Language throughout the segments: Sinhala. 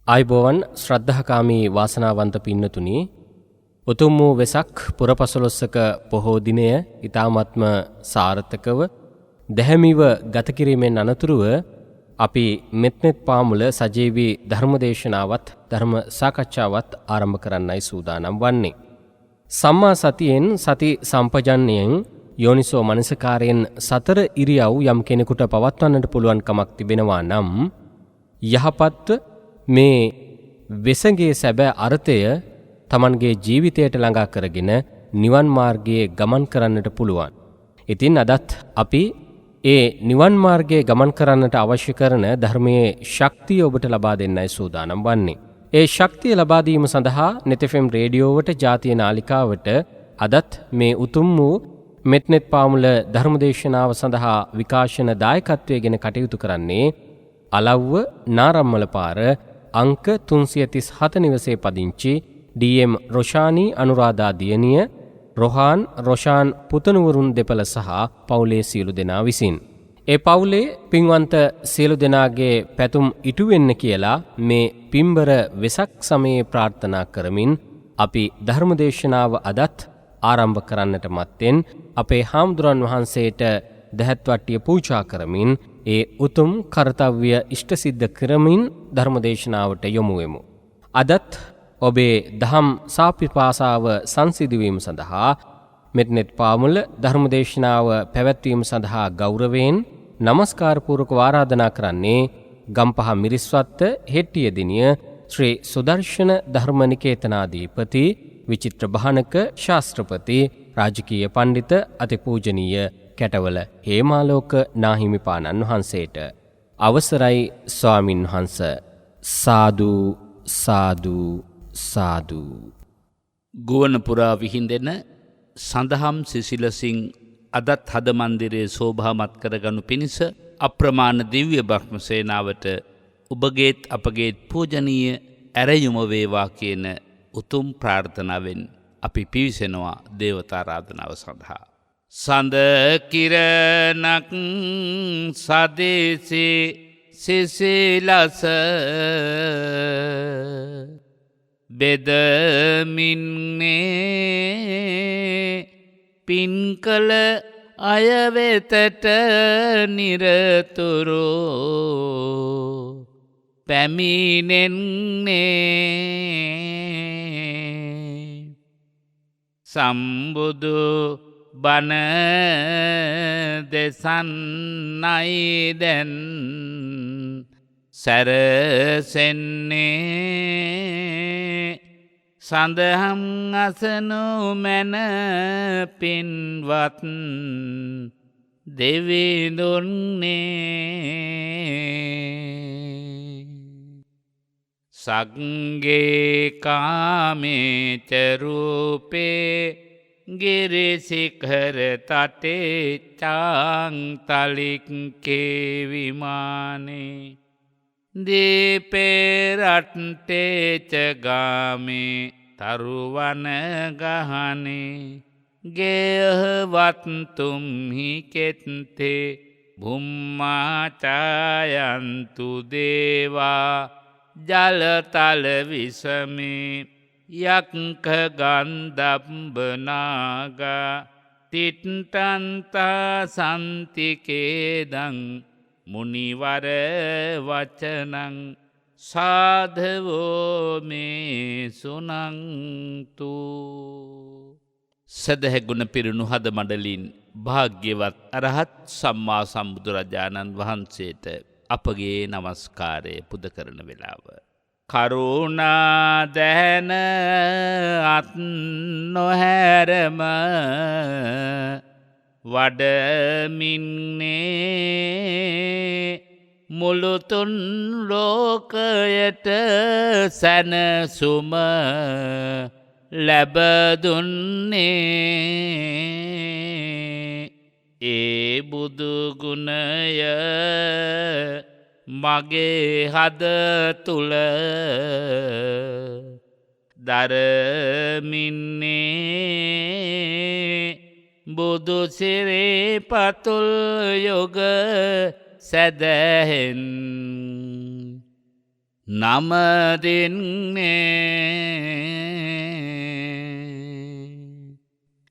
ආයුබෝවන් ශ්‍රද්ධාකාමී වාසනාවන්ත පින්නතුනි, උතුම් වූ වෙසක් පුරපසළොස්වක පොහෝ දිනය ඊ타ත්ම සාර්ථකව දැහැමිව ගත කිරීමෙන් අනතුරුව අපි මෙත්නෙත් පාමුල සජීවී ධර්මදේශනාවත් ධර්ම සාකච්ඡාවත් ආරම්භ කරන්නයි සූදානම් වන්නේ. සම්මා සතියෙන් සති සම්පජන්ණයෙන් යෝනිසෝ මනසිකාරයෙන් සතර ඉරියව් යම් කෙනෙකුට පවත්වන්නට පුළුවන් කමක් තිබෙනවා නම් යහපත් මේ වෙසගේ සැබෑ අර්ථය තමන්ගේ ජීවිතයට ළඟා කරගෙන නිවන් මාර්ගයේ ගමන් කරන්නට පුළුවන්. ඉතින් අදත් අපි ඒ නිවන් මාර්ගයේ ගමන් කරන්නට අවශ්‍ය කරන ධර්මයේ ශක්තිය ඔබට ලබා දෙන්නයි සූදානම් වන්නේ. ඒ ශක්තිය ලබා දීම සඳහා නෙතෙෆම් රේඩියෝවට ජාතිය නාලිකාවට අදත් මේ උතුම් වූ මෙත්නෙත් පාමුල ධර්මදේශනාව සඳහා විකාශන දායකත්වය ගෙන කටයුතු කරන්නේ අලව්ව නාරම්මල පාර අංක 337 නිවසේ පදිංචි ඩී.එම්. රොෂානි අනුරාධා දියණිය, රොෂාන් පුතණුවරුන් දෙපළ සහ පවුලේ සියලු දෙනා විසින්. ඒ පවුලේ පින්වන්ත සියලු දෙනාගේ පැතුම් ඉටු වෙන්න කියලා මේ පින්බර වෙසක් සමයේ ප්‍රාර්ථනා කරමින් අපි ධර්මදේශනාව අදත් ආරම්භ කරන්නට මත්තෙන් අපේ හාමුදුරන් වහන්සේට දහත්වට්ටිය පූජා කරමින් ඒ උතුම් කර්තව්‍ය ඉෂ්ට සිද්ධ කරමින් ධර්මදේශනාවට යොමු වෙමු. අදත් ඔබේ දහම් සාපිපාසාව සංසිඳුවීම සඳහා මෙත්නෙත් පාමුල ධර්මදේශනාව පැවැත්වීම සඳහා ගෞරවයෙන් නමස්කාර පූර්වක ආරාධනා කරන්නේ ගම්පහ මිරිස්වත්ත හෙට්ටිය දිනිය ශ්‍රී සුදර්ශන ධර්මනිකේතනාධිපති විචිත්‍ර භානක ශාස්ත්‍රපති රාජකීය පණ්ඩිත අතිපූජනීය කැටවල හේමාලෝක නාහිමිපාණන් වහන්සේට. අවසරයි ස්වාමින් වහන්ස. සාදු සාදු සාදු. ගුවන් පුරා විහිදෙන සඳහම් සිසිලසින් අදත් හද මන්දිරයේ සෝභාමත් කරගනු පිණිස අප්‍රමාණ දිව්‍ය බ්‍රහ්ම සේනාවට ඔබගේත් අපගේත් පූජනීය ඇරයුම වේවා කියන උතුම් ප්‍රාර්ථනාවෙන් අපි පිවිසෙනවා දේවතාරාධනාව සඳහා. සඳ කිරණක් සදේසේ සිසිලස බෙදමින්නේ පින් කළ අයවෙතට නිරතුරු පැමිණෙන්නේ සම්බුදු බණ දෙසන්නයි දැන් සැරසෙන්නේ සඳහම් අසනු මැන පින්වත් දෙවිඳුන්නේ සග්ගේ කාමේච රූපේ ගිරිසිඛර තටේ චාන්තලික්කේ විමානේ දීපේ රට්ටේච ගාමේ තරුවන ගහනේ ගේහවත්තුම්හි කෙත්තේ භුම්මාචායන්තු දේවා ජලතල විසමේ යක්ඛ ගන්ධබ්බනාගා තිට්ඨන්තා සන්තිකේදං මුනිවර වචනං සාධවෝ මේ සුනන්තු. සදහැගුණ පිරුණු හද මඩලින් භාග්‍යවත් අරහත් සම්මා සම්බුදුරජාණන් වහන්සේට අපගේ නමස්කාරය පුද කරන වෙලාව. කරුණා දැන අත් නොහැරම වඩමින්නේ මුළුතුන් ලෝකයට සැනසුම ලැබදුන්නේ ඒ බුදුගුණය මගේ හද තුල දරමින්නේ බුදු සිරේ පතුල් යොග සැදැහෙන් නම දෙන්නේ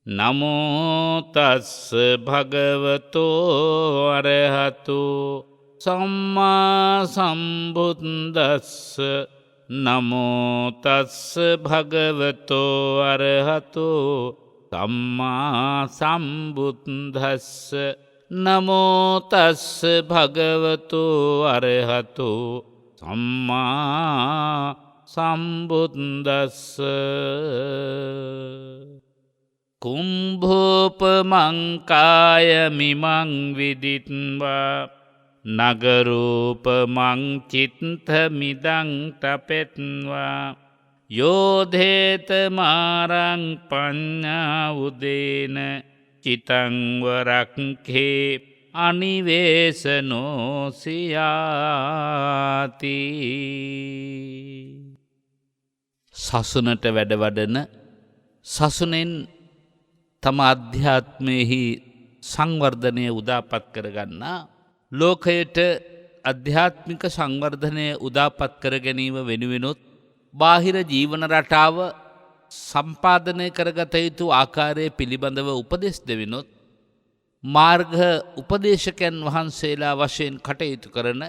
නමෝ තස්ස භගවතෝ අරහතෝ සම්මා සම්බුද්දස්ස නමෝ තස්ස භගවතෝ අරහතෝ සම්මා සම්බුද්දස්ස නමෝ තස්ස භගවතෝ අරහතෝ සම්මා සම්බුද්දස්ස කුම්භෝපමංකාය මිමං විදිත්වා නගරූපමං චිත්තමිදං තපෙත්වා යෝධේත මාරං පඤ්ඤා උදේන චිතං වරක්ඛේ අනිවේසනෝ සියාති. සසුනට වැඩවඩන සසුනෙන් තම අධ්‍යාත්මයෙහි සංවර්ධනය උදාපත් කරගන්නා ලෝකයට අධ්‍යාත්මික සංවර්ධනය උදාපත් කර ගැනීම වෙනුවෙනුත් බාහිර ජීවන රටාව සම්පාදනය කරගත යුතු ආකාරය පිළිබඳව උපදෙස් දෙවිනොත් මාර්ග උපදේශකයන් වහන්සේලා වශයෙන් කටයුතු කරන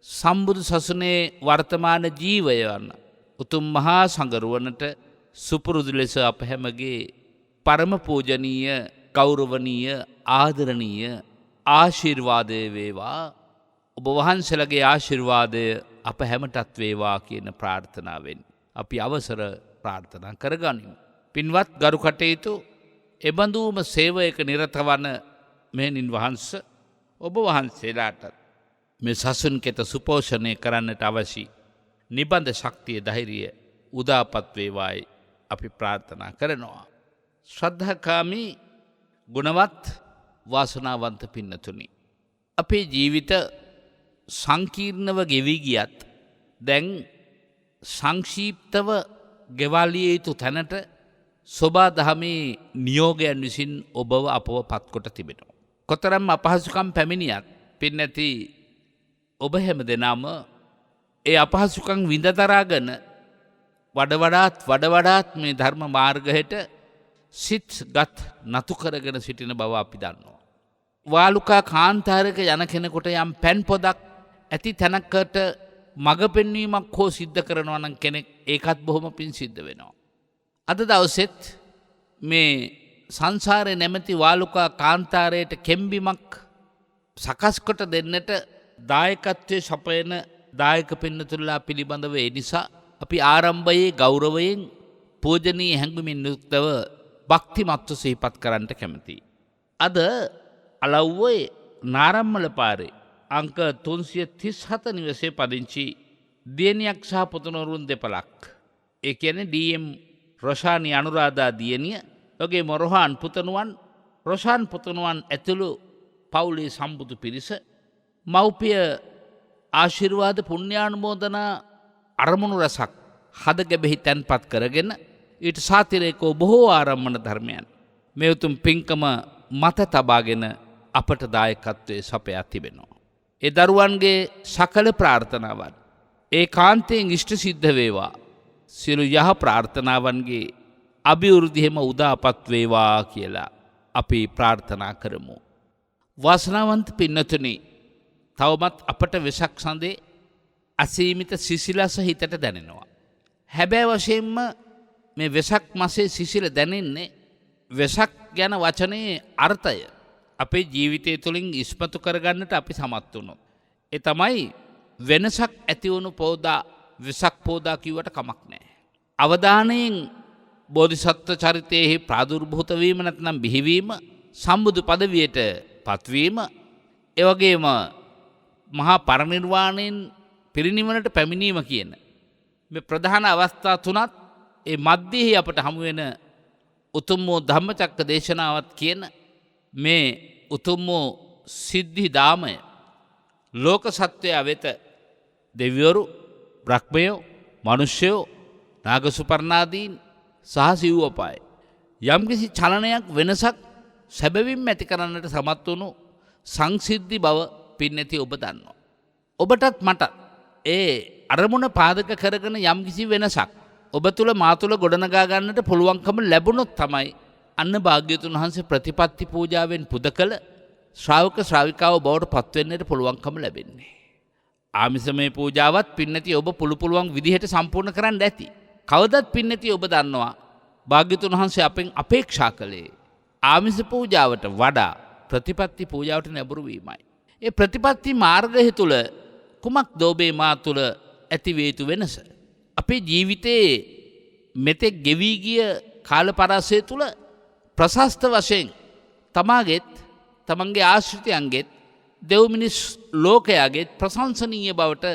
සම්බුදු සසුනේ වර්තමාන ජීවය වන උතුම් මහා සංඝරුවනට සුපුරුදු ලෙස අප හැමගේ පරම පූජනීය ගෞරවනීය ආදරණීය ආශිර්වාදය වේවා. ඔබ වහන්සේලාගේ ආශිර්වාදය අප හැමටත් වේවා කියන ප්‍රාර්ථනාවෙන් අපි අවසර ප්‍රාර්ථනා කරගනිමු. පින්වත් ගරු කටයුතු එබඳුම සේවයක නිරත වන මෙහෙණින් වහන්සේ ඔබ වහන්සේලාට මේ සසුන් කෙත සුපෝෂණය කරන්නට අවශ්‍ය නිබඳ ශක්තිය ධෛර්යය උදාපත් වේවායි අපි ප්‍රාර්ථනා කරනවා. ශ්‍රද්ධාකාමී ගුණවත් වාසනාවන්ත පින්නතුනි, අපේ ජීවිත සංකීර්ණව ගෙවි ගියත් දැන් සංක්ෂිප්තව ගෙවාලිය යුතු තැනට සෝබා දහමේ නියෝගයන් විසින් ඔබව අපව පත්කොට තිබෙනවා. කොතරම් අපහසුකම් පැමිණියත් පින්නැති ඔබ හැම දෙනාම ඒ අපහසුකම් විඳදරාගෙන වඩවඩාත් මේ ධර්ම මාර්ගයට සිත් ගත් නතු කරගෙන සිටින බව අපි දන්නවා. වාලුකා කාන්තාරයක යන කෙනෙකුට යම් පැන් පොදක් ඇති තැනකට මඟ පෙන්වීමක් හෝ සිද්ධ කරනවා නම් කෙනෙක් ඒකත් බොහොම පින් සිද්ධ වෙනවා. අද දවසෙත් මේ සංසාරේ නැමැති වාලුකා කාන්තාරයට කෙම්බිමක් සකස් කොට දෙන්නට දායකත්වයේ සපයන දායක පින්නතුල්ලා පිළිබඳව ඒ නිසා අපි ආරම්භයේ ගෞරවයෙන් පූජනීය හැඟුමින් යුක්තව භක්තිමත්ව සිහිපත් කරන්නට කැමැතියි. අද අලව්වේ නාරම්මල පාරේ අංක 337 නිවසේ පදිංචි දියණියක් සහ පුතුණුවරුන් දෙපළක්. ඒ කියන්නේ ඩී.එම්. රොෂානි අනුරාධා දියණිය, ඔහුගේ මොරොහාන් පුතණුවන්, රොෂාන් පුතණුවන් ඇතුළු පවුලේ සම්බුදු පිරිස මව්පිය ආශිර්වාද පුණ්‍යානුමෝදනා අරමුණු රසක් හදගැබෙහි තැන්පත් කරගෙන ඊට සාතිරේකෝ බොහෝ ආරම්මන ධර්මයන් මේ උතුම් පින්කම මත තබාගෙන අපට දායකත්වයේ සපයා තිබෙනවා. ඒ දරුවන්ගේ සකල ප්‍රාර්ථනාවන් ඒකාන්තයෙන් ඉෂ්ට සිද්ධ වේවා. සියලු යහ ප්‍රාර්ථනාවන්ගේ අභිවෘද්ධියම උදාපත් වේවා කියලා අපි ප්‍රාර්ථනා කරමු. වාසනාවන්ත පින්නතුනි, තවමත් අපට වෙසක් සඳේ අසීමිත සිසිලස හිතට දැනෙනවා. හැබැයි වශයෙන්ම මේ වෙසක් මාසයේ සිසිල දැනෙන්නේ වෙසක් ගැන වචනේ අර්ථය අපේ ජීවිතය තුළින් ඉස්මතු කරගන්නට අපි සමත් වුණොත්. ඒ තමයි වෙනසක් ඇතිවුණු පෝදා වෙසක් පෝදා කිව්වට කමක් නැහැ. අවධානයෙන් බෝධිසත්ව චරිතයෙහි ප්‍රාදුර්භූත වීම නැත්නම් බිහිවීම, සම්බුදු පදවියට පත්වීම, එවැගේම මහා පරිනිර්වාණයෙන් පිරිනිවනට පැමිණීම කියන මේ ප්‍රධාන අවස්ථා තුනත් ඒ මැදෙහි අපට හමු වෙන උතුම් වූ ධම්මචක්ක දේශනාවත් කියන මේ උතුම් වූ සිද්ධි දාමය ලෝක සත්වයා වෙත දෙවිවරු, බ්‍රහ්මයෝ, මිනිස්යෝ, නාගසුපර්ණාදීන් සහ සිව්වපාය යම්කිසි චලනයක් වෙනසක් සැබවින්ම ඇති කරන්නට සමත් වුණු සංසිද්ධි බව පින්නැති ඔබ දන්නවා. ඔබටත් මට ඒ අරමුණ පාදක කරගෙන යම් කිසි වෙනසක් ඔබ තුළ මා තුළ ගොඩනගා ගන්නට පුළුවන්කම ලැබුණොත් තමයි අන්න භාග්‍යවතුන් වහන්සේ ප්‍රතිපත්ති පූජාවෙන් පුද කළ ශ්‍රාවක ශ්‍රාවිකාව බවට පත්වෙන්නට පුළුවන්කම ලැබෙන්නේ. ආමිසමය පූජාවත් පින්නති ඔබ පුළුවන් විදිහට සම්පූර්ණ කරන්න ඇති. කවදත් පින්නති ඔබ දන්නවා භාග්‍යවතුන් වහන්සේ අපෙන් අපේක්ෂා කළේ ආමිස පූජාවට වඩා ප්‍රතිපත්ති පූජාවට නැඹුරු වීමයි. ඒ ප්‍රතිපත්ති මාර්ගය තුළ කුමක්ද ඔබේ මා තුළ ඇතිවිය යුතු වෙනස? අපේ ජීවිතයේ මෙතෙක් ගෙවී ගිය කාල පරාසය තුළ ප්‍රශස්ත වශයෙන් තමාගෙත් තමන්ගේ ආශ්‍රිතයන්ගෙත් දෙව් මිනිස් ලෝකයාගෙත් ප්‍රශංසනීය බවට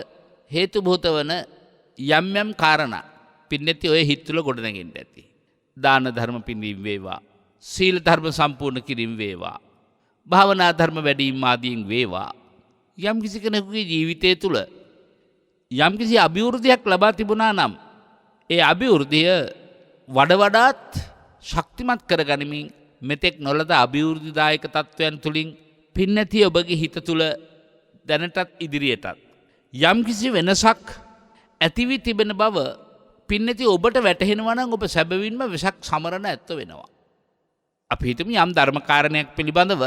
හේතුභූත වන යම් යම් කාරණා පින්නති ඔය හිත් තුළ ගොඩනැගෙන්න ඇති. දාන ධර්ම පින්වීම වේවා, සීල ධර්ම සම්පූර්ණ කිරීම වේවා, භාවනා ධර්ම වැඩිම ආදීන් වේවා. යම් කිසි කෙනෙකුගේ ජීවිතය තුළ යම් කිසි අභිවෘද්ධියක් ලබා තිබුණා නම් ඒ අභිවෘද්ධිය වඩාත් ශක්තිමත් කරගනිමින් මෙතෙක් නොලද අභිවෘද්ධිදායක තත්ත්වයන් තුළින් පින්නති ඔබගේ හිත තුළ දැනටත් ඉදිරියටත් යම් කිසි වෙනසක් ඇතිවි තිබෙන බව පින්නති ඔබට වැටහෙනවා නම් ඔබ සැබවින්ම වෙසක් සමරන ඇත්ත වෙනවා. අපි හිතමු යම් ධර්මකාරණයක් පිළිබඳව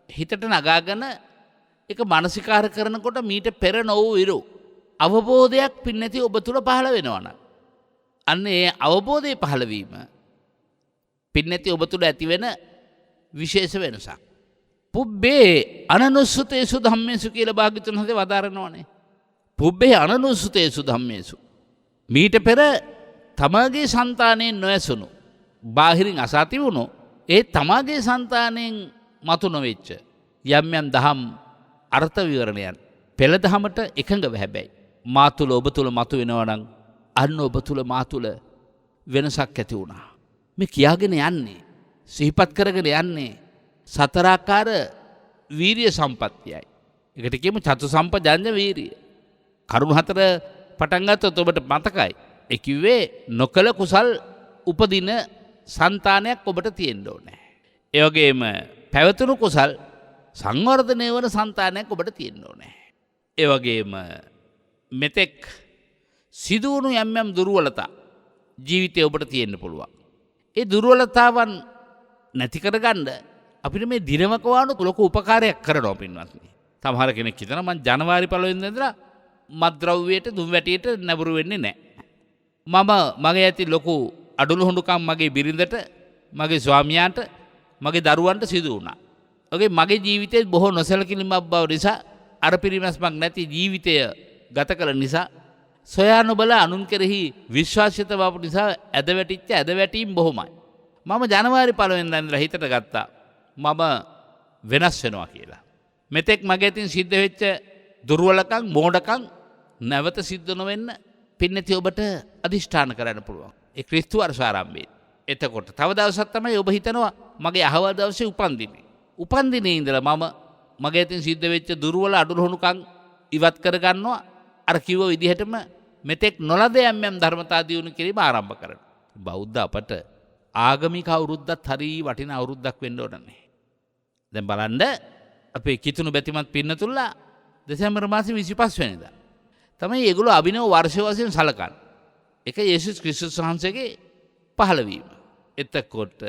හිතට නගාගෙන එක මානසිකාර කරනකොට මීට පෙර නොවූ ඉරු අවබෝධයක් පින්නති ඔබ තුළ පහළ වෙනවනම් අන්න ඒ අවබෝධය පහළවීම පින්නති ඔබ තුළ ඇතිවෙන විශේෂ වෙනසක්. පුබ්බේ අනනුස්සතේසු ධම්මේසු කියලා භාග්‍යවතුන් වහන්සේ වදාරනවානේ. පුබ්බේ අනනුස්සතේසු ධම්මේසු. මීට පෙර තමාගේ సంతාණයෙන් නොඇසුණු බාහිරින් අසා තිබුණු ඒ තමාගේ సంతාණයෙන් මතු නොවෙච්ච යම් යම් දහම් අර්ථ විවරණයන් පෙළ දහමට එකඟව හැබැයි මා තුළ ඔබ තුළ මතු වෙනවා නම් අන්න ඔබ තුළ මා තුළ වෙනසක් ඇති වුණා. මේ කියාගෙන යන්නේ සිහිපත් කරගෙන යන්නේ සතරාකාර වීරිය සම්පත්තියයි. එකට කියමු චතු සම්පජඤ්ඤ වීරිය. කරුණු හතර පටන් ගත්තොත් ඔබට මතකයි. ඒ කිව්වේ නොකල කුසල් උපදින సంతානයක් ඔබට තියෙන්න ඕනේ. ඒ වගේම පැවතුණු කුසල් සංවර්ධනය වන సంతානයක් ඔබට තියෙන්න ඕනේ. ඒ වගේම මෙතෙක් සිදුවුණු යම් යම් දුර්වලතා ජීවිතේ ඔබට තියෙන්න පුළුවන්. ඒ දුර්වලතාවන් නැති කරගන්න අපිට මේ දිනමක වාණු ලොකු උපකාරයක් කරනවා පින්වත්නි. සමහර කෙනෙක් හිතනවා මං ජනවාරි 1 වෙනිදා ඉඳලා මත්ද්‍රව්‍යයට දුම් වැටියට නැඹුරු වෙන්නේ නැහැ. මගේ ඇති ලොකු අඩළු හොඬුකම් මගේ බිරිඳට, මගේ ස්වාමියාට, මගේ දරුවන්ට සිදු වුණා. ඔගේ මගේ ජීවිතේ බොහෝ නොසැලකිලිමත් බව නිසා අර පිරිමැස්මක් නැති ජීවිතය ගත කළ නිසා සොයා නොබලා අනුන් කෙරෙහි විශ්වාසිත බව නිසා ඇද වැටීම් බොහොමයි. මම ජනවාරි 1 වෙනිදා ඉඳලා හිතට ගත්තා මම වෙනස් වෙනවා කියලා. මෙතෙක් මගේ අතින් සිද්ධ වෙච්ච දුර්වලකම් මෝඩකම් නැවත සිද්ධ නොවෙන්න පින්නති ඔබට අදිෂ්ඨාන කරන්න පුළුවන්. ඒ ක්‍රිස්තු වර්ෂාරම්භයේ. එතකොට තව දවසක් තමයි ඔබ හිතනවා මගේ අහවල් දවසේ උපන්දිනේ. උපන්දිනේ ඉඳලා මම මගේ අතින් සිද්ධ වෙච්ච දුර්වල අඩුලුණුකම් ඉවත් කරගන්නවා. අර කිව්ව විදිහටම මෙතෙක් නොලද යම් යම් ධර්මතා දියුණු කිරීම ආරම්භ කරනවා. බෞද්ධ අපට ආගමික අවුරුද්දත් හරි වටිනා අවුරුද්දක් වෙන්න ඕනනේ. දැන් බලන්න අපේ කිතුණු බැතිමත් පින්නතුල්ලා දෙසැම්බර් මාසේ 25 වෙනිදා තමයි ඒගොල්ලෝ අභිනව වර්ෂ වශයෙන් සලකන්නේ. ඒක යේසුස් ක්‍රිස්තුස් වහන්සේගේ පහළවීම. එතකොට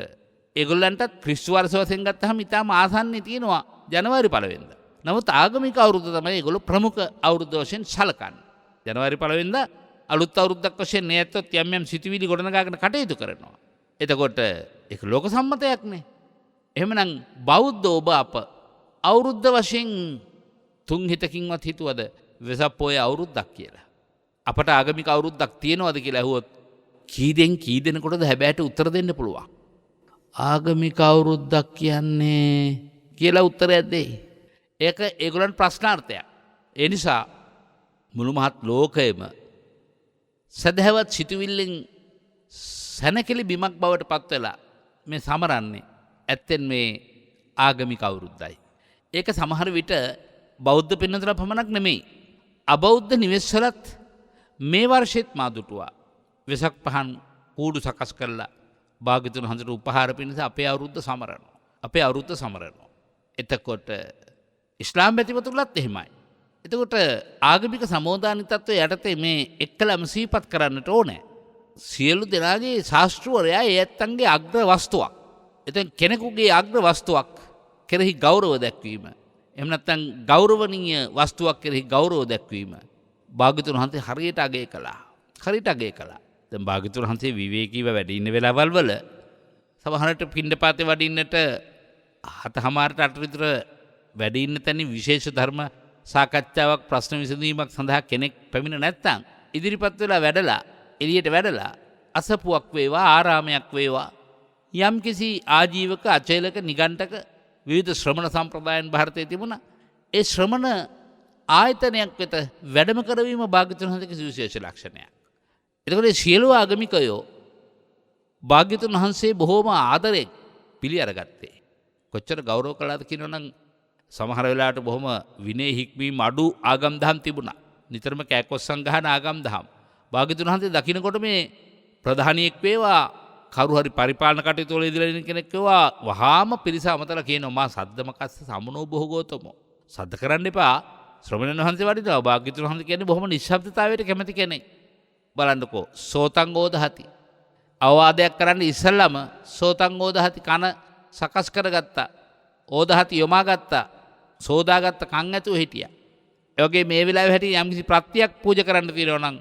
ඒගොල්ලන්ටත් ක්‍රිස්තු වර්ෂ වශයෙන් ගත්තාම ඉතාම ආසන්නයි තියෙනවා ජනවාරි 1 වෙනිදා. නමුත් ආගමික අවුරුද්ද තමයි ඒගොල්ලෝ ප්‍රමුඛ අවුරුද්ද වශයෙන් සලකන්නේ. ජනවාරි 1 වෙනිදා අලුත් අවුරුද්දක් වශයෙන් නෑත්තොත් යම් යම් සිතුවිලි ගොඩනගාගෙන කටයුතු කරනවා. එතකොට ඒක ලෝක සම්මතයක් නේ. එහෙමනම් බෞද්ධ ඔබ අප අවුරුද්ද වශයෙන් තුන් හිතකින්වත් හිතුවද වෙසක් පොය අවුරුද්දක් කියලා? අපට ආගමික අවුරුද්දක් තියෙනවද කියලා ඇහුවොත් කී දෙනෙකුටද හැබැයිට උත්තර දෙන්න පුළුවන්? ආගමික අවුරුද්දක් කියන්නේ කියලා උත්තරයක් දෙයි. ඒක ඒගොල්ලන් ප්‍රශ්නාර්ථයක්. ඒ නිසා මුළු මහත් ලෝකයේම සදහවත් සිතුවිල්ලෙන් සැනකෙලි බිමක් බවට පත් වෙලා මේ සමරන්නේ ඇත්තෙන් මේ ආගමික අවුරුද්දයි. ඒක සමහර විට බෞද්ධ පින්නතුලා පමණක් නෙමෙයි. අබෞද්ධ නිවෙස්වලත් මේ වර්ෂෙත් මා දුටුවා. වෙසක් පහන් කූඩු සකස් කරලා භාග්‍යවතුන් වහන්සේට උපහාර පිණිස අපේ අවුරුද්ද සමරනවා. එතකොට ඉස්ලාම් බැතිමතුලත් එහෙමයි. එතකොට ආගමික සමෝධානිතත්වය යටතේ මේ එක්කලම සිහිපත් කරන්නට ඕනේ. සියලු දෙනාගේ ශාස්ත්‍රවරයා ඒ ඇත්තන්ගේ අග්‍ර වස්තුවක්. එතෙන් කෙනෙකුගේ අග්‍ර වස්තුවක් කෙරෙහි ගෞරව දැක්වීම. එහෙම නැත්නම් ගෞරවනීය වස්තුවක් කෙරෙහි ගෞරව දැක්වීම. භාග්‍යවතුන් වහන්සේ හරියට අගය කළා. හරියට අගය කළා. දැන් භාග්‍යවතුන් වහන්සේ විවේකීව වැඩ ඉන්න වෙලාවල් වල සමහරට පිණ්ඩපාතේ වඩින්නට 7:00ට 8 විතර වැඩ ඉන්න තැනින් විශේෂ ධර්ම සාකච්ඡාවක් ප්‍රශ්න විසඳීමක් සඳහා කෙනෙක් පැමිණ නැත්නම් ඉදිරිපත් වෙලා වැඩලා එළියට වැඩලා අසපුවක් වේවා ආරාමයක් වේවා යම්කිසි ආජීවක අචේලක නිගණ්ඨක විවිධ ශ්‍රමණ සම්ප්‍රදායන් ಭಾರತයේ තිබුණා. ඒ ශ්‍රමණ ආයතනයක් වෙත වැඩම කරවීම භාග්‍යවතුන් වහන්සේගේ විශේෂ ලක්ෂණයක්. එතකොට සියලු ආගමිකයෝ භාග්‍යවතුන් වහන්සේ බොහෝම ආදරයෙන් පිළි අරගත්තේ. කොච්චර ගෞරව කළාද කියනවනම් සමහර වෙලාවට බොහොම විනය හික්මීම් අඩු ආගම් දහම් තිබුණා. නිතරම කෑකොස්සන් ගහන ආගම් දහම්. භාග්‍යවතුන් වහන්සේ දකින්නකොට මේ ප්‍රධානියෙක් වේවා කවුරු හරි පරිපාලන කටයුතු වල ඉඳලා ඉන්න කෙනෙක් වේවා වහාම පිරිස අමතලා කියනවා මා සද්දමකස්ස සමනෝ බොහෝගෝතමෝ. සද්ද කරන්න එපා. ශ්‍රමණයන් වහන්සේ වඩිනවා. භාග්‍යවතුන් වහන්සේ කියන්නේ බොහොම නිශ්ශබ්දතාවයට කැමති කෙනෙක්. බලන්නකෝ සෝතං ඕදහති. අවවාදයක් කරන්න ඉස්සල්ලාම සෝතං ඕදහති කන සකස් කරගත්තා. ඕදහති යොමාගත්තා. සෝදාගත්ත කන් ඇතුව හිටියා. ඒ වගේ මේ වෙලාවේ හැටි යම්කිසි ප්‍රත්‍යක් පූජා කරන්න තියෙනවා නම්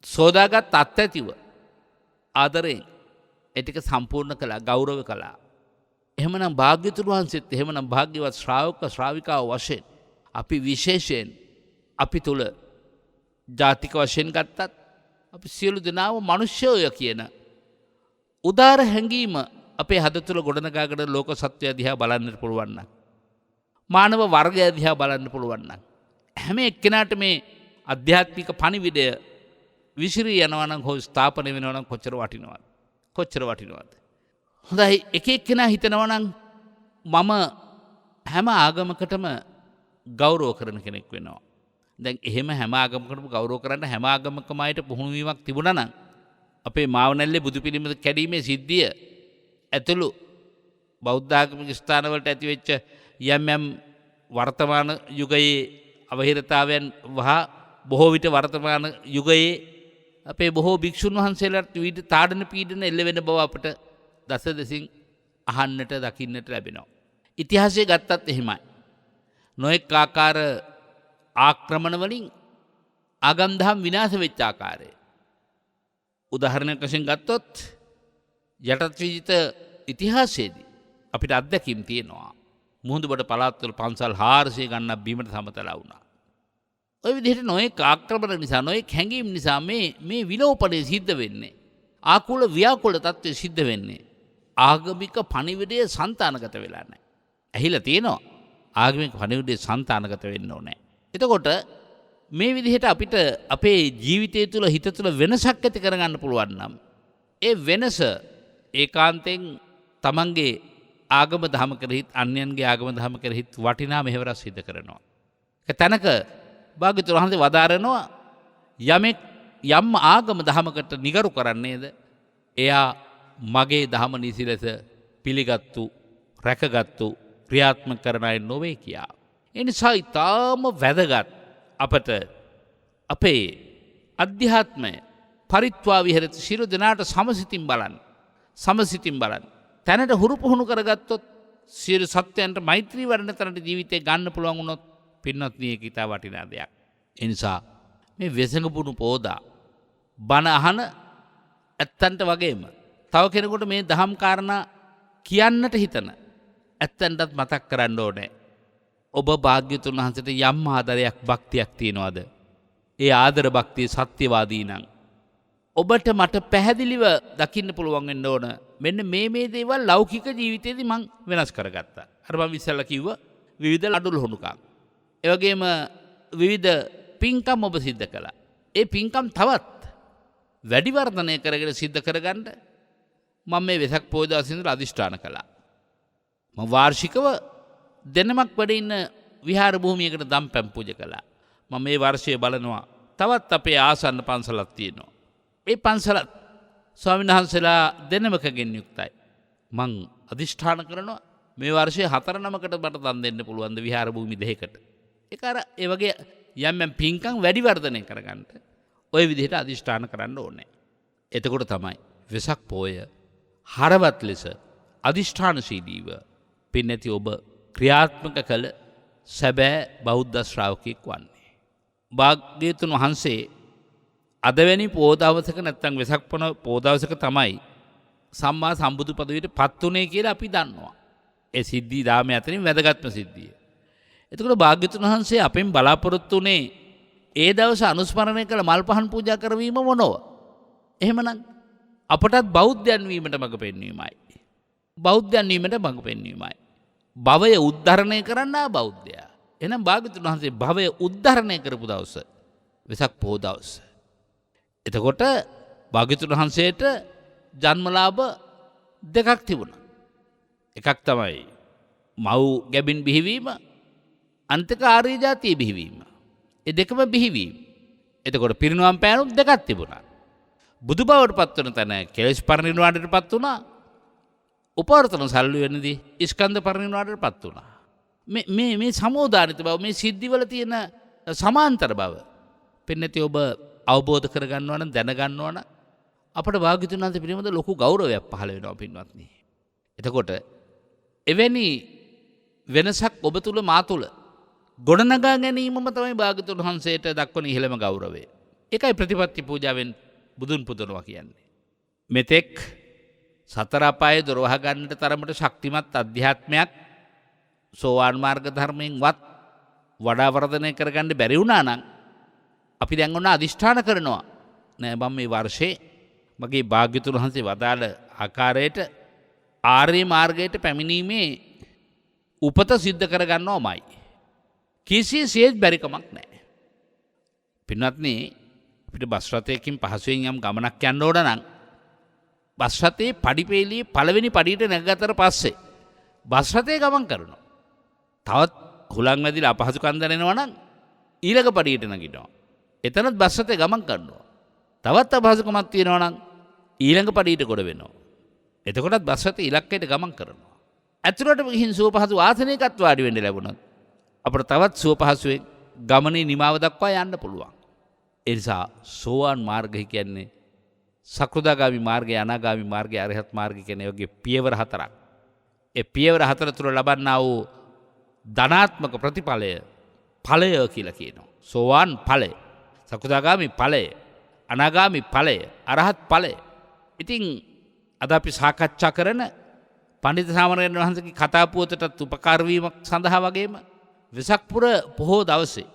සෝදාගත් අත් ඇතිව ආදරයෙන් ඒ ටික සම්පූර්ණ කළා, ගෞරව කළා. එහෙමනම් භාග්‍යවතුන් වහන්සේත් එහෙමනම් භාග්‍යවත් ශ්‍රාවක ශ්‍රාවිකාව වශයෙන් අපි විශේෂයෙන් අපි තුල ජාතික වශයෙන් ගත්තත් අපි සියලු දෙනාම මිනිස්යෝය කියන උදාර හැඟීම අපේ හද තුල ගොඩනගාගෙන ලෝක සත්වය දිහා බලන්නට පුළුවන් නම් මානව වර්ගය දිහා බලන්න පුළුවන් නම් හැම එක්කෙනාට මේ අධ්‍යාත්මික පණිවිඩය විසිරී යනවා නම් හෝ ස්ථාපනය වෙනවා නම් කොච්චර වටිනවද? කොච්චර වටිනවද? හොඳයි එක එක්කෙනා හිතනවා නම් මම හැම ආගමකටම ගෞරව කරන කෙනෙක් වෙනවා. දැන් එහෙම හැම ආගමකටම ගෞරව කරන්න හැම ආගමකම අයට පුහුණු වීමක් තිබුණා නම් අපේ මාවනැල්ලේ බුදු පිළිම කැඩීමේ සිද්ධිය ඇතුළු බෞද්ධ ආගමික ස්ථානවලට ඇතිවෙච්ච යම් යම් වර්තමාන යුගයේ අවහිරතාවයන් වහ බොහෝ විට වර්තමාන යුගයේ අපේ බොහෝ භික්ෂුන් වහන්සේලාට විවිධ තාඩන පීඩන එල්ල වෙන බව අපට දස දෙසින් අහන්නට දකින්නට ලැබෙනවා. ඉතිහාසය ගත්තත් එහෙමයි. නොඑක් ආකාර ආක්‍රමණ වලින් ආගම් දහම් විනාශ වෙච්ච ආකාරය. උදාහරණයක් වශයෙන් ගත්තොත් යටත් විජිත ඉතිහාසයේදී අපිට අත්දැකීම් තියෙනවා. මුහුදුබඩ පළාත්වල පන්සල් 400 ගණනක් බිමට සමතලා වුණා. ඔය විදිහට නොයෙක් ආක්‍රමණ නිසා නොයෙක් හැඟීම් නිසා මේ විලෝපණය සිද්ධ වෙන්නේ. ආකුල ව්‍යාකුල තත්ත්වය සිද්ධ වෙන්නේ. ආගමික පණිවිඩය సంతానගත වෙලා නැහැ. ඇහිලා තියෙනවා. ආගමික පණිවිඩය సంతానගත වෙන්න ඕනේ. එතකොට මේ විදිහට අපිට අපේ ජීවිතය තුළ හිත තුළ වෙනසක් ඇති කරගන්න පුළුවන් නම් ඒ වෙනස ඒකාන්තයෙන් තමන්ගේ ආගම දහම කෙරෙහිත් අන්‍යයන්ගේ ආගම දහම කෙරෙහිත් වටිනා මෙහෙවරක් සිදු කරනවා. ඒක තැනක භාග්‍යවතුන් වහන්සේ වදාරනවා යමෙක් යම් ආගම දහමකට නිගරු කරන්නේද එයා මගේ දහම නිසි ලෙස පිළිගත්තු රැකගත්තු ක්‍රියාත්මක කරන අය නොවේ කියා. ඒ නිසා ඊටාම වැදගත් අපට අපේ අධ්‍යාත්මය පරිත්වා විහෙරති සියලු දෙනාට සමසිතින් බලන්න. තැනට හුරු පුහුණු කරගත්තොත් සියලු සත්‍යයන්ට මෛත්‍රී වඩන තැනට ජීවිතේ ගන්න පුළුවන් වුණොත් පින්වත්නි ඒක ඉතා වටිනා දෙයක්. ඒ නිසා මේ වෙසඟපුණු පෝදා බණ අහන ඇත්තන්ට වගේම තව කෙනෙකුට මේ දහම් කාරණා කියන්නට හිතන ඇත්තන්ටත් මතක් කරන්න ඕනේ. ඔබ භාග්‍යවතුන් වහන්සේට යම් ආදරයක් භක්තියක් තියනවාද? ඒ ආදර භක්තිය සත්‍යවාදී නම් ඔබට මට පැහැදිලිව දකින්න පුළුවන් වෙන්න ඕන. මෙන්න මේ දේවල් ලෞකික ජීවිතේදී මං වෙනස් කරගත්තා. අර මම ඉස්සෙල්ලා කිව්ව විවිධ අඩුළු හොනුකම්. ඒ වගේම විවිධ පින්කම් ඔබ සිද්ධ කළා. ඒ පින්කම් තවත් වැඩි වර්ධනය කරගෙන සිද්ධ කරගන්න මම මේ වෙසක් පොහොය දවසේ ඉඳලා අදිෂ්ඨාන කළා. මම වාර්ෂිකව දෙනමක් වැඩ ඉන්න විහාර භූමියකට දම් පැන් පූජා කළා. මම මේ වර්ෂයේ බලනවා තවත් අපේ ආසන්න පන්සලක් තියෙනවා. ඒ පන්සලත් ස්වාමීන් වහන්සේලා දෙනමකගෙන් යුක්තයි. මං අදිෂ්ඨාන කරනවා මේ වර්ෂයේ 4 නමකට මට දන් දෙන්න පුළුවන් ද විහාර භූමි 2කට. ඒක අර ඒ වගේ යම් පින්කම් වැඩි වර්ධනය කරගන්න ওই විදිහට අදිෂ්ඨාන කරන්න ඕනේ. එතකොට තමයි වෙසක් පෝය හරවත් ලෙස අදිෂ්ඨානශීලීව පින්නැති ඔබ ක්‍රියාත්මක කළ සැබෑ බෞද්ධ ශ්‍රාවකයෙක් වන්නේ. භාග්‍යවතුන් වහන්සේ අදවැනි පෝදවසක නැත්තම් වෙසක් පෝදවසක තමයි සම්මා සම්බුදු පදවියට පත් වුණේ කියලා අපි දන්නවා. ඒ සිද්ධි දාම අතරින් වැදගත්ම සිද්ධිය. එතකොට භාග්‍යවතුන් වහන්සේ අපෙන් බලාපොරොත්තු වුණේ ඒ දවස අනුස්මරණය කළ මල් පහන් පූජා කරවීම මොනව? එහෙමනම් අපටත් බෞද්ධයන් වීමට මඟ පෙන්වීමයි. බෞද්ධයන් වීමට මඟ පෙන්වීමයි. භවය උද්ධරණය කරන්න බෞද්ධයා. එහෙනම් භාග්‍යවතුන් වහන්සේ භවය උද්ධරණය කරපු දවස වෙසක් පොහොය දවස. එතකොට භාග්‍යවතුන් වහන්සේට ජන්මලාභ දෙකක් තිබුණා. එකක් තමයි මව් ගැබින් බිහිවීම, අන්තික ආර්ය ජාතිය බිහිවීම. ඒ දෙකම බිහිවීම. එතකොට පිරිනුවම් පෑනුම් දෙකක් තිබුණා. බුදු බවට පත් වන තැන කෙලෙස් පරිනිර්වාණයට පත් වුණා. උපවර්තන සල්ලු වෙනදී ස්කන්ධ පරිනිර්වාණයට පත් වුණා. මේ සමෝදානිත බව, මේ සිද්ධිවල තියෙන සමාන්තර බව පින්නති ඔබ අවබෝධ කරගන්නවා නම් දැනගන්නවා නම් අපට භාග්‍යවතුන් වහන්සේ පිළිබඳ ලොකු ගෞරවයක් පහළ වෙනවා පින්වත්නි. එතකොට එවැනි වෙනසක් ඔබ තුල මා තුල ගොඩනගා ගැනීමම තමයි භාග්‍යවතුන් වහන්සේට දක්වන ඉහළම ගෞරවය. ඒකයි ප්‍රතිපත්ති පූජාවෙන් බුදුන් පුදනවා කියන්නේ. මෙතෙක් සතර අපායේ දොර වහ ගන්නට තරමට ශක්තිමත් අධ්‍යාත්මයක් සෝවාන් මාර්ග ධර්මයෙන්වත් වඩා වර්ධනය කරගන්න බැරි වුණා නම් අපි දැන් ඔන්න අදිෂ්ඨාන කරනවා. නෑ මම මේ වර්ෂේ මගේ භාග්‍යවතුන් වහන්සේ වදාළ ආකාරයට ආර්ය මාර්ගයට පැමිණීමේ උපත සිද්ධ කරගන්නවමයි. කිසිසේත් බැරි කමක් නැහැ. පින්වත්නි, අපිට බස් රථයකින් පහසුවෙන් යම් ගමනක් යන්න ඕන නම් බස් රථයේ පඩිපෙළියේ පළවෙනි පඩියට නැගගත්තට පස්සේ බස් රථයේ ගමන් කරනවා. තවත් හුලං වැදිලා අපහසුකම් දැනෙනවා නම් ඊළඟ පඩියට නැගිනවා. එතනත් බස් රථයේ ගමන් කරනවා. තවත් අපහසුකමක් තියෙනවා නම් ඊළඟ පඩියට ගොඩ වෙනවා. එතකොටත් බස් රථයේ ඉලක්කයට ගමන් කරනවා. ඇතුළට ගිහින් සුව පහසු ආසනයකත් වාඩි වෙන්න ලැබුණොත් අපට තවත් සුව පහසුවෙන් ගමනේ නිමාව දක්වා යන්න පුළුවන්. ඒ නිසා සෝවාන් මාර්ගය කියන්නේ සකෘදාගාමි මාර්ගය, අනාගාමි මාර්ගය, අරහත් මාර්ගය කියන වගේ පියවර හතරක්. ඒ පියවර හතර තුල ලබන්නා වූ ධනාත්මක ප්‍රතිඵලය ඵලය කියලා කියනවා. සෝවාන් ඵලය, සකෘදාගාමි ඵලය, අනාගාමි ඵලය, අරහත් ඵලය. ඉතින් අද අපි සාකච්ඡා කරන පඬිතු සාමණේර වහන්සේගේ කතා පුවතටත් උපකාර වීමක් සඳහා වගේම වෙසක් පුර පොහොය දවසේ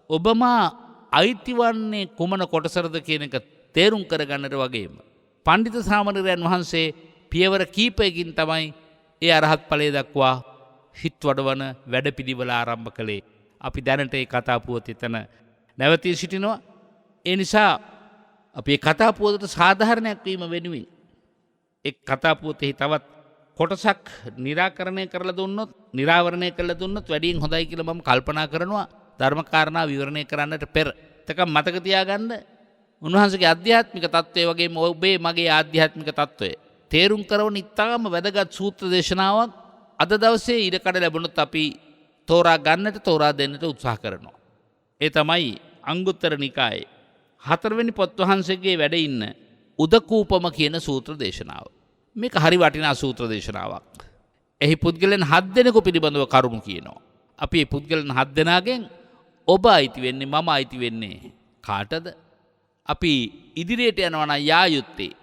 ඔබම අයිති වන්නේ කුමන කොටසරද කියන එක තේරුම් කරගන්නට වගේම පඬිතු සාමණේරයන් වහන්සේ පියවර කීපයකින් තමයි ඒ අරහත් ඵලය දක්වා හිත් වඩවන වැඩපිළිවෙල ආරම්භ කළේ. අපි දැනට ඒ කතා පුවත එතන නැවතී සිටිනවා. ඒ නිසා අපි මේ කතා පුවතට සාධාරණයක් වීම වෙනුවෙන් ඒ කතා පුවතෙහි තවත් කොටසක් निराකරණය කරලා දුන්නොත්, निराවරණය කරලා දුන්නොත් වැඩියෙන් හොඳයි කියලා මම කල්පනා කරනවා. ධර්ම කාරණා විවරණය කරන්නට පෙර තක මතක තියාගන්න උන්වහන්සේගේ ආධ්‍යාත්මික தত্ত্বය වගේම ඔබේ මගේ ආධ්‍යාත්මික தত্ত্বය තේරුම් කරවන ඉතාම වැදගත් සූත්‍ර දේශනාවක් අද දවසේ ඉඩකඩ ලැබුණොත් අපි තෝරා ගන්නට, තෝරා දෙන්නට උත්සාහ කරනවා. ඒ තමයි අංගුත්තර නිකායේ 4 වෙනි පොත් වහන්සේගේ වැඩ ඉන්න උදකූපම කියන සූත්‍ර දේශනාව. මේක හරි වටිනා සූත්‍ර දේශනාවක්. එහි පුද්ගලයන් 7 දෙනෙකු පිළිබඳව කරුණු කියනවා. අපි මේ පුද්ගලයන් 7 දෙනාගෙන් ඔබ අයිති වෙන්නේ, මම අයිති වෙන්නේ කාටද? අපි ඉදිරියට යනවා නම් යා යුත්තේ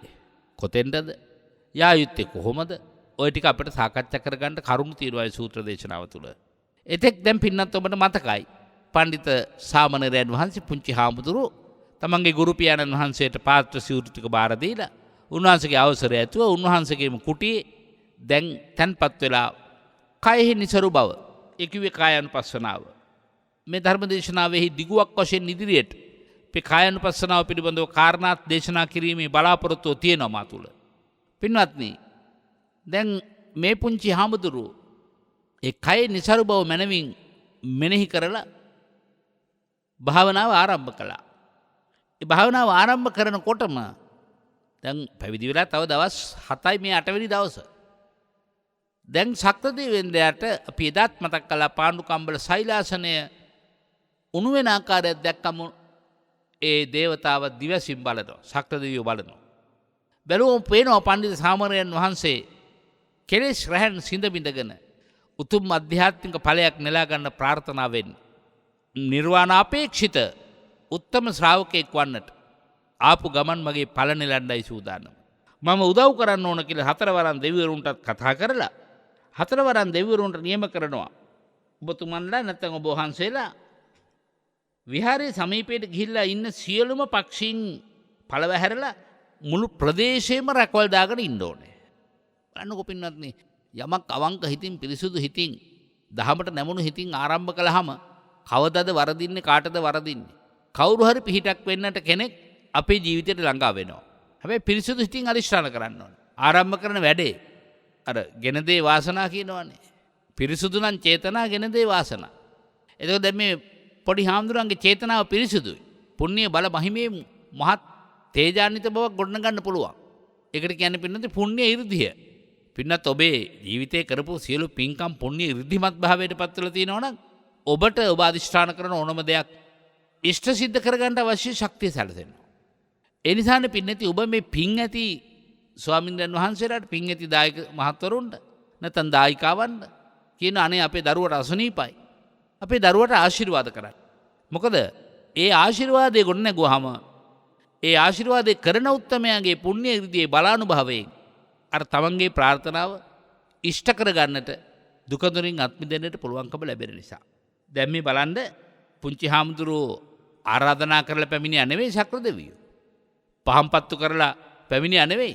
කොතෙන්ද? යා යුත්තේ කොහොමද? ඔය ටික අපිට සාකච්ඡා කරගන්න කරුණු තියෙනවා මේ සූත්‍ර දේශනාව තුළ. එතෙක් දැන් පින්නත් ඔබට මතකයි පඬිත සාමණේරයන් වහන්සේ පුංචි හාමුදුරුවෝ තමන්ගේ ගුරු පියාණන් වහන්සේට පාත්‍ර සිවුරු ටික බාර දීලා උන්වහන්සේගේ අවසරය ඇතුව උන්වහන්සේගේම කුටියේ දැන් තැන්පත් වෙලා කයෙහි නිසරු බව, ඒ කිව්වේ කායानुපස්සනාව. මේ ධර්ම දේශනාවෙහි දිගුවක් වශයෙන් ඉදිරියට මේ කායानुපස්සනාව පිළිබඳව කාරණාත් දේශනා කිරීමේ බලාපොරොත්තුව තියෙනවා මා තුළ. පින්වත්නි, දැන් මේ පුංචි හාමුදුරුවෝ ඒ කයේ නිසරු බව මනමින් මෙනෙහි කරලා භාවනාව ආරම්භ කළා. ඒ භාවනාව ආරම්භ කරනකොටම දැන් පැවිදි වෙලා තව දවස් 7යි මේ 8 වෙනි දවස. දැන් ශක්‍රදේවේන්ද්‍රයාට අපි එදාත් මතක් කළා පාණ්ඩුකම්බල සෛලාසනය උණු වෙන ආකාරයක් දැක්කම ඒ දේවතාව දිවසින් බලනවා. ශක්‍ර දෙවියෝ බලනවා. බැලුවම පේනවා පණ්ඩිත සාමණේරයන් වහන්සේ කෙලෙස් රැහන් සිඳ බිඳගෙන උතුම් අධ්‍යාත්මික ඵලයක් නෙලා ගන්න ප්‍රාර්ථනාවෙන් නිර්වාණ අපේක්ෂිත උත්තම ශ්‍රාවකෙක් වන්නට ආපු ගමන් මගේ ඵල නෙලන්නයි සූදානම්. මම උදව් කරන්න ඕන කියලා හතරවරන් දෙවිවරුන්ටත් කතා කරලා හතරවරන් දෙවිවරුන්ට නියම කරනවා. ඔබතුමන්ලා නැත්නම් ඔබ වහන්සේලා විහාරයේ සමීපයට ගිහිල්ලා ඉන්න සියලුම පක්ෂීන් පළවැහැරලා මුළු ප්‍රදේශයේම රැකවල් දාගෙන ඉන්න ඕනේ. බලන්නකෝ පින්වත්නි, යමක් අවංක හිතින් පිරිසුදු හිතින් දහමට නැමුණු හිතින් ආරම්භ කළාම කවදද වරදින්නේ, කාටද වරදින්නේ? කවුරු හරි පිහිටක් වෙන්නට කෙනෙක් අපේ ජීවිතයට ළඟා වෙනවා. හැබැයි පිරිසුදු හිතින් අදිෂ්ඨාන කරන්න ඕනේ. ආරම්භ කරන වැඩේ අර ගෙන දේ වාසනා කියනවනේ. පිරිසුදු නම් චේතනා, ගෙන දේ වාසනා. එතකොට දැන් මේ පොඩි හාමුදුරන්ගේ චේතනාව පිරිසුදුයි. පුණ්‍ය බල මහිමේ මහත් තේජාන්විත බවක් ගොඩනගන්න පුළුවන්. ඒකට කියන්නේ පින්නත් පුණ්‍ය 이르දිය. පින්නත් ඔබේ ජීවිතේ කරපු සියලු පින්කම් පුණ්‍ය 이르දිමත් භාවයට පත් වෙලා තියෙනවා නම් ඔබට ඔබ අදිෂ්ඨාන කරන ඕනම දෙයක් ඉෂ්ට සිද්ධ කරගන්න අවශ්‍ය ශක්තිය සැලසෙනවා. ඒ නිසානේ පින්නති ඔබ මේ පින් ඇති ස්වාමින්දයන් වහන්සේලාට, පින් ඇති දායක මහත්වරුන්ට නැත්නම් දායිකාවන්ට කියන අනේ අපේ දරුවට අසනීපයි, අපේ දරුවට ආශිර්වාද කරන්න. මොකද ඒ ආශිර්වාදයේ ගොඩ නැගුවාම ඒ ආශිර්වාදේ කරන උත්තමයාගේ පුණ්‍ය 이르දියේ බලානුභවයෙන් අර තමන්ගේ ප්‍රාර්ථනාව ඉෂ්ට කරගන්නට දුක දුරින් අත් මිදෙන්නට පුළුවන්කම ලැබෙන නිසා. දැන් මේ බලන්න පුංචි හාමුදුරුවෝ ආරාධනා කරලා පැමිණියා නෙවෙයි ශක්‍ර දෙවියෝ. පහම්පත්තු කරලා පැමිණියා නෙවෙයි.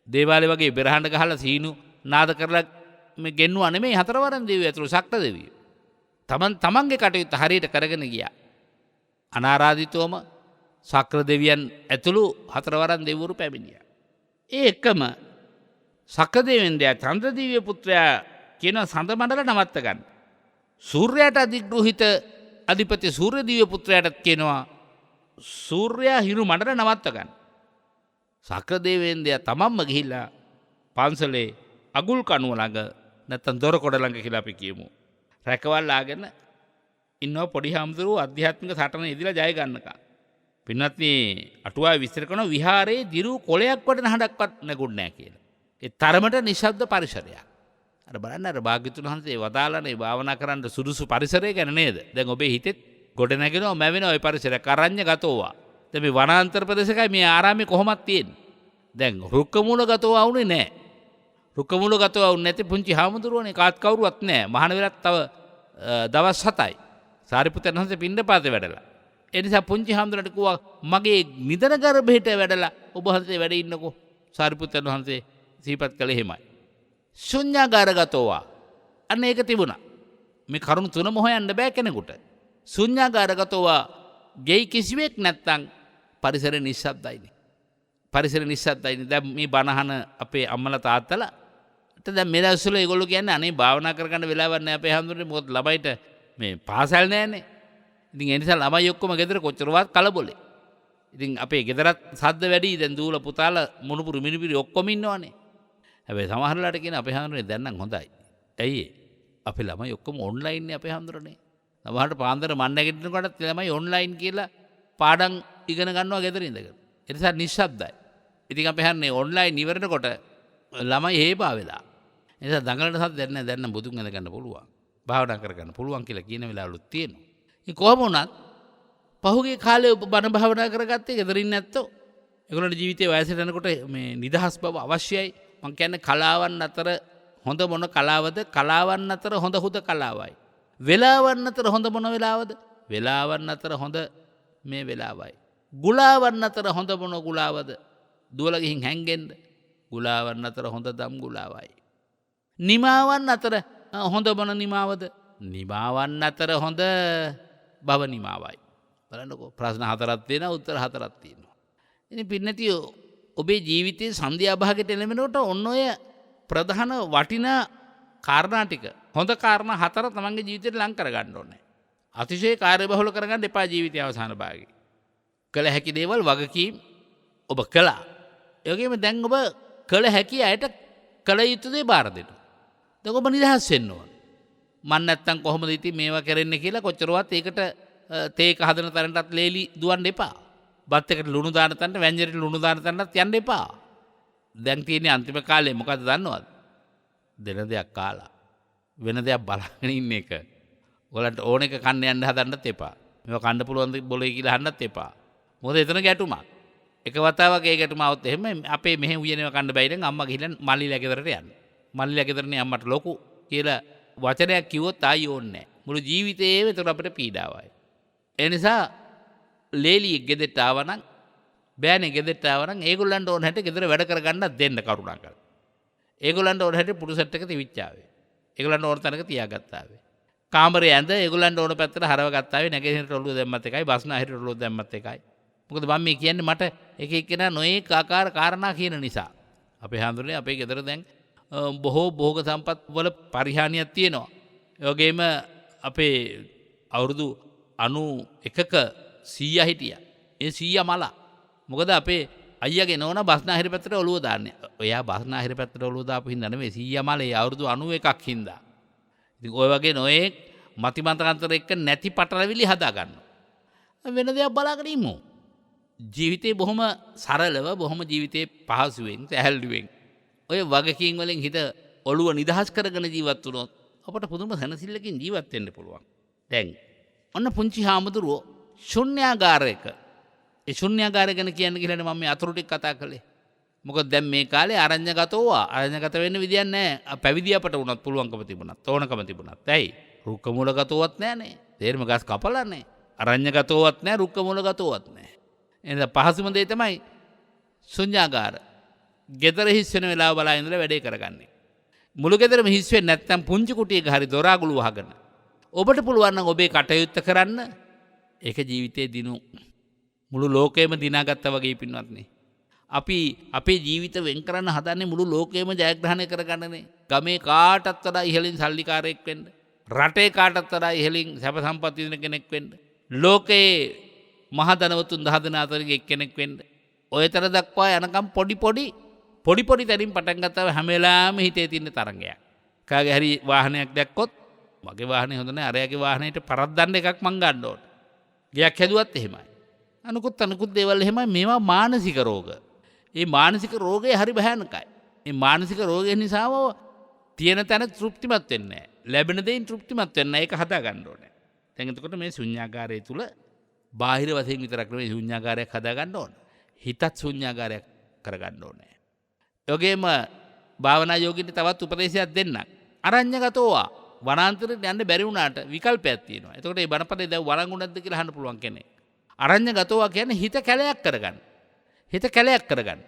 දේවාලේ වගේ බෙරහඬ ගහලා සීනු නාද කරලා මේ ගෙන්නුවා නෙමෙයි හතරවරන් දෙවියෝ ඇතුළු ශක්‍ර දෙවියෝ. තමන්ගේ කටයුත්ත හරියට කරගෙන ගියා. අනාරාධිතවම ශක්‍ර දෙවියන් ඇතුළු හතරවරන් දෙවිවරු පැමිණියා. ඒ එකම ශක්‍ර දෙවියන්ගේ චන්ද්‍ර දිව්‍ය පුත්‍රයා කියන සඳ මණ්ඩල නවත්ත ගන්න. සූර්යයාට අධිග්‍රහිත අධිපති සූර්ය දිව්‍ය පුත්‍රයාට කියනවා සූර්යයා හිරු මණ්ඩල නවත්ත ගන්න. ශක්‍ර දෙවියන්ගේ තමන්ම ගිහිල්ලා පන්සලේ අගුල් කණුව ළඟ නැත්තම් දොරකොඩ ළඟ කියලා අපි කියමු. රැකවල් ආගෙන ඉන්නවා පොඩි හාමුදුරුවෝ අධ්‍යාත්මික සටන ඉදිරියට ජය ගන්නකම්. පින්වත්නි, අටුවාවේ විස්තර කරන විහාරයේ දිරු කොළයක් වටන හඬක්වත් නැගුණ නැහැ කියලා. ඒ තරමට නිශ්ශබ්ද පරිසරයක්. අර බලන්න අර භාග්‍යතුන් වහන්සේ වදාළනේ භාවනා කරන්න සුදුසු පරිසරය ගැන නේද? දැන් ඔබේ හිතෙත් ගොඩ නැගෙනවා මැවෙනවා ওই පරිසරය. කරඤ්ඤ ගතෝවා. දැන් මේ වනාන්තර ප්‍රදේශකයි මේ ආරාමේ කොහොමද තියෙන්නේ? දැන් රුක්ක මූල ගතෝවා වුණේ නැහැ. රුක්ක මූල ගතෝවා වුනේ නැති පුංචි හාමුදුරුවනේ කාත් කවුරුවත් නැහැ. මහාන වෙලත් තව දවස් 7යි. සාරිපුත්‍රයන් වහන්සේ පිණ්ඩපාතේ වැඩලා. ඒ නිසා පුංචි හාමුදුරන්ට කිව්වා මගේ නිදන ගර්භයට වැඩලා ඔබ වහන්සේ වැඩ ඉන්නකෝ. සාරිපුත්‍රයන් වහන්සේ සිහිපත් කළේ එහෙමයි. ශුන්‍යාගාරගතෝවා. අන්න ඒක තිබුණා. මේ කරුණු තුනම හොයන්න බෑ කෙනෙකුට. ශුන්‍යාගාරගතෝවා ගෙයි කිසිවෙක් නැත්තම් පරිසර නිශ්ශබ්දයිනේ. පරිසර නිශ්ශබ්දයිනේ. දැන් මේ බණහන අපේ අම්මලා තාත්තලා දැන් මේ දවස්වල ඒගොල්ලෝ කියන්නේ අනේ භාවනා කරගන්න වෙලාවක් නැහැ අපේ හැඳුනේ. මොකද ළමයිට මේ පාසල් නැහැනේ. ඉතින් ඒ නිසා ළමයි ඔක්කොම ගෙදර කොච්චරවත් කලබලේ. ඉතින් අපේ ගෙදරත් සද්ද වැඩි. දැන් දූල පුතාලා මුණුපුරු මිනිපිරි ඔක්කොම ඉන්නවනේ. හැබැයි සමහරලාට කියන අපේ හැඳුනේ දැන් නම් හොඳයි. ඇයි අපේ ළමයි ඔක්කොම ඔන්ලයින් නේ අපේ හැඳුනේ. සමහරට පාන්දර මන් නැගිටිනකොටත් ළමයි ඔන්ලයින් කියලා පාඩම් ඉගෙන ගන්නවා ගෙදර ඉඳගෙන. ඒ නිසා නිශ්ශබ්දයි. ඉතින් අපේ හැන්නේ ඔන්ලයින් ඉවරනකොට ළමයි හේපා වෙලා. ඒ නිසා දඟලන සද්ද දැන් නම් බුදුන් ඇඳ ගන්න පුළුවන්. භාවනා කරගන්න පුළුවන් කියලා කියන වෙලාවලුත් තියෙනවා. ඉතින් කොහොම වුණත් පහුගිය කාලේ බණ භාවනා කරගත්තේ ගෙදරින් නැත්තෝ. ඒගොල්ලන්ගේ ජීවිතයේ වයසට යනකොට මේ නිදහස් බව අවශ්‍යයි. මං කියන්නේ කලාවන් අතර හොඳ මොන කලාවද? කලාවන් අතර හොඳ කලාවයි. වෙලාවන් අතර හොඳ මොන වෙලාවද? වෙලාවන් අතර හොඳ මේ වෙලාවයි. ගුලාවන් අතර හොඳ මොන ගුලාවද? දුවලා ගිහින් හැංගෙන්න. ගුලාවන් අතර හොඳ දම් ගුලාවයි. නිමාවන් අතර හොඳ මොන නිමාවද? නිමාවන් අතර හොඳ භව නිමාවයි. බලන්නකෝ ප්‍රශ්න 4ක් තියෙනවා උත්තර 4ක් තියෙනවා. ඉතින් පින්නතිය ඔබේ ජීවිතයේ සන්ධ්‍යා භාගයට එළඹෙනකොට ඔන්න ඔය ප්‍රධාන වටිනා කාරණා ටික හොඳ කාරණා 4 තමන්ගේ ජීවිතේට ලං කරගන්න ඕනේ. අතිශය කාර්යබහුල කරගන්න එපා ජීවිතයේ අවසාන භාගයේ. කළ හැකි දේවල් වගකීම් ඔබ කළා. ඒ වගේම දැන් ඔබ කළ හැකි අයට කළ යුතු දේ බාර දෙන්න. දැන් ඔබ නිදහස් වෙන්න ඕන. මන් නැත්තම් කොහොමද ඉතින් මේවා කරන්නේ කියලා කොච්චරවත් ඒකට තේක හදන තැනටත් ලේලි දුවන්න එපා. බත් එකට ලුණු දාන තැනට වැංජනෙට ලුණු දාන තැනටත් යන්න එපා. දැන් තියෙන්නේ අන්තිම කාලේ මොකද්ද දන්නවද? දෙන දෙයක් කාලා වෙන දෙයක් බලාගෙන ඉන්න එක. ඔයාලන්ට ඕන එක කන්න යන්න හදන්නත් එපා. මේවා කන්න පුළුවන් ද බොලේ කියලා අහන්නත් එපා. මොකද එතන ගැටුමක්. එක වතාවක් ඒ ගැටුම આવත් එහෙම අපේ මෙහෙ උයනේව කන්න බැයි නම් අම්මා ගිහින් මල්ලිලා ගෙදරට යන්න. මල්ලිලා ගෙදරනේ අම්මට ලොකු කියලා වචනයක් කිව්වොත් ආයි ඕනේ නැහැ. මුළු ජීවිතේම ඒතර අපිට පීඩාවයි. ඒ නිසා ලේලියෙක් ගෙදරට ආවනම් බෑනේ ගෙදරට ආවනම් ඒගොල්ලන්ට ඕන හැට ගෙදර වැඩ කරගන්නත් දෙන්න කරුණාකරලා. ඒගොල්ලන්ට ඕන හැට පුඩු සෙට් එක තිවිච්චාවේ. ඒගොල්ලන්ට ඕන තැනක තියාගත්තාවේ. කාමරේ ඇඳ ඒගොල්ලන්ට ඕන පැත්තට හරව ගත්තාවේ. නැගෙනහිරට ඔළුව දැම්මත් එකයි බස්නාහිරට ඔළුව දැම්මත් එකයි. මොකද මම මේ කියන්නේ මට එක එක්කෙනා නොයේක ආකාර කාරණා කියන නිසා. අපේ හඳුනේ අපේ ගෙදර දැන් බොහෝ භෝග සම්පත් වල පරිහානියක් තියෙනවා. ඒ වගේම අපේ අවුරුදු 91ක 100 හිටියා. ඒ 100 මලා. මොකද අපේ අයියාගේ නෝනා බස්නාහිර පැත්තට ඔළුව දාන්නේ. ඔයා බස්නාහිර පැත්තට ඔළුව දාපු හින්දා නෙමෙයි 100 මලේ අවුරුදු 91ක් හින්දා. ඉතින් ඔය වගේ නොයේක් මතිමතාන්තර එක්ක නැති පටලවිලි හදා ගන්නවා. වෙන දෙයක් බලාගෙන ඉමු. ජීවිතේ බොහොම සරලව බොහොම ජීවිතේ පහසුවෙන් සැහැල්ලුවෙන් ඔය වගකීම් වලින් හිත ඔළුව නිදහස් කරගෙන ජීවත් වුණොත් අපට පුදුම සැනසෙල්ලකින් ජීවත් වෙන්න පුළුවන්. දැන් ඔන්න පුංචි හාමුදුරුවෝ ශුන්‍යාගාරයක ඒ ශුන්‍යාගාරය ගැන කියන්න ගිහලා මම මේ අතුරු ටික කතා කළේ. මොකද දැන් මේ කාලේ අරඤ්‍යගත වෙන්න විදියක් නැහැ. පැවිදි අපට වුණත් පුළුවන්කම තිබුණත් ඕනකම තිබුණත්. ඇයි? රුක්ක මූලගතවත් නැහනේ. තේරම ගස් කපලානේ. අරඤ්‍යගතවත් නැහැ රුක්ක මූලගතවත් නැහැ. එහෙනම් පහසුම දේ තමයි ශුන්‍යාගාර. ගෙදර හිස් වෙන වෙලාව බලා ඉඳලා වැඩේ කරගන්නේ. මුළු ගෙදරම හිස් වෙන්නේ නැත්නම් පුංචි කුටියක හරි දොරාගුළු වහගෙන. ඔබට පුළුවන් නම් ඔබේ කටයුත්ත කරන්න. ඒක ජීවිතේ දිනු මුළු ලෝකෙම දිනාගත්තා වගේ පින්වත්නි. අපි අපේ ජීවිත වෙන් කරන්න හදන්නේ මුළු ලෝකෙම ජයග්‍රහණය කරගන්නනේ. ගමේ කාටත් වඩා ඉහළින් සල්ලිකාරයෙක් වෙන්න. රටේ කාටත් වඩා ඉහළින් සැප සම්පත් විඳින කෙනෙක් වෙන්න. ලෝකේ මහ ධනවතුන් 10 දෙනා අතරින් එක්කෙනෙක් වෙන්න. ඔයතර දක්වා යනකම් පොඩි තැනින් පටන් ගත්තාම හැම වෙලාවෙම හිතේ තියෙන තරංගයක්. කාගේ හරි වාහනයක් දැක්කොත් මගේ වාහනේ හොඳ නැහැ අරයාගේ වාහනේට පරද්දන්න එකක් මං ගන්න ඕන. ගියක් හැදුවත් එහෙමයි. අනුකුත් දේවල් එහෙමයි. මේවා මානසික රෝග. මේ මානසික රෝගේ හරි භයානකයි. මේ මානසික රෝගය නිසාම තියෙන තැන තෘප්තිමත් වෙන්නේ නැහැ. ලැබෙන දෙයින් තෘප්තිමත් වෙන්නේ නැහැ. ඒක හදා ගන්න ඕනේ. දැන් එතකොට මේ ශුන්‍යාගාරය තුල බාහිර වශයෙන් විතරක් නෙවෙයි ශුන්‍යාගාරයක් හදා ගන්න ඕන. හිතත් ශුන්‍යාගාරයක් කරගන්න ඕනේ. යෝගේම භාවනා යෝගින්ට තවත් උපදේශයක් දෙන්න. අරඤ්‍යගතෝවා වනාන්තරයට යන්න බැරි වුණාට විකල්පයක් තියෙනවා. එතකොට මේ බණපදේ දැන් වරංගුණක්ද කියලා අහන්න පුළුවන් කෙනෙක්. අරඤ්‍යගතෝවා කියන්නේ හිත කැලයක් කරගන්න. හිත කැලයක් කරගන්න.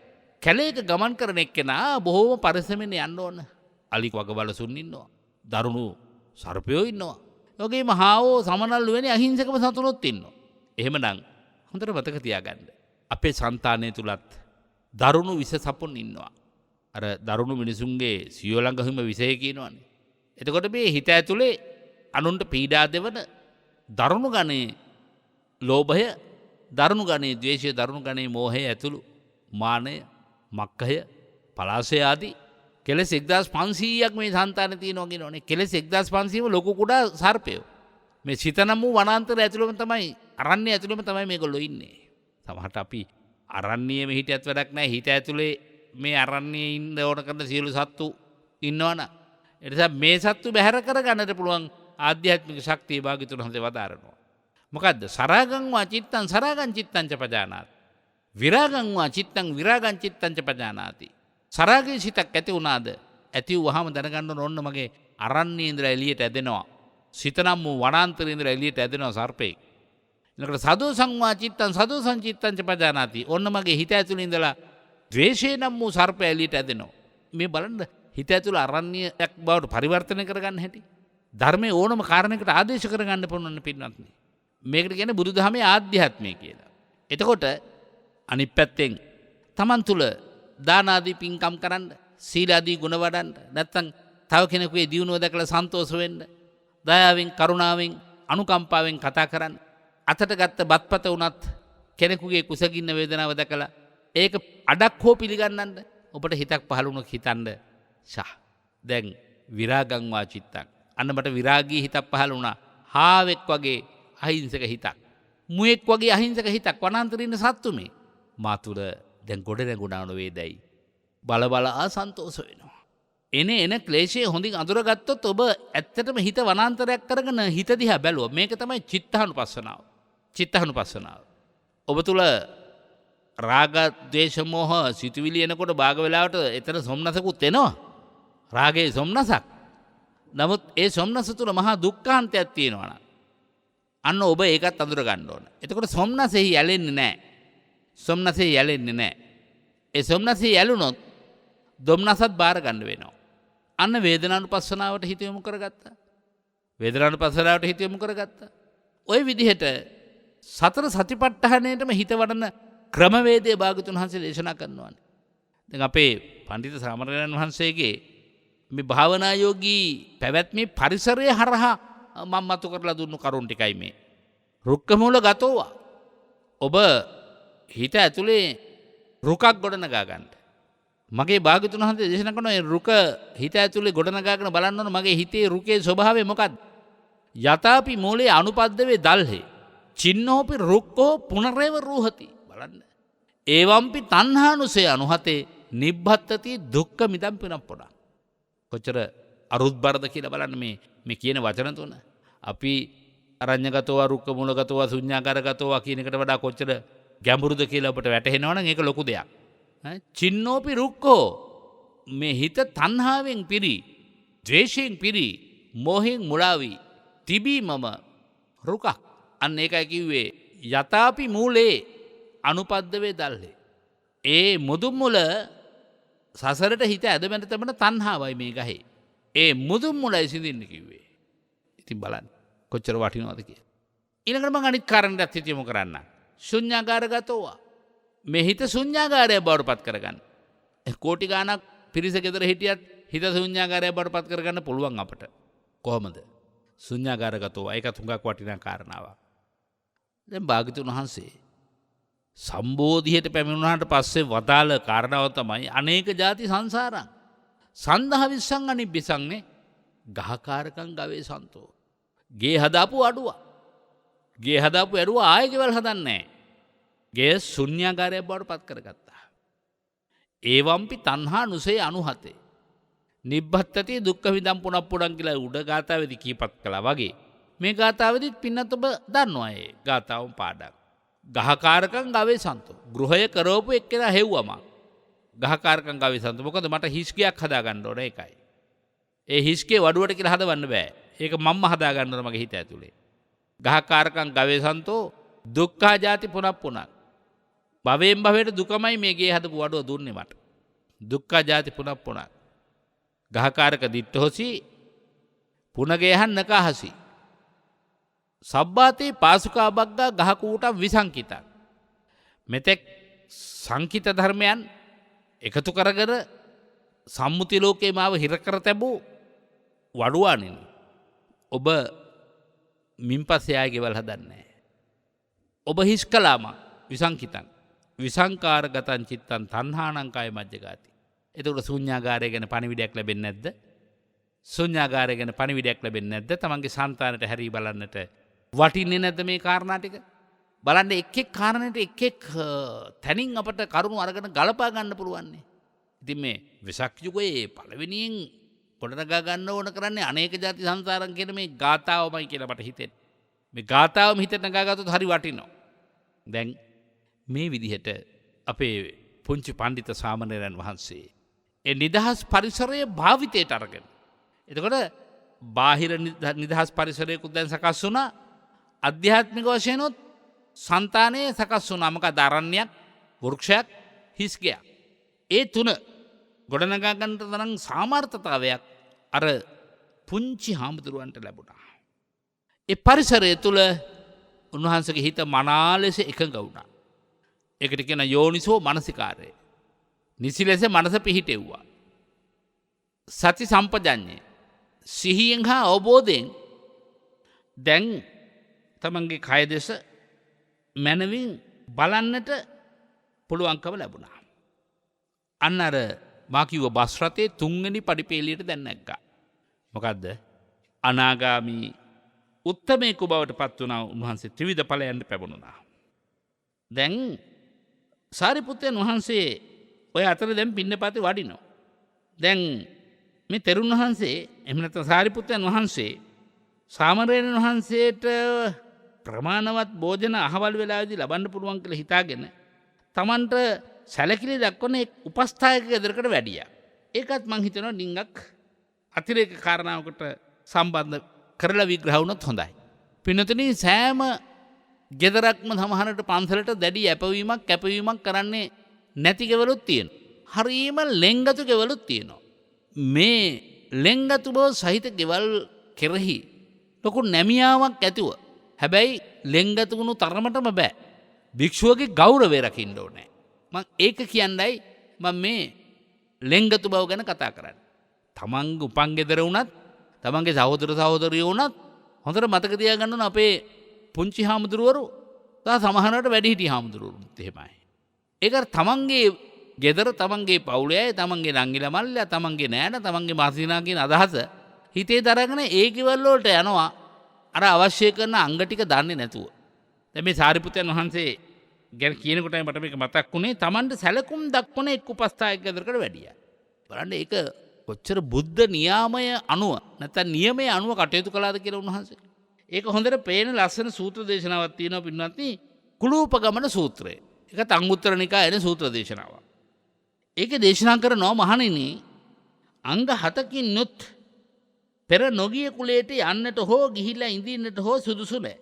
කැලයක ගමන් කරන එක්කෙනා බොහෝම පරිස්සමෙන් යන්න ඕන. අලි වගබලසුන් ඉන්නවා. දරුණු සර්පයෝ ඉන්නවා. යෝගේම හාවෝ සමනල්ලු වෙන්නේ අහිංසකම සතුනොත් ඉන්නවා. එහෙමනම් හොඳට මතක තියාගන්න. අපේ సంతානය තුලත් දරුණු විස සපුන් ඉන්නවා. අර දරුණු මිනිසුන්ගේ සියෝ ළඟම විසය කියනවනේ. එතකොට මේ හිත ඇතුලේ අනුන්ට පීඩා දෙවන දරුණු ගණේ ලෝභය, දරුණු ගණේ ද්වේෂය, දරුණු ගණේ මෝහය ඇතුළු මානය, මක්කය, පලාසය ආදී කෙලෙස් 1500ක් මේ సంతානේ තියෙනවා කියනෝනේ. කෙලෙස් 1500ම ලොකු කුඩා සර්පයෝ. මේ සිතනම් වූ වනාන්තර ඇතුළෙම තමයි, අරණ්‍ය ඇතුළෙම තමයි මේගොල්ලෝ ඉන්නේ. සමහරට අපි අරණ්‍යයේම හිටියත් වැඩක් නැහැ. හිත ඇතුලේ මේ අරණ්‍යයේ ඉන්න ඕන කරන සියලු සත්තු ඉන්නවනම් ඒ නිසා මේ සත්තු බැහැර කරගන්නට පුළුවන් ආධ්‍යාත්මික ශක්තිය භාග්‍යතුන් හොඳේ වදාරනවා. මොකද්ද? සරාගං වා චිත්තං සරාගං චිත්තං ච පජානාති. විරාගං වා චිත්තං විරාගං චිත්තං ච පජානාති. සරාගී සිතක් ඇති වුණාද? ඇති වුවාම දැනගන්න ඕන මගේ අරණ්‍යයේ ඉඳලා එළියට ඇදෙනවා. සිතනම් වූ වනාන්තරයේ ඉඳලා එළියට ඇදෙනවා සර්පෙක්. ඊළඟට සදෝ සංවා චිත්තං සදෝ සංචිත්තං ච පජානාති. ඔන්න මගේ හිත ඇතුළේ ඉඳලා ද්වේෂේ නම් වූ සර්පය එළියට ඇදෙනවා. මේ බලන්න හිත ඇතුළේ අරණ්‍යයක් බවට පරිවර්තනය කරගන්න හැටි. ධර්මයේ ඕනම කාරණයකට ආදේශ කරගන්න පුළුවන් පින්වත්නි. මේකට කියන්නේ බුදුදහමේ ආධ්‍යාත්මය කියලා. එතකොට අනිත් පැත්තෙන් Taman තුල දාන ආදී පින්කම් කරන්න, සීල ආදී ගුණ වඩන්න, නැත්නම් තව කෙනෙකුගේ දියුණුව දැකලා සන්තෝෂ වෙන්න, දයාවෙන්, කරුණාවෙන්, අනුකම්පාවෙන් කතා කරන්න. අතට ගත්ත බත්පත වුණත් කෙනෙකුගේ කුසගින්න වේදනාව දැකලා ඒක අඩක් හෝ පිළිගන්නන්න ඔබට හිතක් පහළ වුණොත් හිතන්න දැන් විරාගං වා චිත්තං. අන්න මට විරාගී හිතක් පහළ වුණා. හාවෙක් වගේ අහිංසක හිතක්. මුවෙක් වගේ අහිංසක හිතක් වනාන්තරේ ඉන්න සත්තු මේ. මා තුල දැන් ගොඩ නැගුණා නොවේදයි. බල බලා සන්තෝෂ වෙනවා. එන ක්ලේශයේ හොඳින් අඳුරගත්තොත් ඔබ ඇත්තටම හිත වනාන්තරයක් කරගෙන හිත දිහා බැලුවා. මේක තමයි චිත්තානුපස්සනාව. චිත්තානුපස්සනාව. ඔබ තුල රාග, ද්වේෂ, මෝහ සිතුවිලි එනකොට භාග වෙලාවට එතන සොම්නසකුත් එනවා. රාගයේ සොම්නසක්. නමුත් ඒ සොම්නස තුල මහා දුක්ඛාන්තයක් තියෙනවා නම් අන්න ඔබ ඒකත් අඳුර ගන්න ඕන. එතකොට සොම්නසෙහි යැලෙන්නේ නැහැ. සොම්නසෙහි යැලෙන්නේ නැහැ. ඒ සොම්නසෙහි යැලුනොත් දොම්නසත් බාර ගන්න වෙනවා. අන්න වේදනානුපස්සනාවට හිත යොමු කරගත්තා. වේදනානුපස්සනාවට හිත යොමු කරගත්තා. ওই විදිහට සතර සතිපට්ඨානයේටම හිත වඩන ක්‍රමවේදයේ භාගතුන් වහන්සේ දේශනා කරනවානේ. දැන් අපේ පඬිතු සාමණේරයන් වහන්සේගේ මේ භාවනා යෝගී පැවැත්මේ පරිසරය හරහා මම මතු කරලා දුන්නු කරුණ ටිකයි මේ. රුක්ක මූල ගතෝවා. ඔබ හිත ඇතුලේ රුකක් ගොඩනගා ගන්න. මගේ භාගතුන් වහන්සේ දේශනා කරන මේ රුක හිත ඇතුලේ ගොඩනගාගෙන බලන්න ඕන මගේ හිතේ රුකේ ස්වභාවය මොකක්ද? යතාපි මූලේ අනුපද්දවේ දල්හි. චින්නෝපි රුක්කෝ පුනරේව රූහති. බලන්න. ඒවම්පි තණ්හානුසේ අනුහතේ නිබ්බත්තති දුක්ඛ මිදම් පිනප්පොඩා. කොච්චර අරුත්බරද කියලා බලන්න මේ කියන වචන තුන. අපි අරඤ්‍යගතව රුක්ක මූලගතව ශුඤ්ඤාකාරගතව කියන එකට වඩා කොච්චර ගැඹුරුද කියලා ඔබට වැටහෙනවා නම් ඒක ලොකු දෙයක්. චින්නෝපි රුක්කෝ මේ හිත තණ්හාවෙන් පිරි, ද්වේෂයෙන් පිරි, මෝහෙන් මුලා වී තිබීමම රුකක්. අන්න ඒකයි කිව්වේ යතාපි මූලේ අනුපද්දවේ දල්හි. ඒ මුදුන් මුල සසරට හිත ඇදබැඳ තබන තණ්හාවයි මේ ගහේ. ඒ මුදුන් මුලයි සිඳින්න කිව්වේ. ඉතින් බලන්න කොච්චර වටිනවද කියලා. ඊළඟට මම අනිත් කාරණයක් හිතියමු කරන්න. ශුන්‍යාකාරගතෝවා. මේ හිත ශුන්‍යාකාරය බවට පත් කරගන්න. කෝටි ගාණක් පිරිස ගෙදර හිටියත් හිත ශුන්‍යාකාරය බවට පත් කරගන්න පුළුවන් අපට. කොහොමද? ශුන්‍යාකාරගතෝවා. ඒක තුඟක් වටිනා කාරණාවක්. දැන් භාග්‍යතුන් වහන්සේ සම්බෝධියට පැමිණුණාට පස්සේ වදාළ කාරණාව තමයි අනේක ಜಾති සංසාරං සන්දහ විස්සං අනිබ්බිසංනේ ගහකාරකං ගවේ සන්තෝ. ගේ හදාපු අඩුවා. ගේ හදාපු ඇරුවා ආයෙ ගෙවල් හදන්නේ. ගේ ශුන්‍යාකාරය බවට පත් කරගත්තා. ඒවම්පි තණ්හා නුසේ අනුහතේ නිබ්බත්තති දුක්ඛ විදම් පුනප්පුඩං කියලා උඩ ගාථාවේදී කීපත් කළා වගේ මේ ගාථාවේදීත් පින්නත් ඔබ දන්නවා ඒ ගාථාවම පාඩම්. ගහකාරකං ගවේ සන්තෝ. ගෘහය කරවපු එක්කෙනා හෙව්වම ගහකාරකං ගවේ සන්තෝ. මොකද මට හිස්කියක් හදාගන්න ඕන ඒකයි. ඒ හිස්කේ වඩුවට කියලා හදවන්න බෑ. ඒක මම්ම හදාගන්න ඕන මගේ හිත ඇතුලේ. ගහකාරකං ගවේ සන්තෝ දුක්ඛා ජාති පුනප්පුනං. භවයෙන් භවයට දුකමයි මේ ගේ හදපු වඩුව දුන්නේ මට. දුක්ඛා ජාති පුනප්පුනං. ගහකාරක දිට්ඨෝසි පුනගේහන් නකහසි. සබ්බාතේ පාසුකා බග්ගා ගහකූට විසංකිතං. මෙතෙක් සංකිත ධර්මයන් එකතු කරගෙන සම්මුති ලෝකේ මාව හිර කර තැබූ වඩුවානිනි. ඔබ මින්පස්සේ ආයෙ ගෙවල් හදන්නේ. ඔබ හිස් කළාම විසංකිතං. විසංකාරගතං චිත්තං තණ්හානං කාය මජ්ජගාති. එතකොට ශුන්‍යාකාරය ගැන පණිවිඩයක් ලැබෙන්නේ නැද්ද? ශුන්‍යාකාරය ගැන පණිවිඩයක් ලැබෙන්නේ නැද්ද? තමන්ගේ సంతానට හැරී බලන්නට වටින්නේ නැද්ද මේ කාරණා ටික? බලන්න එක් එක් කාරණේට එක් එක් තැනින් අපට කරුණු අරගෙන ගලපා ගන්න පුළුවන්. ඉතින් මේ වෙසක් යුගයේ පළවෙනියෙන් පොඩනගා ගන්න ඕන කරන්නේ අනේක ಜಾති සංසාරම් කියන මේ ගාථාවමයි කියලා මට හිතෙන්නේ. මේ ගාථාවම හිතට නගාගත්තොත් හරි වටිනවා. දැන් මේ විදිහට අපේ පුංචි පඬිත සාමණේරයන් වහන්සේ ඒ නිදහස් පරිසරයේ භාවිතයට අරගෙන එතකොට බාහිර නිදහස් පරිසරයකුත් දැන් සකස් වුණා. අධ්‍යාත්මික වශයෙන්ොත් సంతානයේ සකස් වුණා. මොකද අරණ්‍යයක්, වෘක්ෂයක්, හිස්ගයක්. ඒ තුන ගොඩනගා ගන්නට තරම් සාමර්ථතාවයක් අර පුංචි හාමුදුරුවන්ට ලැබුණා. ඒ පරිසරය තුල උන්වහන්සේගේ හිත මනා ලෙස එකඟ වුණා. ඒකට කියන යෝනිසෝ මනසිකාරය. නිසි ලෙස මනස පිහිටෙව්වා. සති සම්පජඤ්ඤය සිහියෙන් හා අවබෝධයෙන් දැන් තමන්ගේ කය දෙස මනවින් බලන්නට පුළුවන්කම ලැබුණා. අන්න අර මා කිව්ව බස් රථයේ තුන්වෙනි පඩිපෙළියට දැන් නැග්ගා. මොකද්ද? අනාගාමී උත්තමයෙකු බවට පත් වුණා. උන්වහන්සේ ත්‍රිවිධ ඵලයන්ට පැමුණුණා. දැන් සාරිපුත්තයන් වහන්සේ ඔය අතර දැන් පින්නපාතේ වඩිනවා. දැන් මේ තෙරුන් වහන්සේ එහෙම නැත්නම් සාරිපුත්තයන් වහන්සේ සාමණේරයන් වහන්සේට ප්‍රමාණවත් භෝජන අහවල් වෙලාවේදී ලබන්න පුළුවන් කියලා හිතාගෙන Tamanට සැලකිලි දක්වන එක් උපස්ථායක ගෙදරකට වැඩියා. ඒකත් මං හිතනවා ඩිංගක් අතිරේක කාරණාවකට සම්බන්ධ කරලා විග්‍රහ වුණොත් හොඳයි. පින්නතුනි සෑම ගෙදරක්ම සමහරට පන්සලට දැඩි කැපවීමක් කරන්නේ නැති ගෙවලුත් තියෙනවා. හරීම ලෙන්ගතු ගෙවලුත් තියෙනවා. මේ ලෙන්ගතු බව සහිත ගෙවල් කෙරෙහි ලොකු නැමියාවක් ඇතුව. හැබැයි ලෙන්ගතු වුණු තරමටම බෑ. භික්ෂුවගේ ගෞරවය රකින්න ඕනේ. මම ඒක කියන්නයි මම මේ ලෙන්ගතු බව ගැන කතා කරන්නේ. තමන්ගේ උපන් ගෙදර වුණත්, තමන්ගේ සහෝදර සහෝදරියෝ වුණත් හොඳට මතක තියාගන්න ඕන අපේ පුංචි හාමුදුරුවරු තා සමහරවට වැඩිහිටි හාමුදුරුවරුත් එහෙමයි. ඒක තමන්ගේ ගෙදර තමන්ගේ පවුලේ තමන්ගේ නංගිලා මල්ලියා තමන්ගේ නෑන තමන්ගේ මාසිනා කියන අදහස හිතේ දරගෙන ඒ ගෙවල් වලට යනවා අර අවශ්‍ය කරන අංග ටික දන්නේ නැතුව. දැන් මේ සාරිපුත්යන් වහන්සේ ගැන කියනකොටයි මට මේක මතක් වුණේ. තමන්ට සැලකුම් දක්වන එක් උපස්ථායක ගෙදරකට වැඩියා. බලන්න ඒක කොච්චර බුද්ධ නියාමය අනුව නැත්නම් නියමයේ අනුව කටයුතු කළාද කියලා උන්වහන්සේ. ඒක හොඳට පේන ලස්සන සූත්‍ර දේශනාවක් තියෙනවා පින්වත්නි. කුලූපගමන සූත්‍රය. ඒක අංගුත්තර නිකායේ සූත්‍ර දේශනාවක්. ඒකේ දේශනා කරනවා මහණෙනි අංග 7කින් නුත් පෙර නොගිය කුලයට යන්නට හෝ ගිහිල්ලා ඉඳින්නට හෝ සුදුසු නැහැ.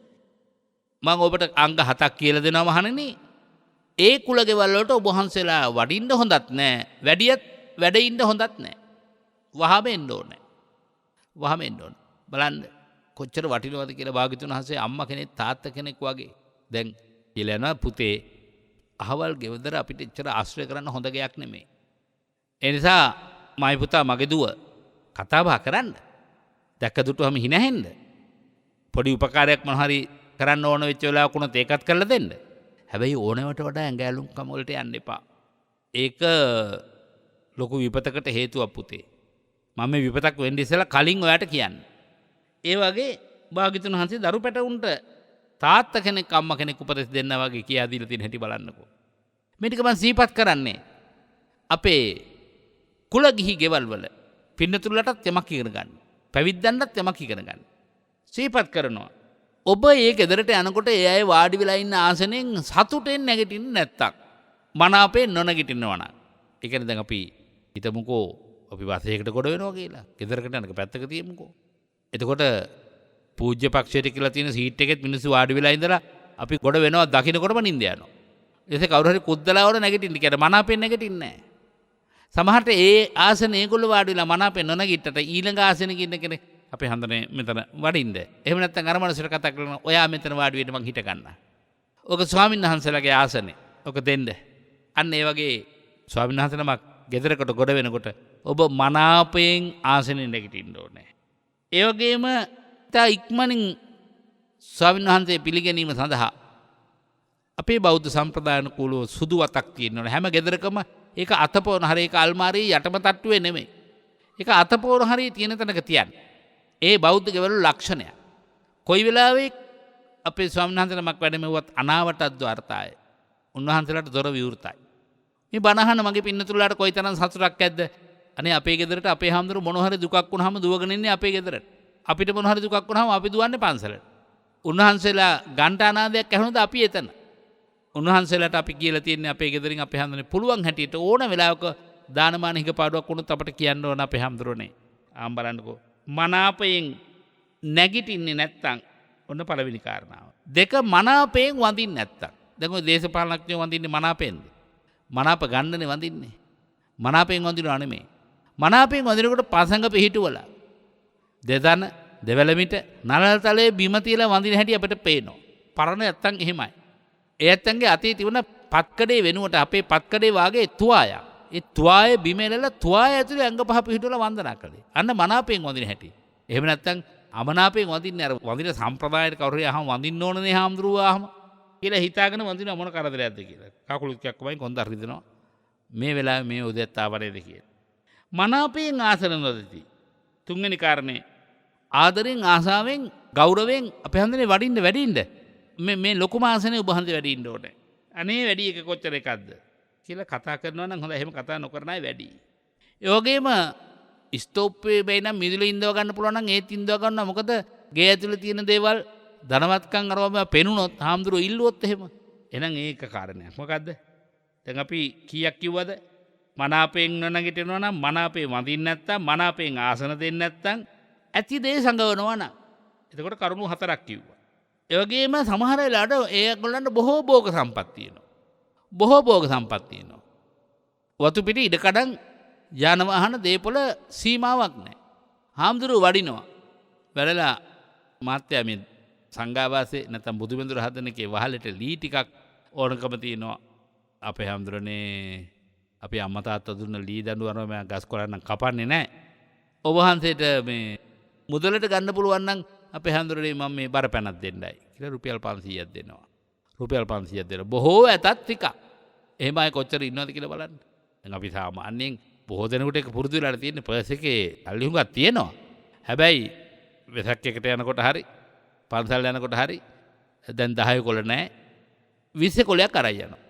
මම ඔබට අංග 7ක් කියලා දෙනවා මහණෙනි. ඒ කුල ගෙවල් වලට ඔබ වහන්සේලා වඩින්න හොඳත් නැහැ. වැඩියත් වැඩ ඉන්න හොඳත් නැහැ. වහම එන්න ඕනේ. වහම එන්න ඕනේ. බලන්න කොච්චර වටිනවද කියලා භාග්‍යතුන් වහන්සේ අම්මා කෙනෙක් තාත්තා කෙනෙක් වගේ දැන් කියලා යනවා පුතේ අහවල් ගෙවදර අපිට එච්චර ආශ්‍රය කරන්න හොඳ ගයක් නෙමෙයි. ඒ නිසා මයි පුතා මගේ දුව කතා බහ කරන්න. දැක්ක දුටුවම හිනහෙන්න. පොඩි උපකාරයක් මොන හරි කරන්න ඕන වෙච්ච වෙලාවක උනත් ඒකත් කරලා දෙන්න. හැබැයි ඕනවට වඩා ඇඟැලුම් කම වලට යන්න එපා. ඒක ලොකු විපතකට හේතුවක් පුතේ. මම මේ විපතක් වෙන්නේ ඉස්සෙල්ලා කලින් ඔයාට කියන්න. ඒ වගේ භාග්‍යතුන් වහන්සේ දරු පැටවුන්ට තාත්තා කෙනෙක් අම්මා කෙනෙක් උපදෙස් දෙන්නා වගේ කියා දීලා තියෙන හැටි බලන්නකෝ. මේ ටික මම සිහිපත් කරන්නේ අපේ කුල ගිහි ගෙවල් වල පින්නතුලටත් යමක් ඉගෙන ගන්න. පැවිද්දන්ටත් යමක් ඉගෙන ගන්න. සිහිපත් කරනවා. ඔබ ඒ ගෙදරට යනකොට ඒ අය වාඩි වෙලා ඉන්න ආසනෙන් සතුටෙන් නැගිටින්නේ නැත්තම් මනාපෙන් නොනැගිටිනවා නම්. ඒ කියන්නේ දැන් අපි හිතමුකෝ අපි වාසයකට ගොඩ වෙනවා කියලා. ගෙදරකට යනක පැත්තක තියමුකෝ. එතකොට පූජ්‍ය පක්ෂයට කියලා තියෙන සීට් එකෙත් මිනිස්සු වාඩි වෙලා ඉඳලා අපි ගොඩ වෙනවා දකින්නකොටම නිින්ද යනවා. ඊටසේ කවුරු හරි කුද්දලා වර නැගිටින්න කියලා මනාපෙන් නැගිටින්නේ නැහැ. සමහරට ඒ ආසනේ ඒගොල්ලෝ වාඩි වෙලා මනාපෙන් නොනැගිට්ටට ඊළඟ ආසනෙක ඉන්න කෙනෙක් අපේ හන්දනේ මෙතන වඩින්ද. එහෙම නැත්නම් අර මනුස්සයට කතා කරනවා ඔයා මෙතන වාඩි වෙන්න මං හිට ගන්න. ඔක ස්වාමීන් වහන්සේලාගේ ආසනේ. ඔක දෙන්න. අන්න ඒ වගේ ස්වාමීන් වහන්සේ නමක් ගෙදරකට ගොඩ වෙනකොට ඔබ මනාපයෙන් ආසනෙ නැගිටින්න ඕනේ. ඒ වගේම තා ඉක්මනින් ස්වාමීන් වහන්සේ පිළිගැනීම සඳහා අපේ බෞද්ධ සම්ප්‍රදායන කුලව සුදු වතක් තියෙනවා. හැම ගෙදරකම ඒක අතපොවන හරිය ඒක අල්මාරියේ යටම තට්ටුවේ නෙමෙයි. ඒක අතපොවන හරිය තියෙන තැනක තියන්නේ. ඒ බෞද්ධ ගෙවල ලක්ෂණය. කොයි වෙලාවෙ අපේ ස්වාමීන් වහන්සේ නමක් වැඩමෙව්වත් අනාවටත් ද්වාරතාය. උන්වහන්සේලාට දොර විවෘතයි. මේ බණහන මගේ පින්නතුලාට කොයිතරම් සතුටක් ඇද්ද? අනේ අපේ ගෙදරට අපේ හැමදෙරු මොන හරි දුකක් වුණාම දුවගෙන ඉන්නේ අපේ ගෙදරට. අපිට මොන හරි දුකක් වුණාම අපි දුවන්නේ පන්සලට. උන්වහන්සේලා ගන්ටානාදයක් ඇහුණොත් අපි එතන. උන්වහන්සේලාට අපි කියලා තියෙන්නේ අපේ ගෙදරින් අපේ හැමදෙරේ පුළුවන් හැටියට ඕන වෙලාවක දානමාන හිගපාඩුවක් වුණොත් අපිට කියන්න ඕන අපේ හැමදෙරෝනේ. ආම් බලන්නකෝ. මනාපයෙන් නැගිටින්නේ නැත්තම් ඔන්න පළවෙනි කාරණාව. දෙක මනාපයෙන් වඳින්නේ නැත්තම්. දැන් ඔය දේශපාලනඥයෝ වඳින්නේ මනාපයෙන්ද? මනාප ගන්නනේ වඳින්නේ. මනාපයෙන් වඳිනවා නෙමෙයි. මනාපයෙන් වඳිනකොට පසඟ පිහිටුවලා දෙදන දෙවැලමිට නලතලයේ බිම තියලා වඳින හැටි අපිට පේනවා. පරණ නැත්තම් එහෙමයි. ඒ ඇත්තන්ගේ අතේ තිබුණ පත්කඩේ වෙනුවට අපේ පත්කඩේ වාගේ තුවායක්. ඒ තුවායේ බිම එලලා තුවාය ඇතුලේ අංග පහ පිහිටුවලා වන්දනා කළේ. අන්න මනාපයෙන් වඳින හැටි. එහෙම නැත්තම් අමනාපයෙන් වඳින්නේ අර වඳින සම්ප්‍රදායට කවුරු හරි අහම වඳින්න ඕනනේ හාමුදුරුවෝ අහම කියලා හිතාගෙන වඳින මොන කරදරයක්ද කියලා. කකුලු කැක්කමයි කොන්දර රිදෙනවා. මේ වෙලාවේ මේ උදෙත් ආවරේද කියලා. මනාපයෙන් ආසන නොදති. තුන්වෙනි කාරණේ ආදරෙන් ආසාවෙන් ගෞරවයෙන් අපේ හන්දනේ වඩින්න වැඩින්න මේ ලොකුම ආසනේ ඔබ හන්දේ වැඩින්න ඕනේ. අනේ වැඩි එක කොච්චර එකක්ද කියලා කතා කරනවා නම් හොඳයි. එහෙම කතා නොකරන අය වැඩි. ඒ වගේම ස්තෝප්පේ බෑ නම් මිදුලේ ඉඳව ගන්න පුළුවන් නම් ඒත් ඉඳව ගන්නවා. මොකද ගේ ඇතුලේ තියෙන දේවල් ධනවත්කම් අරවම පෙනුනොත් හාමුදුරුවෝ ඉල්ලුවොත් එහෙම. එහෙනම් ඒක කාරණයක්. මොකද්ද? දැන් අපි කීයක් කිව්වද? මනාපයෙන් නොනගිටිනවා නම් මනාපේ වඳින්න නැත්තම් මනාපයෙන් ආසන දෙන්න නැත්තම් ඇති දේ සංගවනවා නම්. එතකොට කරුණු 4ක් කිව්වා. ඒ වගේම සමහර වෙලාවට ඒගොල්ලන්ට බොහෝ භෝග සම්පත් තියෙනවා. බොහෝ භෝග සම්පත් තියෙනවා. වතු පිටි ඉඩකඩම් යාන වාහන දේපොළ සීමාවක් නැහැ. හාමුදුරුවෝ වඩිනවා. වැඩලා මාත්‍යා මේ සංඝාවාසේ නැත්නම් බුදුබිඳුර හදන එකේ වහලට ලී ටිකක් ඕනකම තියෙනවා. අපේ හාමුදුරනේ අපි අම්මා තාත්තා දුන්න ලී දඬු අරම මම ගස් කොළන් කපන්නේ නැහැ. ඔබ වහන්සේට මේ මුදලට ගන්න පුළුවන් නම් අපේ හාමුදුරනේ මම මේ බර පැනක් දෙන්නයි කියලා රුපියල් 500ක් දෙනවා. රුපියල් 500ක් දෙනවා. බොහෝ ඇතත් ටිකක්. එහෙම අය කොච්චර ඉන්නවද කියලා බලන්න. දැන් අපි සාමාන්‍යයෙන් බොහෝ දෙනෙකුට ඒක පුරුදු වෙලා තියෙන පර්ස් එකේ අල්ලි හුඟක් තියෙනවා. හැබැයි වෙසක් එකට යනකොට හරි පන්සල් යනකොට හරි දැන් 10 කොළ නැහැ. 20 කොළයක් අරන් යනවා.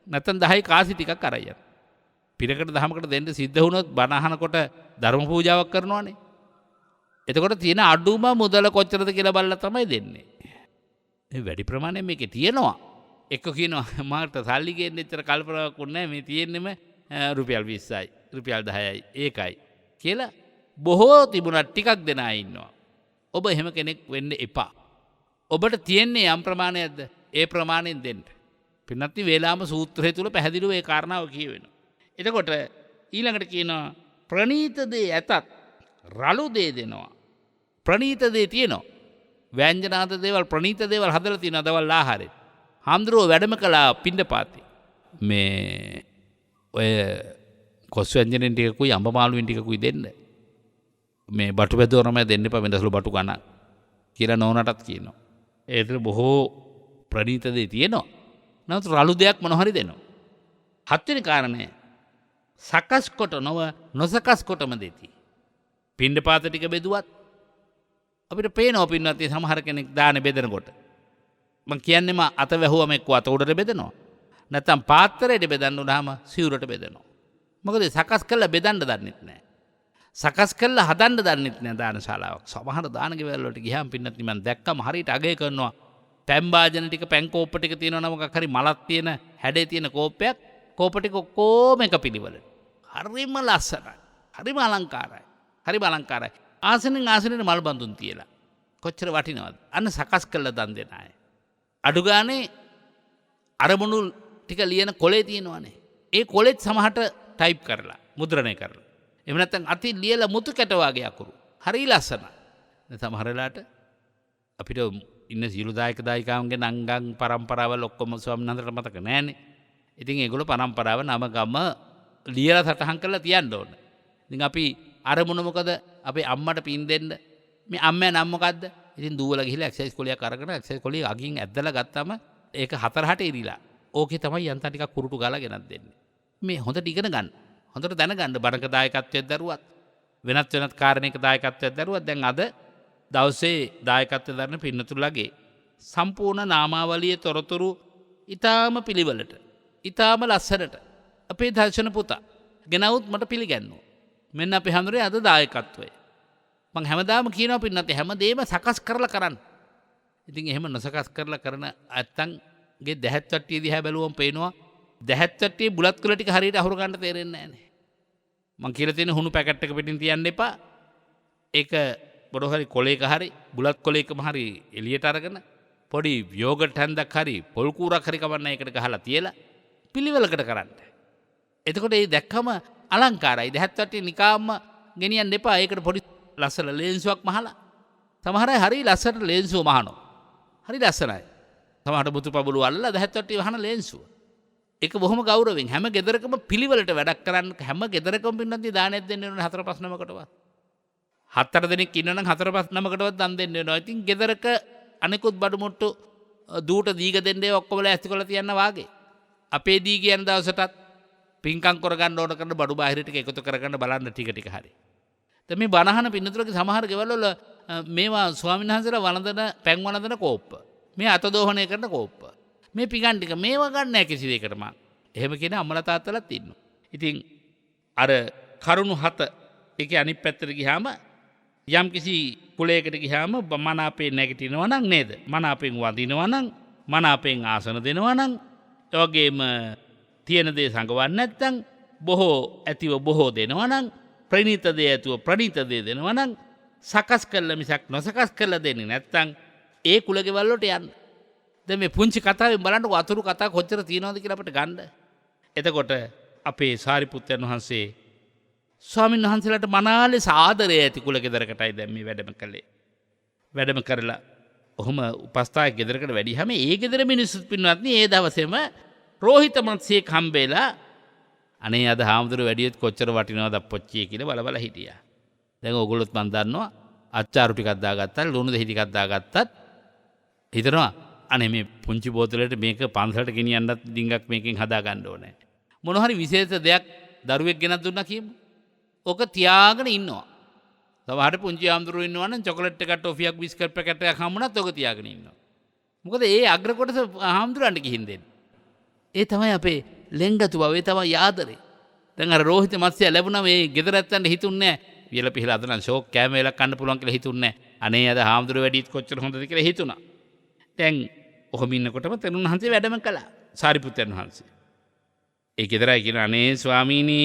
නැත්නම් 10 කාසි ටිකක් අරන් යනවා. පිරකට දහමකට දෙන්න සිද්ධ වුණොත් බණ අහනකොට ධර්ම පූජාවක් කරනවානේ. එතකොට තියෙන අඩුම මුදල කොච්චරද කියලා බලලා තමයි දෙන්නේ. මේ වැඩි ප්‍රමාණයක් මේකේ තියෙනවා. එක්ක කියනවා මාට සල්ලි ගේන්න එච්චර කල්පනාවක් නැහැ මේ තියෙන්නෙම රුපියල් 20යි රුපියල් 10යි ඒකයි කියලා බොහෝ තිබුණා ටිකක් දෙන අය ඉන්නවා. ඔබ එහෙම කෙනෙක් වෙන්න එපා. ඔබට තියෙන්නේ යම් ප්‍රමාණයක්ද ඒ ප්‍රමාණයෙන් දෙන්න. පින්නත්ති වේලාම සූත්‍රය තුල පැහැදිලිව ඒ කාරණාව කියවෙනවා. එතකොට ඊළඟට කියනවා ප්‍රණීත දේ ඇතත් රළු දේ දෙනවා. ප්‍රණීත දේ තියෙනවා. ව්‍යංජනාද දේවල් ප්‍රණීත දේවල් හදලා තියෙනවා දවල් ආහාරෙත්. හාමුදුරුවෝ වැඩම කළා පිණ්ඩපාතේ. මේ ඔය කොස් ව්‍යංජනෙන් ටිකකුයි අඹ මාළුවෙන් ටිකකුයි දෙන්න. මේ බටු බෙදවරම දෙන්න එපා වෙනදසලු බටු ගණන් කියලා නෝනටත් කියනවා. ඒතර බොහෝ ප්‍රණීත දේ තියෙනවා. නමුත් රළු දෙයක් මොන හරි දෙනවා. හත්වෙනි කාරණය සකස් කොට නොව නොසකස් කොටම දෙති. පිණ්ඩපාත ටික බෙදුවත් අපිට පේනවා පින්නත් සමහර කෙනෙක් දාන බෙදනකොට. මං කියන්නේම අත වැහුවම එක්ක අත උඩට බෙදනවා. නැත්නම් පාත්‍රයට බෙදන්න උනහම සිවුරට බෙදනවා. මොකද සකස් කළා බෙදන්න දන්නෙත් නැහැ. සකස් කළා හදන්න දන්නෙත් නැහැ දානශාලාවක්. සමහර දාන ගෙවල් වලට ගියාම පින්නත් මම දැක්කම හරියට අගය කරනවා. පැන් භාජන ටික පැන් කෝප්ප ටික තියෙනවා නම් මොකක් හරි මලක් තියෙන හැඩේ තියෙන කෝප්පයක් කෝප ටික ඔක්කොම එක පිළිවෙල. හරිම ලස්සනයි. හරිම අලංකාරයි. හරිම අලංකාරයි. ආසනෙන් ආසනෙට මල් බඳුන් තියලා. කොච්චර වටිනවද? අන්න සකස් කළා දන් දෙන අය. අඩු ගානේ අරමුණු ටික ලියන කොලේ තියෙනවනේ. ඒ කොලෙත් සමහරට ටයිප් කරලා මුද්‍රණය කරලා. එහෙම නැත්නම් අති ලියලා මුතු කැට වාගේ අකුරු. හරි ලස්සනයි. දැන් සමහර වෙලාවට අපිට ඉන්න සියලු දායක දායිකාවන්ගේ නංගන් පරම්පරාවල් ඔක්කොම ස්වාමීන් වහන්සේට මතක නැහැනේ. ඉතින් ඒගොල්ලෝ පරම්පරාව නම ගම ලියලා සටහන් කරලා තියන්න ඕන. ඉතින් අපි අරමුණ මොකද? අපේ අම්මට පින් දෙන්න. මේ අම්මා නම මොකද්ද? ඉතින් දුවලා ගිහිල්ලා එක්සයිස් කොලියක් අරගෙන එක්සයිස් කොලිය අගින් ඇද්දලා ගත්තාම ඒක 4-8 ඉරිලා. ඕකේ තමයි යන්තම් ටිකක් කුරුටු ගාලා ගෙනත් දෙන්නේ. මේ හොඳට ඉගෙන ගන්න. හොඳට දැනගන්න බණක දායකත්වයක් දරුවත් වෙනත් කාරණයක දායකත්වයක් දරුවත් දැන් අද දවසේ දායකත්වය දරන පින්නතුලගේ සම්පූර්ණ නාමාවලියේ තොරතුරු ඊටාම පිළිවෙලට ඊටාම ලස්සනට අපේ දර්ශන පුතා ගෙනවුත් මට පිළිගන්නවා. මෙන්න අපේ හැඳුරේ අද දායකත්වය. මං හැමදාම කියනවා පින්නත් හැමදේම සකස් කරලා කරන්න. ඉතින් එහෙම නොසකස් කරලා කරන නැත්තන්ගේ දැහැත් වට්ටිය දිහා බැලුවම පේනවා දැහැත් වට්ටියේ බුලත් කුල ටික හරියට අහුර ගන්න තේරෙන්නේ නැහැ නේ. මං කියලා තියෙන හුණු පැකට් එක පිටින් තියන්න එපා. ඒක බොඩ හරි කොලේක හරි බුලත් කොලේකම හරි එළියට අරගෙන පොඩි යෝගට් හැන්දක් හරි පොල් කූරක් හරි කවන්න ඒකට ගහලා තියලා පිළිවෙලකට කරන්න. එතකොට ඒ දැක්කම අලංකාරයි. දැහැත් වට්ටිය නිකාම්ම ගෙනියන්න එපා. ඒකට පොඩි ලස්සන ලේන්සුවක් මහලා. සමහර අය හරි ලස්සනට ලේන්සුව මහනවා. හරි ලස්සනයි. සමහරට මුතු පබුළු අල්ලලා දැහැත් වට්ටිය වහන ලේන්සුව. ඒක බොහොම ගෞරවයෙන් හැම ගෙදරකම පිළිවෙලට වැඩක් කරන්න හැම ගෙදරකම පින්නන්ති දානෙත් දෙන්න ඕනේ 4-5 නමකටවත්. 7 දෙනෙක් ඉන්නනම් 4-5 නමකටවත් දන් දෙන්න වෙනවා. ඉතින් ගෙදරක අනිකුත් බඩු මුට්ටු දූට දීග දෙන්නේ ඔක්කොම ඇස්ති කරලා තියන්න වාගේ. අපේ දී කියන දවසටත් පින්කම් කරගන්න ඕන කරන බඩු බාහිර ටික එකතු කරගන්න බලන්න ටික ටික හරි. දැන් මේ බණහන පින්නතුලගේ සමහර ගෙවල් වල මේවා ස්වාමීන් වහන්සේලා වළඳන පැන් වළඳන කෝප්ප. මේ අත දෝහණය කරන කෝප්ප. මේ පිඟන් ටික මේවා ගන්න නැහැ කිසි දෙයකට මං. එහෙම කියන අම්මලා තාත්තලාත් ඉන්නවා. ඉතින් අර කරුණු 7 ඒකේ අනිත් පැත්තට ගියාම යම් කිසි කුලයකට ගියාම මනාපේ නැගිටිනවා නම් නේද? මනාපෙන් වදිනවා නම් මනාපෙන් ආසන දෙනවා නම් ඒ වගේම තියෙන දේ සංගවන්නේ නැත්නම් බොහෝ ඇතිව බොහෝ දෙනවා නම් ප්‍රණීත දේ ඇතුව ප්‍රණීත දේ දෙනවා නම් සකස් කළ මිසක් නොසකස් කළ දෙන්නේ නැත්නම් ඒ කුලගෙවල් වලට යන්න. දැන් මේ පුංචි කතාවෙන් බලන්නකො අතුරු කතා කොච්චර තියෙනවද කියලා අපිට ගන්න. එතකොට අපේ සාරිපුත්තයන් වහන්සේ ස්වාමීන් වහන්සේලාට මනාලේ සාදරය ඇති කුලගෙදරකටයි දැන් මේ වැඩම කළේ. වැඩම කරලා ඔහොම උපස්ථායක ගෙදරකට වැඩියම ඒ ගෙදර මිනිස්සුත් පින්වත්නි ඒ දවසේම රෝහිත මත්සියෙක් හම්බෙලා අනේ අද හාමුදුරුවෝ වැඩියෙත් කොච්චර වටිනවද අප්පච්චියේ කියලා බල බල හිටියා. දැන් ඕගොල්ලොත් මන් දන්නවා අච්චාරු ටිකක් දාගත්තා ලුණු දෙහි ටිකක් දාගත්තත් හිතනවා අනේ මේ පුංචි බෝතලෙට මේක පන්සලට ගෙනියන්නත් ඩිංගක් මේකෙන් හදා ගන්න ඕනේ. මොන හරි විශේෂ දෙයක් දරුවෙක් ගෙනත් දුන්නා කියමු. ඕක තියාගෙන ඉන්නවා. සමහරට පුංචි හාමුදුරුවෝ ඉන්නවා නම් චොකලට් එකක් ටොෆියක් බිස්කට් පැකට් එකක් හම්බුනත් ඕක තියාගෙන ඉන්නවා. මොකද ඒ අග්‍ර කොටස හාමුදුරන්ට ගිහින් දෙන්නේ. ඒ තමයි අපේ ලෙන්ගතු බව, ඒ තමයි ආදරේ. දැන් අර රෝහිත මත්ස්‍යය ලැබුණා මේ ගෙදර ඇත්තන්ට හිතුන්නේ නැහැ. වියල පිහලා අද නම් ෂෝක් කෑම වේලක් කන්න පුළුවන් කියලා හිතුන්නේ නැහැ. අනේ අද හාමුදුරුවෝ වැඩිත් කොච්චර හොඳද කියලා හිතුණා. දැන් ඔහොම ඉන්නකොටම තෙරුන් වහන්සේ වැඩම කළා. සාරිපුත්තයන් වහන්සේ. ඒ ගෙදරයි කියන අනේ ස්වාමීනි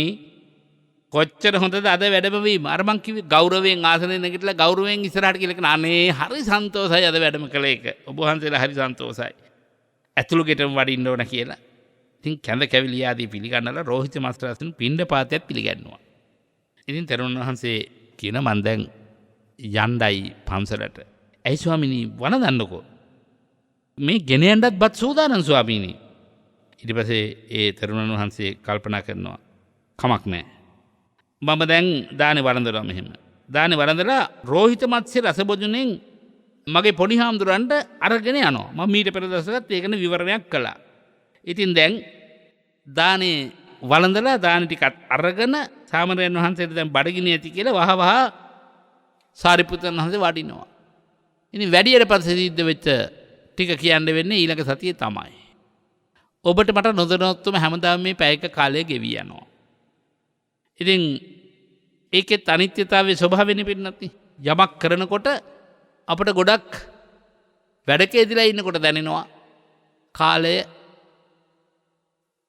කොච්චර හොඳද අද වැඩම වීම. අර මං කිව්වේ ගෞරවයෙන් ආසනෙ නැගිටලා ගෞරවයෙන් ඉස්සරහට කියලා කියන අනේ හරි සන්තෝසයි අද වැඩම කළේ එක. ඔබ වහන්සේලා හරි සන්තෝසයි. ඇතුළු ගෙටම වඩින්න ඕන කියලා. ඉතින් කැඳ කැවිලි ආදී පිළිගන්නලා රෝහිත මාස්ටර්ස්න් පින්ඩ පාතයක් පිළිගන්නවා. ඉතින් තෙරුන් වහන්සේ කියන මන් දැන් යණ්ඩයි පන්සලට. ඇයි ස්වාමීනි වනදන්නකෝ. මේ ගෙන යන්නත් බත් සූදානම් ස්වාමීනි. ඊට පස්සේ ඒ තෙරුන් වහන්සේ කල්පනා කරනවා කමක් නැහැ. මම දැන් දානේ වළඳනවා මෙහෙම. දානේ වළඳලා රෝහිත මත්ස්‍ය රසබොජුනෙන් මගේ පොඩි හාමුදුරන්ට අරගෙන යනවා. මම මීට පෙර දවසකත් ඒකන විවරණයක් කළා. ඉතින් දැන් දානේ වළඳලා දාන ටිකත් අරගෙන සාමණේරයන් වහන්සේට දැන් බඩගිනි ඇති කියලා වහ වහ සාරිපුත්‍රයන් වහන්සේ වඩිනවා. ඉතින් වැඩියට පස්සේ සිද්ධ වෙච්ච ටික කියන්න වෙන්නේ ඊළඟ සතියේ තමයි. ඔබට මට නොදැනුවත්වම හැමදාම මේ පැයක කාලය ගෙවි යනවා. ඉතින් ඒකෙත් අනිත්‍යතාවයේ ස්වභාවයෙන් පින්නත් යමක් කරනකොට අපට ගොඩක් වැඩකේදීලා ඉන්නකොට දැනෙනවා කාලය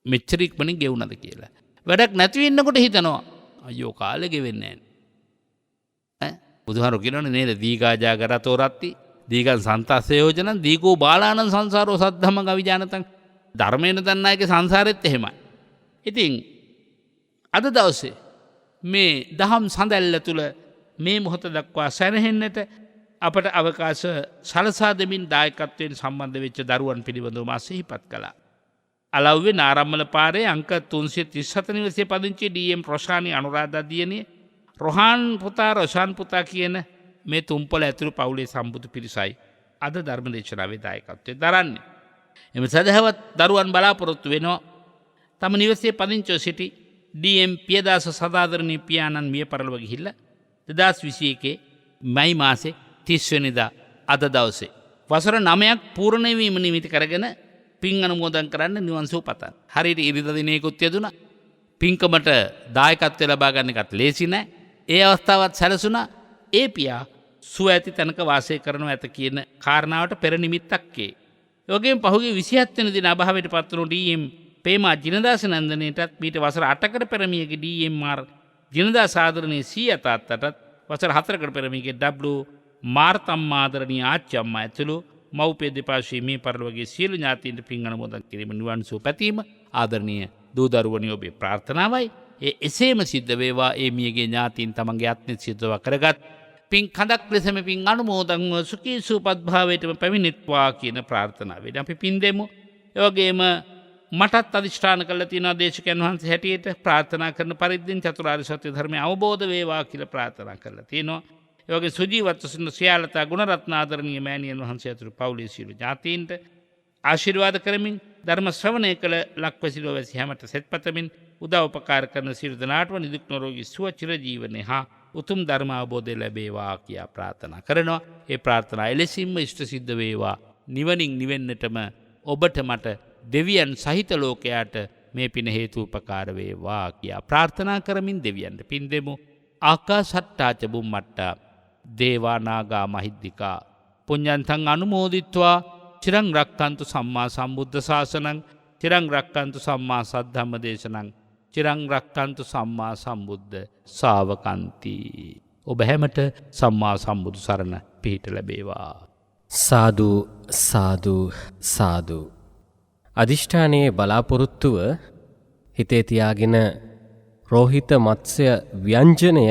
මෙච්චර ඉක්මනින් ගෙවුනද කියලා. වැඩක් නැති වෙන්නකොට හිතනවා අයියෝ කාලෙ ගෙවෙන්නේ නැහැ. බුදුහාරෝ කියනවනේ නේද දීඝාජා කරතෝ රත්ති දීඝං සන්තස්ස යෝජනං දීඝෝ බාලානං සංසාරෝ සද්ධම්මං අවිජානතං. ධර්මයෙන් දන්නායක සංසාරෙත් එහෙමයි. ඉතින් අද දවසේ මේ දහම් සඳැල්ල තුල මේ මොහොත දක්වා සැනහෙන්නට අපට අවකාශ සලසා දෙමින් දායකත්වයෙන් සම්බන්ධ වෙච්ච දරුවන් පිළිබඳව මා සිහිපත් කළා. අලව්වේ නාරම්මල පාරේ අංක 337 නිවසේ පදිංචි ඩී.එම්. රොෂානි අනුරාධා දියණිය රොහාන් පුතා රොෂාන් පුතා කියන මේ තුම්පල ඇතුළු පවුලේ සම්බුදු පිරිසයි අද ධර්ම දේශනාවේ දායකත්වයෙන් දරන්නේ. එම සදහවත් දරුවන් බලාපොරොත්තු වෙනවා තම නිවසේ පදිංචිව සිටි ඩී.එම්. පියදාස සදාදරණීය පියාණන් මිය පරලොව ගිහිල්ලා 2021 මයි මාසේ 30 වෙනිදා අද දවසේ වසර 9ක් පූර්ණ වීම නිමිති කරගෙන පින් අනුමෝදන් කරන්න නිවන් සුව පතන. හරියට ඉරිදා දිනේකුත් යෙදුණා. පින්කමට දායකත්වය ලබා ගන්න එකත් ලේසි නෑ. ඒ අවස්ථාවත් සැලසුණා. ඒ පියා සුව ඇති තැනක වාසය කරනවා ඇත කියන කාරණාවට පෙර නිමිත්තක් ඒ. ඒ වගේම පහුගිය 27 වෙනි දින අභාවයට පත් වුණු ඩී.එම්. පේමා ජිනදාස නන්දනයටත් මීට වසර 8කට පෙර මියගේ ඩී.එම්.ආර්. ජිනදාස ආදරණීය සීයා තාත්තටත් වසර 4කට පෙර මියගේ ඩබ්ලිව්. මාර්තම්මා ආදරණීය ආච්චි අම්මා ඇතුළු මව්පිය දෙපාර්ශ්වයේ මේ පරලොවගේ සියලු ඥාතීන්ට පින් අනුමෝදන් කිරීම නිවන් සුව පැතීම ආදරණීය දූ දරුවනි ඔබේ ප්‍රාර්ථනාවයි. එසේම සිද්ධ වේවා. ඒ මියගේ ඥාතීන් තමන්ගේ ආත්මෙත් සිද්ධව කරගත් පින් කඳක් ලෙසම පින් අනුමෝදන්ව සුඛී සුවපත් භාවයටම පැමිණෙත්වා කියන ප්‍රාර්ථනාවෙන් අපි පින් දෙමු. ඒ වගේම මටත් අධිෂ්ඨාන කළ තියෙනවා දේශකයන් වහන්සේ හැටියට ප්‍රාර්ථනා කරන පරිද්දෙන් චතුරාර්ය සත්‍ය ධර්මය අවබෝධ වේවා කියලා ප්‍රාර්ථනා කරලා තියෙනවා. ඒ වගේ සුජීවත්ව සිටින සියාලතා ගුණරත්න ආදරණීය මෑණියන් වහන්සේ ඇතුළු පවුලේ සියලු ඥාතීන්ට ආශිර්වාද කරමින් ධර්ම ශ්‍රවණය කළ ලක්වැසිලෝ වැසි හැමත සෙත්පතමින් උදව් උපකාර කරන සියලු දෙනාටම නිදුක් නිරෝගී සුව චිරජීවනයේ හා උතුම් ධර්ම අවබෝධය ලැබේවා කියා ප්‍රාර්ථනා කරනවා. ඒ ප්‍රාර්ථනා එලෙසින්ම ඉෂ්ට සිද්ධ වේවා. නිවනින් නිවෙන්නටම ඔබට මට දෙවියන් සහිත ලෝකයාට මේ පින හේතු උපකාර වේවා කියා ප්‍රාර්ථනා කරමින් දෙවියන්ට පින් දෙමු. ආකාසට්ටා ච බුම්මට්ටා දේවා නාග මහිද්దికා පුඤ්ඤන්තං අනුමෝදිත්වා චිරං රක්칸තු සම්මා සම්බුද්ධ ශාසනං චිරං රක්칸තු සම්මා සද්ධම්ම දේශනං චිරං රක්칸තු සම්මා සම්බුද්ධ ශාවකන්ති. ඔබ හැමට සම්මා සම්බුදු සරණ පිහිට ලැබේවා. සාදු සාදු සාදු. අදිෂ්ඨානයේ බලාපොරොත්තුව හිතේ තියාගෙන රෝහිත මත්ස්‍ය ව්‍යංජනය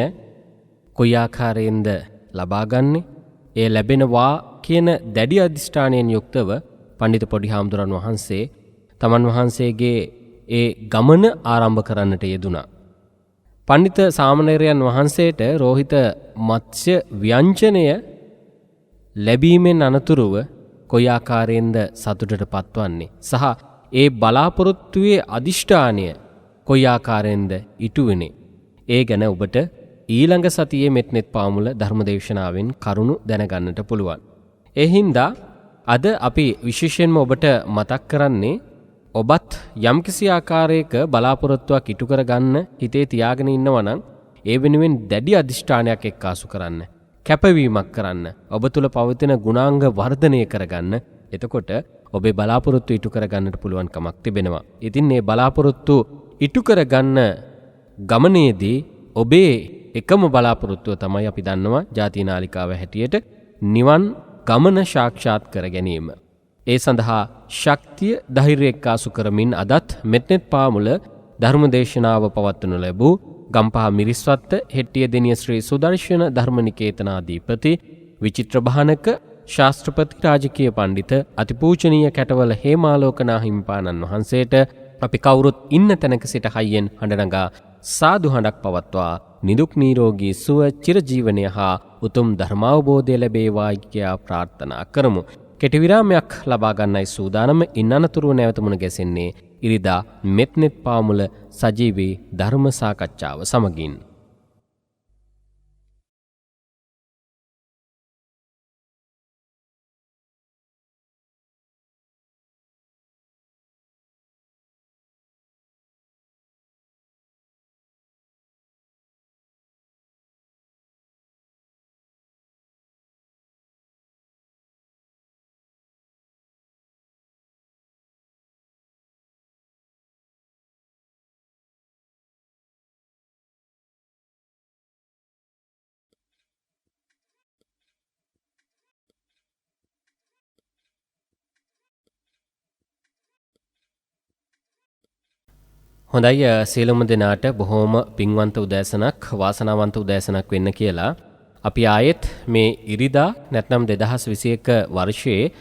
කොයි ආකාරයෙන්ද ලබාගන්නේ? ඒ ලැබෙනවා කියන දැඩි අදිෂ්ඨානයෙන් යුක්තව පඬිතු පොඩි හාමුදුරන් වහන්සේ තමන් වහන්සේගේ ඒ ගමන ආරම්භ කරන්නට යෙදුණා. පඬිත සාමණේරයන් වහන්සේට රෝහිත මත්ස්‍ය ව්‍යංජනය ලැබීමෙන් අනතුරුව කොයි ආකාරයෙන්ද සතුටට පත්වන්නේ සහ ඒ බලාපොරොත්තුවේ අදිෂ්ඨානය කොයි ආකාරයෙන්ද ඉටුවනේ, ඒ ගැන ඔබට ඊළඟ සතියේ මෙත්නෙත් පාමුල ධර්මදේශනාවෙන් කරුණු දැනගන්නට පුළුවන්. ඒ හින්දා අද අපි විශේෂයෙන්ම ඔබට මතක් කරන්නේ ඔබත් යම්කිසි ආකාරයක බලාපොරොත්තුවක් ඉටු කරගන්න හිතේ තියාගෙන ඉන්නවා නම් ඒ වෙනුවෙන් දැඩි අදිෂ්ඨානයක් එක්කාසු කරන්න, කැපවීමක් කරන්න, ඔබ තුළ පවතින ගුණාංග වර්ධනය කරගන්න. එතකොට ඔබේ බලාපොරොත්තු ඉටු කරගන්නට පුළුවන් කමක් තිබෙනවා. ඉතින් මේ බලාපොරොත්තු ඉටු කරගන්න ගමනේදී ඔබේ එකම බලාපොරොත්තුව තමයි අපි දන්නවා ජාතික නාලිකාව හැටියට නිවන් ගමන සාක්ෂාත් කර ගැනීම. ඒ සඳහා ශක්තිය ධෛර්යය එක්කාසු කරමින් අදත් මෙත්නෙත් පාමුල ධර්මදේශනාව පවත්වනු ලැබූ ගම්පහ මිරිස්වත්ත හෙට්ටියදෙණිය ශ්‍රී සුදර්ශන ධර්මනිකේතනාධිපති විචිත්‍ර භානක ශාස්ත්‍රපති රාජකීය පඬිත අතිපූජනීය කැටවල හේමාලෝකනා හිමිපාණන් වහන්සේට අපි කවුරුත් ඉන්න තැනක සිට හයියෙන් හඬ නගා සාදු හඬක් පවත්වා නිදුක් නිරෝගී සුව චිරජීවනය හා උතුම් ධර්මාවබෝධය ලැබේවා කියා ප්‍රාර්ථනා කරමු. කෙටි විරාමයක් ලබා ගන්නයි සූදානම. ඉන් අනතුරුව නැවත මුණ ගැසෙන්නේ ඉරිදා මෙත්නෙත් පාමුල සජීවී ධර්ම සාකච්ඡාව සමගින්. හොඳයි, සියලුම දෙනාට බොහෝම පින්වන්ත උදෑසනක් වාසනාවන්ත උදෑසනක් වෙන්න කියලා අපි ආයෙත් මේ ඉරිදා නැත්නම් 2021 වර්ෂයේ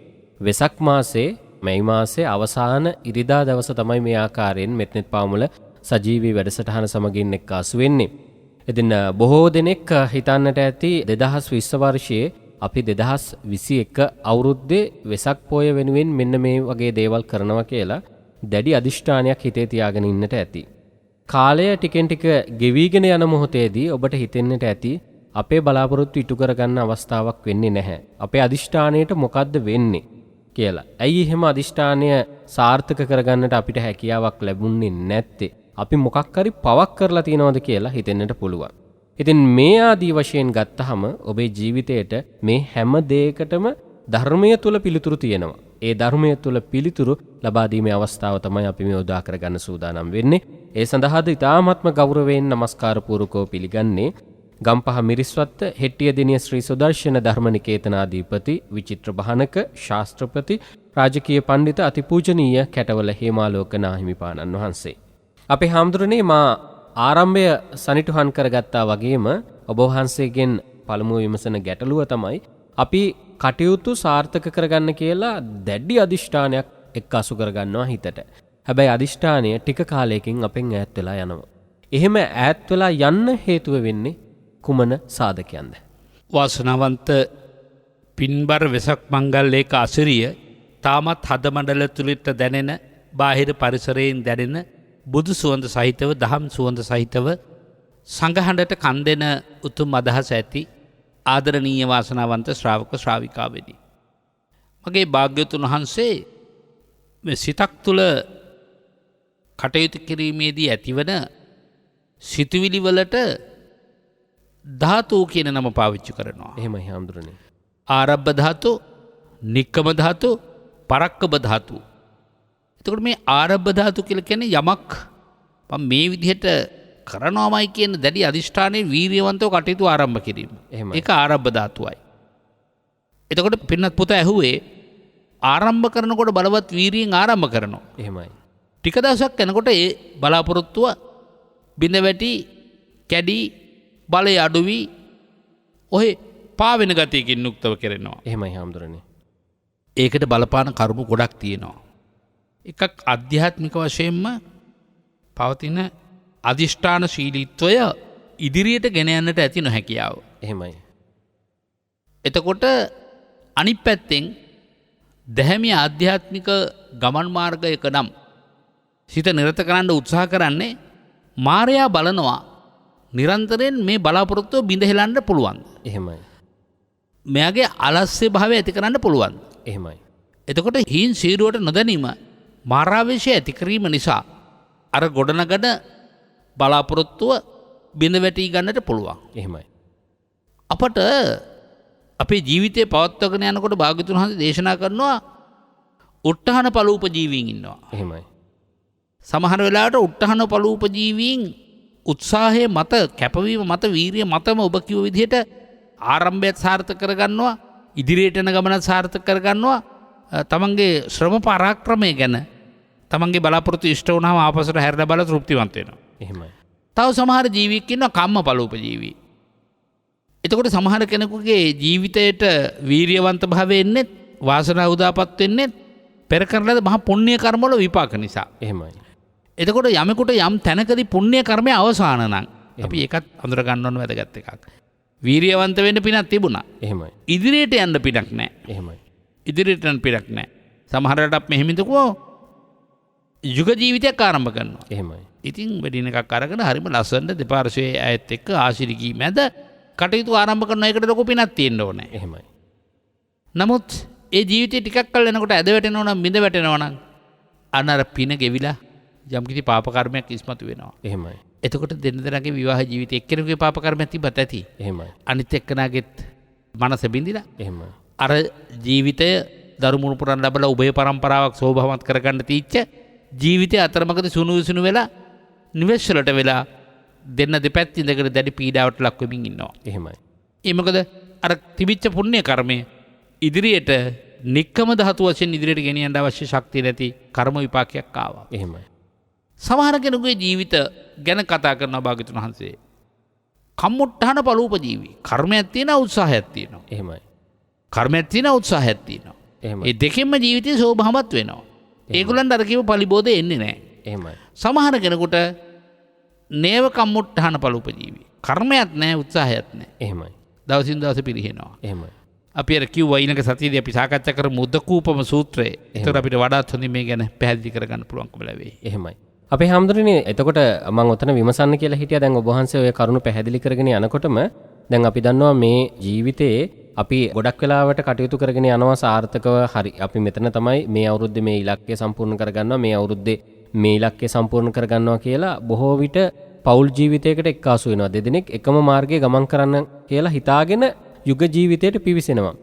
වෙසක් මාසේ මැයි මාසේ අවසාන ඉරිදා දවස තමයි මේ ආකාරයෙන් මෙත්නෙත් පාමුල සජීවී වැඩසටහන සමගින් එක්කාසු වෙන්නේ. ඉතින් බොහෝ දෙනෙක් හිතන්නට ඇති 2020 වර්ෂයේ අපි 2021 අවුරුද්දේ වෙසක් පොය වෙනුවෙන් මෙන්න මේ වගේ දේවල් කරනවා කියලා දැඩි අදිෂ්ඨානයක් හිතේ තියාගෙන ඉන්නට ඇති. කාලය ටිකෙන් ටික ගෙවිගෙන යන මොහොතේදී ඔබට හිතෙන්නට ඇති අපේ බලාපොරොත්තු ඉටු කරගන්න අවස්ථාවක් වෙන්නේ නැහැ. අපේ අදිෂ්ඨානයට මොකද්ද වෙන්නේ කියලා. ඇයි එහෙම අදිෂ්ඨානය සාර්ථක කරගන්නට අපිට හැකියාවක් ලැබුණේ නැත්තේ? අපි මොකක් හරි පවක් කරලා තියනවද කියලා හිතෙන්නට පුළුවන්. ඉතින් මේ ආදී වශයෙන් ගත්තහම ඔබේ ජීවිතයට මේ හැම දෙයකටම ධර්මය තුල පිළිතුරු තියෙනවා. ඒ ධර්මය තුල පිළිතුරු ලබා දීමේ අවස්ථාව තමයි අපි මේ උදා කරගන්න සූදානම් වෙන්නේ. ඒ සඳහාද ඉතාමත්ම ගෞරවයෙන් নমස්කාර පූර්වකව පිළිගන්නේ ගම්පහ මිරිස්වත්ත හෙට්ටියදෙණිය ශ්‍රී සුදර්ශන ධර්මනිකේතනාධිපති විචිත්‍ර භානක ශාස්ත්‍රපති රාජකීය පඬිත අතිපූජනීය කැටවල හේමාලෝක නාහිමිපාණන් වහන්සේ. අපේ හාමුදුරනේ මා ආරම්භය සනිටුහන් කරගත්තා වගේම ඔබ වහන්සේගෙන් පළමුව විමසන ගැටලුව තමයි අපි කටයුතු සාර්ථක කරගන්න කියලා දැඩි අදිෂ්ඨානයක් එක්කාසු කරගන්නවා හිතට. හැබැයි අදිෂ්ඨානය ටික කාලයකින් අපෙන් ඈත් වෙලා යනවා. එහෙම ඈත් වෙලා යන්න හේතුව වෙන්නේ කුමන සාධකයන්ද? වාසනාවන්ත පින්බර වෙසක් මංගල්‍යයක අසිරිය තාමත් හදමඩල තුලිට දැනෙන බාහිර පරිසරයෙන් දැනෙන බුදු සුවඳ සහිතව දහම් සුවඳ සහිතව සංගහඬට කන් දෙන උතුම් අදහස ඇති ආදරණීය වාසනාවන්ත ශ්‍රාවක ශ්‍රාවිකාවෙනි. මගේ භාග්‍යවතුන් වහන්සේ මේ සිතක් තුළ කටයුතු කිරීමේදී ඇතිවන සිතුවිලි වලට ධාතු කියන නම පාවිච්චි කරනවා. එහෙමයි හාමුදුරනේ. ආරබ්බ ධාතු, නික්කම ධාතු, පරක්කබ ධාතු. එතකොට මේ ආරබ්බ ධාතු කියලා කියන්නේ යමක් මම මේ විදිහට කරනවාමයි කියන දැඩි අදිෂ්ඨානයේ වීරියවන්තව කටයුතු ආරම්භ කිරීම. ඒක ආරබ්බ ධාතුවයි. එතකොට පින්නත් පුතා ඇහුවේ ආරම්භ කරනකොට බලවත් වීරියෙන් ආරම්භ කරනවා. එහෙමයි. ටික දවසක් යනකොට ඒ බලාපොරොත්තුව බිඳ වැටි කැඩි බලය අඩු වී ඔහේ පාවෙන ගතියකින් යුක්තව කරනවා. එහෙමයි හාමුදුරනේ. ඒකට බලපාන කරුණු ගොඩක් තියෙනවා. එකක් අධ්‍යාත්මික වශයෙන්ම පවතින අධිෂ්ඨාන ශීලීත්වය ඉදිරියට ගෙන යන්නට ඇති නොහැකියාව. එහෙමයි. එතකොට අනිත් පැත්තෙන් දැහැමි ආධ්‍යාත්මික ගමන් මාර්ගයක නම් සිත නිරත කරන්න උත්සාහ කරන්නේ මාරයා බලනවා නිරන්තරයෙන් මේ බලාපොරොත්තුව බිඳ හෙලන්න පුළුවන්. එහෙමයි. මෙයාගේ අලස්්‍ය භාවය ඇති කරන්න පුළුවන්. එහෙමයි. එතකොට හීන් සීරුවට නොදැනීම මාරාවේශය ඇති කිරීම නිසා අර ගොඩනගන බලාපොරොත්තුව බිඳ වැටී ගන්නට පුළුවන්. එහෙමයි. අපට අපේ ජීවිතය පවත්වගෙන යනකොට භාග්‍යවතුන් වහන්සේ දේශනා කරනවා උට්ටහන පළූපජීවීන් ඉන්නවා. එහෙමයි. සමහර වෙලාවට උට්ටහන පළූපජීවීන් උත්සාහය මත කැපවීම මත වීරිය මතම ඔබ කිව්ව විදිහට ආරම්භයත් සාර්ථක කරගන්නවා, ඉදිරියට යන ගමනත් සාර්ථක කරගන්නවා. තමන්ගේ ශ්‍රම පරාක්‍රමය ගැන තමන්ගේ බලාපොරොත්තු ඉෂ්ට වුණාම ආපසට හැරලා බල තෘප්තිමත් වෙනවා. එහෙමයි. තව සමහර ජීවියෙක් ඉන්නවා කම්මපලූපජීවී. එතකොට සමහර කෙනෙකුගේ ජීවිතයට වීරියවන්ත භාවය එන්නේ වාසනාව උදාපත් වෙන්නේ පෙර කරන ලද මහා පුණ්‍ය කර්ම වල විපාක නිසා. එහෙමයි. එතකොට යමෙකුට යම් තැනකදී පුණ්‍ය කර්මය අවසාන නම් අපි ඒකත් අඳුර ගන්න ඕන වැදගත් එකක්. වීරියවන්ත වෙන්න පිනක් තිබුණා. එහෙමයි. ඉදිරියට යන්න පිනක් නැහැ. එහෙමයි. ඉදිරියට යන්න පිනක් නැහැ. සමහරකට අපි මෙහෙමින්දකෝ යුග ජීවිතයක් ආරම්භ කරනවා. එහෙමයි. ඉතින් වෙඩින එකක් අරගෙන හරිම ලස්සනට දෙපාර්ශ්වයේ අයත් එක්ක ආශිර්වාදී මැද කටයුතු ආරම්භ කරන එකට ලොකු පිනක් තියෙන්න ඕනේ. එහෙමයි. නමුත් ඒ ජීවිතේ ටිකක් කල් යනකොට ඇද වැටෙනවා නම් බිඳ වැටෙනවා නම් අනර පින ගෙවිලා යම්කිසි පාප කර්මයක් ඉස්මතු වෙනවා. එහෙමයි. එතකොට දෙන්නදරගේ විවාහ ජීවිතේ එක්කෙනෙකුගේ පාප කර්මයක් තිබ්බත් ඇති. එහෙමයි. අනිත් එක්කනාගෙත් මනස බිඳිලා එහෙමයි. අර ජීවිතය දරුමුණු පුරන් ලැබලා උභය පරම්පරාවක් සෝභාවන්ත කරගන්න තීච්ච ජීවිතය අතරමඟදී සුණු විසුණු වෙලා නිවෙස් වලට වෙලා දෙන්න දෙපැත්ත ඉඳගෙන දැඩි පීඩාවට ලක් වෙමින් ඉන්නවා. එහෙමයි. ඒ මොකද අර තිබිච්ච පුණ්‍ය කර්මය ඉදිරියට නික්කම ධාතු වශයෙන් ඉදිරියට ගෙනියන්න අවශ්‍ය ශක්තිය නැති කර්ම විපාකයක් ආවා. එහෙමයි. සමහර කෙනෙකුගේ ජීවිත ගැන කතා කරන භාග්‍යවතුන් වහන්සේ කම්මුට්ටහන පළූපජීවී කර්මයක් තියෙනවා උත්සාහයක් තියෙනවා. එහෙමයි. කර්මයක් තියෙනවා උත්සාහයක් තියෙනවා. එහෙමයි. ඒ දෙකෙන්ම ජීවිතේ සෝභාමත් වෙනවා. ඒගොල්ලන්ට අර කියව පරිබෝධය එන්නේ නැහැ. එහෙමයි. සමහර කෙනෙකුට නේව කම්මුට්ටහන පළූපජීවී කර්මයක් නැහැ උත්සාහයක් නැහැ. එහෙමයි. දවසින් දවස පිරිහෙනවා. එහෙමයි. අපි අර කිව්වා ඊළඟ සතියේදී අපි සාකච්ඡා කරමු උද්දකූපම සූත්‍රය. ඒතර අපිට වඩාත් හොඳින් මේ ගැන පැහැදිලි කරගන්න පුළුවන්කම ලැබෙයි. එහෙමයි. අපේ හැමදෙරනේ එතකොට මම ඔතන විමසන්න කියලා හිටියා. දැන් ඔබ වහන්සේ ඔය කරුණු පැහැදිලි කරගෙන යනකොටම දැන් අපි දන්නවා මේ ජීවිතයේ අපි ගොඩක් වෙලාවට කටයුතු කරගෙන යනවා සාර්ථකව. හරි. අපි මෙතන තමයි මේ අවුරුද්දේ මේ ඉලක්කය සම්පූර්ණ කරගන්නවා, මේ අවුරුද්දේ මේ ඉලක්කය සම්පූර්ණ කරගන්නවා කියලා බොහෝ විට පෞල් ජීවිතයකට එක්කාසු වෙනවා. දෙදෙනෙක් එකම මාර්ගයේ ගමන් කරන්න කියලා හිතාගෙන යුග ජීවිතයට පිවිසෙනවා.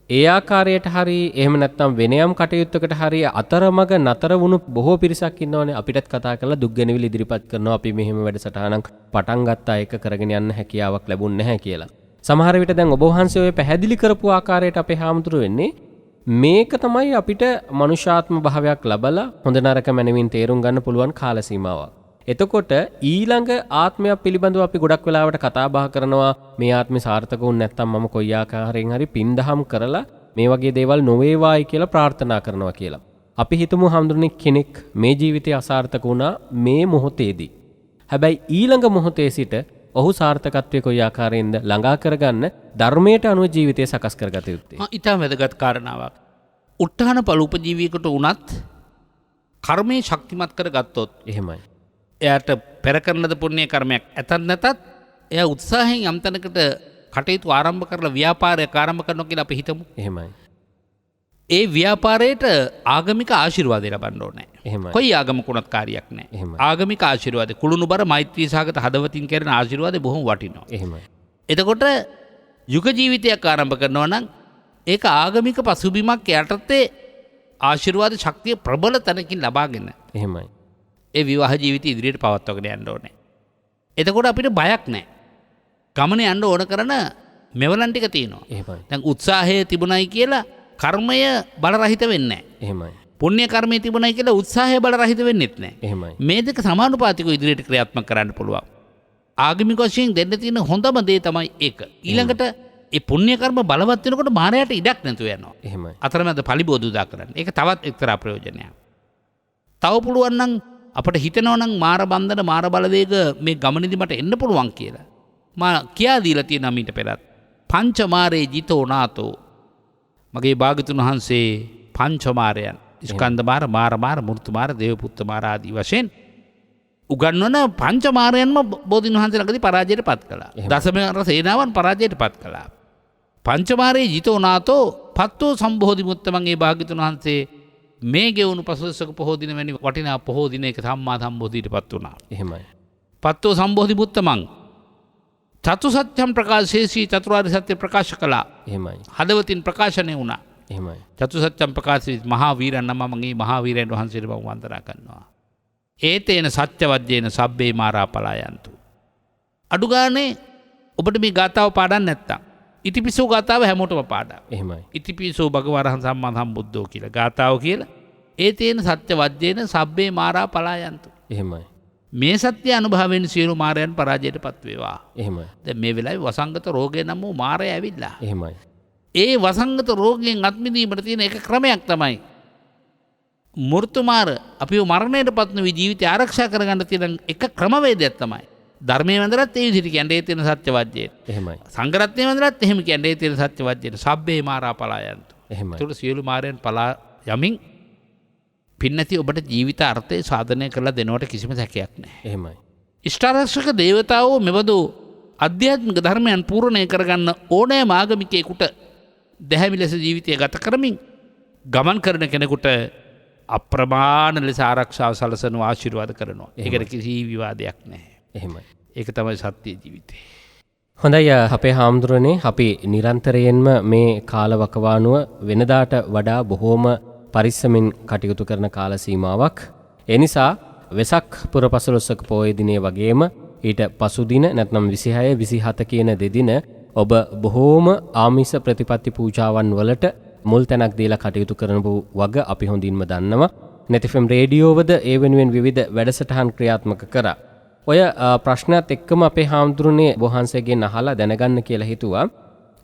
ඒ ආකාරයට හරි එහෙම නැත්නම් වෙන යම් කටයුත්තකට හරි අතරමඟ නතර වුණු බොහෝ පිරිසක් ඉන්නවනේ. අපිටත් කතා කරලා දුක් ගැනවිලි ඉදිරිපත් කරනවා. අපි මෙහෙම වැඩසටහනක් පටන් ගත්තා, ඒක කරගෙන යන්න හැකියාවක් ලැබුණ නැහැ කියලා. සමහර විට දැන් ඔබ වහන්සේ ඔය පැහැදිලි කරපු ආකාරයට අපේ හාමුදුරු වෙන්නේ මේක තමයි අපිට මනුෂ්‍යාත්ම භාවයක් ලබලා හොඳ නරක මැනවින් තේරුම් ගන්න පුළුවන් කාල සීමාවක්. එතකොට ඊළඟ ආත්මයක් පිළිබඳව අපි ගොඩක් වෙලාවට කතා බහ කරනවා. මේ ආත්මේ සාර්ථක වුණ නැත්නම් මම කොයි ආකාරයෙන් හරි පින්දහම් කරලා මේ වගේ දේවල් නොවේවායි කියලා ප්‍රාර්ථනා කරනවා කියලා. අපි හිතමු හාමුදුරනේ කෙනෙක් මේ ජීවිතේ අසාර්ථක වුණා මේ මොහොතේදී. හැබැයි ඊළඟ මොහොතේ සිට ඔහු සාර්ථකත්වයේ කොයි ආකාරයෙන්ද ළඟා කරගන්න ධර්මයට අනුව ජීවිතය සකස් කරගත යුත්තේ. ඊටම වැදගත් කාරණාවක්. උට්ටහන පළූපජීවියෙකුට වුණත් කර්මයේ ශක්තිමත් කරගත්තොත් එහෙමයි. එයාට පෙර කරන ලද පුණ්‍ය කර්මයක් ඇතත් නැතත් එයා උත්සාහයෙන් යම් තැනකට කටයුතු ආරම්භ කරලා ව්‍යාපාරයක් ආරම්භ කරනවා කියලා අපි හිතමු. එහෙමයි. ඒ ව්‍යාපාරයට ආගමික ආශිර්වාදය ලබන්න ඕනේ. එහෙමයි. කොයි ආගමක උනත් කාර්යයක් නැහැ. එහෙමයි. ආගමික ආශිර්වාද කුළුණුබර මෛත්‍රී සහගත හදවතින් කරන ආශිර්වාදය බොහොම වටිනවා. එහෙමයි. එතකොට යුග ජීවිතයක් ආරම්භ කරනවා නම් ඒක ආගමික පසුබිමක් යටතේ ආශිර්වාද ශක්තිය ප්‍රබල තැනකින් ලබාගෙන එහෙමයි. ඒ විවාහ ජීවිතය ඉදිරියට පවත්වාගෙන යන්න ඕනේ. එතකොට අපිට බයක් නැහැ. ගමන යන්න ඕන කරන මෙවලන් ටික තියෙනවා. එහෙමයි. දැන් උත්සාහය තිබුණයි කියලා කර්මය බලරහිත වෙන්නේ නැහැ. එහෙමයි. පුණ්‍ය කර්මය තිබුණයි කියලා උත්සාහය බලරහිත වෙන්නෙත් නැහැ. එහෙමයි. මේ දෙක සමානුපාතිකව ඉදිරියට ක්‍රියාත්මක කරන්න පුළුවන්. ආගමික වශයෙන් දෙන්න තියෙන හොඳම දේ තමයි ඒක. ඊළඟට ඒ පුණ්‍ය කර්ම බලවත් වෙනකොට මායයට ඉඩක් නැතුව යනවා. එහෙමයි. අතරමැද පලිබෝධ උදා කරන්න. ඒක තවත් එක්තරා ප්‍රයෝජනයක්. තව පුළුවන් නම් අපිට හිතෙනවා නම් මාර බන්ධන මාර බලවේග මේ ගමනේදී මට එන්න පුළුවන් කියලා. මා කියා දීලා තියෙනවා මීට පෙරත්. පංච මාරේ ජිතෝ නාතෝ. මගේ භාගතුන් වහන්සේ පංච මාරයන් ස්කන්ධ මාර, මාර මාර, මෘතු මාර, දේවපුත්ත මාර ආදී වශයෙන් උගන්වන පංච මාරයන්ම බෝධින් වහන්සේලාගදී පරාජයට පත් කළා. දසමහර සේනාවන් පරාජයට පත් කළා. පංච මාරේ ජිතෝ නාතෝ පත්තෝ සම්බෝධි මුත්තමන් ඒ භාග්‍යතුන් වහන්සේ මේ ගෙවුණු පසළොස්වක පොහෝ දින වැනි වටිනා පොහෝ දිනයක සම්මා සම්බෝධියට පත් වුණා. එහෙමයි. පත්තෝ සම්බෝධි මුත්තමන් චතු සත්‍යම් ප්‍රකාශේසී චතුරාර්ය සත්‍ය ප්‍රකාශ කළා. එහෙමයි. හදවතින් ප්‍රකාශනය වුණා. එහෙමයි. චතු සත්‍යම් ප්‍රකාශී මහා වීරයන් නම් මගේ මහා වීරයන් වහන්සේට මම වන්දනා කරනවා. ඒතේන සත්‍යවද්‍යේන සබ්බේ මාරා පලායන්තු. අඩු ගානේ ඔබට මේ ගාථාව පාඩම් නැත්තම් ඉතිපිසෝ ගාථාව හැමෝටම පාඩම්. එහෙමයි. ඉතිපිසෝ භගවරහං සම්මා සම්බුද්ධෝ කියලා ගාථාව කියලා. ඒතේන සත්‍යවද්‍යේන සබ්බේ මාරා පලායන්තු. එහෙමයි. මේ සත්‍ය අනුභවයෙන් සියලු මාරයන් පරාජයට පත් වේවා. එහෙමයි. දැන් මේ වෙලාවේ වසංගත රෝගය නම් වූ මාරය ඇවිල්ලා. එහෙමයි. ඒ වසංගත රෝගයෙන් අත් මිදීමට තියෙන එක ක්‍රමයක් තමයි මෘතු මාර අපිව මරණයට පත් නොවි ජීවිතය ආරක්ෂා කරගන්න තියෙන එක ක්‍රමවේදයක් තමයි ධර්මයේ වන්දනත් ඒ විදිහට කියන්නේ තියෙන සත්‍යවද්‍යය. එහෙමයි. සංඝරත්නයේ වන්දනත් එහෙම කියන්නේ තියෙන සත්‍යවද්‍යයට සබ්බේ මාරා පලායන්තු. එහෙමයි. ඒතකොට සියලු මාරයන් පලා යමින් පින්නති ඔබට ජීවිත අර්ථය සාධනය කරලා දෙනවට කිසිම සැකයක් නැහැ. එහෙමයි. ඉෂ්ඨාරක්ෂක දේවතාවෝ මෙබඳු අධ්‍යාත්මික ධර්මයන් පූර්ණය කරගන්න ඕනෑම ආගමිකයෙකුට දැහැමි ලෙස ජීවිතය ගත කරමින් ගමන් කරන කෙනෙකුට අප්‍රමාණ ලෙස ආරක්ෂාව සලසනු ආශිර්වාද කරනවා. ඒකට කිසි විවාදයක් නැහැ. එහෙමයි. ඒක තමයි සත්‍ය ජීවිතේ. හොඳයි අපේ හාමුදුරනේ අපි නිරන්තරයෙන්ම මේ කාලවකවානුව වෙනදාට වඩා බොහෝම පරිස්සමින් කටයුතු කරන කාල සීමාවක්. ඒ නිසා වෙසක් පුර පසළොස්වක පෝය දිනේ වගේම ඊට පසුදින නැත්නම් 26 27 කියන දෙදින ඔබ බොහෝම ආමිස ප්‍රතිපත්ති පූජාවන් වලට මුල් තැනක් දීලා කටයුතු කරන වග අපි හොඳින්ම දන්නවා. නැතිෆම් රේඩියෝවද ඒ වෙනුවෙන් විවිධ වැඩසටහන් ක්‍රියාත්මක කරා. ඔය ප්‍රශ්නත් එක්කම අපේ හාමුදුරනේ වහන්සේගෙන් අහලා දැනගන්න කියලා හිතුවා.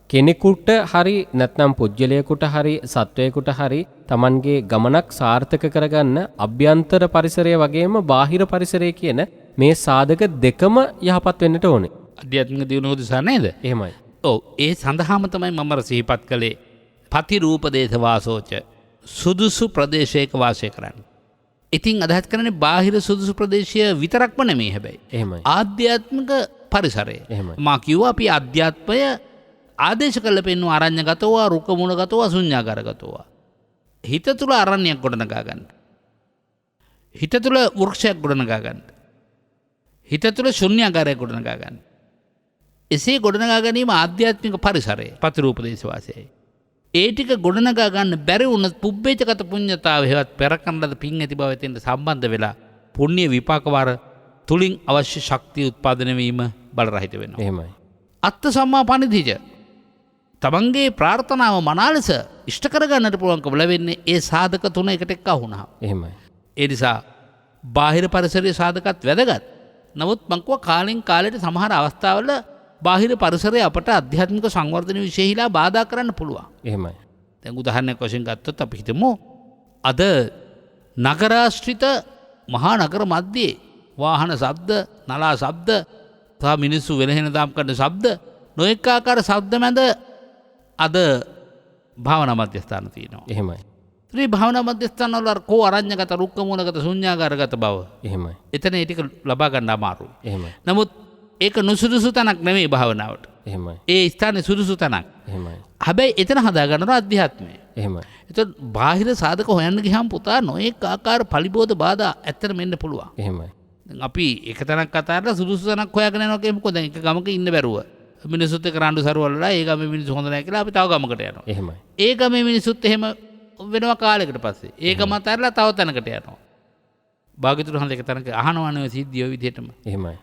කෙනෙකුට හරි නැත්නම් පුජ්‍යලයකට හරි සත්වයකට හරි Tamanගේ ගමනක් සාර්ථක කරගන්න අභ්‍යන්තර පරිසරය වගේම බාහිර පරිසරය කියන මේ සාධක දෙකම යහපත් වෙන්නට ඕනේ. අධ්‍යාත්මික දියුණුව උදෙසා නේද? එහෙමයි. ඔව් ඒ සඳහාම තමයි මම සිහිපත් කළේ පතිරූප දේශ වාසෝච සුදුසු ප්‍රදේශයක වාසය කරන්න. ඉතින් අදහස් කරන්නේ බාහිර සුදුසු ප්‍රදේශය විතරක්ම නෙමෙයි හැබැයි. එහෙමයි. ආධ්‍යාත්මික පරිසරය. එහෙමයි. මා කිව්වා අපි අධ්‍යාත්මය ආදේශ කළ පෙන්වු ආරණ්‍යගතව රුක මුණගතව ශුන්‍යාකාරගතව. හිත තුල ආරණ්‍යයක් ගොඩනගා ගන්න. හිත තුල වෘක්ෂයක් ගොඩනගා ගන්න. හිත තුල ශුන්‍යාකාරයක් ගොඩනගා ගන්න. එසේ ගොඩනගා ගැනීම ආධ්‍යාත්මික පරිසරය පතිරූප දේශ වාසයයි. ඒ ටික ගොඩනගා ගන්න බැරි වුණත් පුබ්බේචගත පුඤ්ඤතාව හේවත් පෙර කරන ලද පින් ඇති බව එතෙන්ට සම්බන්ධ වෙලා පුණ්‍ය විපාක වාර තුලින් අවශ්‍ය ශක්තිය උත්පාදනය වීම බල රහිත වෙනවා. එහෙමයි. අත්ථ සම්මා පණිදිජ තමන්ගේ ප්‍රාර්ථනාව මනාලෙස ඉෂ්ට කරගන්නට පුළුවන්කම ලැබෙන්නේ ඒ සාධක තුන එකට එක්ක වුණා. එහෙමයි. ඒ නිසා බාහිර පරිසරයේ සාධකත් වැදගත්. නමුත් මං කව කාලෙන් කාලයට සමහර අවස්ථාවල බාහිර පරිසරය අපට අධ්‍යාත්මික සංවර්ධන විශේෂීලා බාධා කරන්න පුළුවන්. එහෙමයි. දැන් උදාහරණයක් වශයෙන් ගත්තොත් අපි හිතමු අද නගරාශ්‍රිත මහා නගර මැදේ වාහන ශබ්ද, නලා ශබ්ද, තව මිනිස්සු වෙලහෙන දාම් කරන ශබ්ද, නොඑක ආකාර ශබ්ද මැද අද භාවනා මධ්‍යස්ථාන තියෙනවා. එහෙමයි. ඒ භාවනා මධ්‍යස්ථානවල කෝ අරඤ්‍යගත රුක්ක මූලගත ශුන්‍යාකාරගත බව. එහෙමයි. එතන ඒ ටික ලබා ගන්න අමාරුයි. එහෙමයි. නමුත් ඒක නුසුදුසු තැනක් නෙමෙයි භාවනාවට. එහෙමයි. ඒ ස්ථානේ සුදුසු තැනක්. එහෙමයි. හැබැයි එතන හදා ගන්නවා අධ්‍යාත්මය. එහෙමයි. එතකොට බාහිර සාධක හොයන්න ගියාම පුතා නොඑක ආකාර පලිබෝධ බාධා ඇත්තටම එන්න පුළුවන්. එහෙමයි. දැන් අපි එක තැනක් අතාරලා සුදුසු තැනක් හොයාගෙන යනවා කියමුකෝ. දැන් එක ගමක ඉන්න බැරුව මිනිස්සුත් එක්ක රණ්ඩු සරුවල්ලා ඒ ගමේ මිනිස්සු හොඳ නැහැ කියලා අපි තව ගමකට යනවා. එහෙමයි. ඒ ගමේ මිනිස්සුත් එහෙම වෙනවා කාලයකට පස්සේ. ඒ ගම අතාරලා තව තැනකට යනවා. භාග්‍යතුන් වහන්සේ එක තැනක අහනවනේ සිද්ධිය ඔය විදිහටම. එහෙමයි.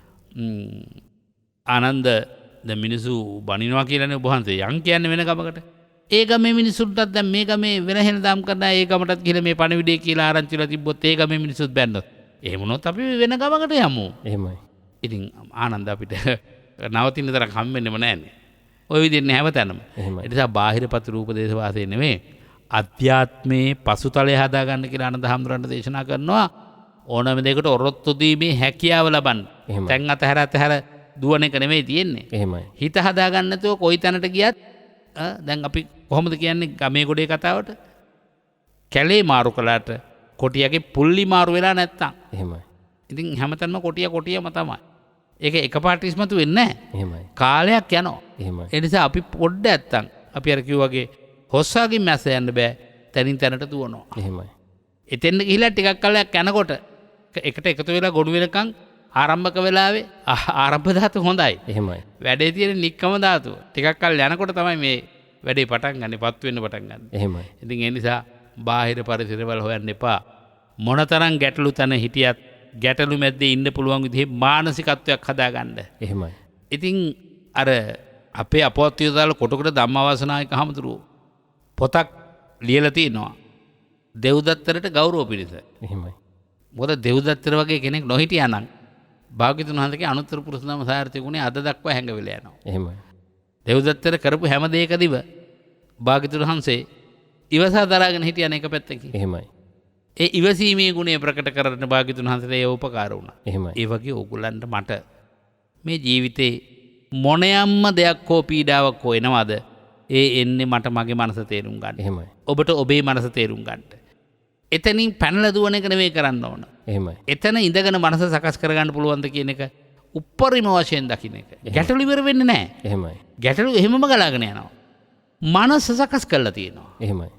ආනන්ද දැන් මිනිස්සු බනිනවා කියලානේ ඔබ වහන්සේ යන් කියන්නේ වෙන ගමකට. ඒ ගමේ මිනිස්සුන්ටත් දැන් මේ ගමේ වෙන හෙනදාම් කරන ඒ ගමටත් ගිහලා මේ පණවිඩේ කියලා ආරංචිලා තිබ්බොත් ඒ ගමේ මිනිස්සුත් බැන්නොත් එහෙම වුණොත් අපි වෙන ගමකට යමු. එහෙමයි. ඉතින් ආනන්ද අපිට නවතින තරක් හම්බෙන්නෙම නැන්නේ. ඔය විදිහට හැමතැනම. ඒ නිසා බාහිර පතු රූපදේශ වාසය නෙමෙයි අධ්‍යාත්මේ පසුතලය හදාගන්න කියලා ආනන්ද හාමුදුරන්ට දේශනා කරනවා. ඕනම දෙයකට ඔරොත්තු දීමේ හැකියාව ලබන්න. තැන් අතහැර දුවන එක නෙමෙයි තියෙන්නේ. එහෙමයි. හිත හදාගන්න නැතුව කොයි තැනට ගියත් දැන් අපි කොහොමද කියන්නේ ගමේ ගොඩේ කතාවට කැලේ මාරු කළාට කොටියගේ පුල්ලි මාරු වෙලා නැත්තම්. එහෙමයි. ඉතින් හැමතැනම කොටියම තමයි. ඒක එකපාරට ඉස්මතු වෙන්නේ නැහැ. එහෙමයි. කාලයක් යනවා. එහෙමයි. ඒ නිසා අපි පොඩ්ඩ නැත්තම් අපි අර කිව්වාගේ හොස්සාකින් මැස්ස යන්න බෑ. තනින් තැනට දුවනවා. එහෙමයි. එතෙන්ට ගිහිල්ලා ටිකක් කාලයක් යනකොට එකට එකතු වෙලා ගොනු වෙනකන් ආරම්භක වෙලාවේ ආරම්භ ධාතු හොඳයි. එහෙමයි. වැඩේ තියෙන නික්කම ධාතුව. ටිකක් කල් යනකොට තමයි මේ වැඩේ පටන් ගන්න, පත් වෙන්න පටන් ගන්න. එහෙමයි. ඉතින් ඒ නිසා බාහිර පරිසරවල හොයන්න එපා. මොනතරම් ගැටලු තන හිටියත් ගැටලු මැද්දේ ඉන්න පුළුවන් විදිහේ මානසිකත්වයක් හදාගන්න. එහෙමයි. ඉතින් අර අපේ අපවත්වයේ දාලා කොටකට ධම්මවාසනායක හමුදුරුවෝ පොතක් ලියලා තිනවා. දෙව්දත්තරට ගෞරව පිණිස. එහෙමයි. මොකද දෙව්දත්තර වගේ කෙනෙක් නොහිටියා නම් භාග්‍යතුන් වහන්සේගේ අනුත්තර පුරුෂ නාම සාර්ථක ගුණේ අද දක්වා හැංගවිලා යනවා. එහෙමයි. දෙව්දත්තර කරපු හැම දෙයකදීම භාග්‍යතුන් වහන්සේ ඉවසා දරාගෙන හිටියන එක පැත්තකින්. එහෙමයි. ඒ ඉවසීමේ ගුණය ප්‍රකට කරන්න භාග්‍යතුන් වහන්සේට ඒ උපකාර වුණා. එහෙමයි. ඒ වගේ ඕගොල්ලන්ට මට මේ ජීවිතේ මොනයම්ම දෙයක් හෝ පීඩාවක් හෝ එනවද? ඒ එන්නේ මට මගේ මනස තේරුම් ගන්න. එහෙමයි. ඔබට ඔබේ මනස තේරුම් ගන්න. එතනින් පැනලා දුවන එක නෙවෙයි කරන්න ඕන. එහෙමයි. එතන ඉඳගෙන මනස සකස් කරගන්න පුළුවන්ද කියන එක උප්පරිම වශයෙන් දකින්න එක. ගැටලු ඉවර වෙන්නේ නැහැ. එහෙමයි. ගැටලු එහෙමම ගලාගෙන යනවා. මනස සකස් කරලා තියෙනවා. එහෙමයි.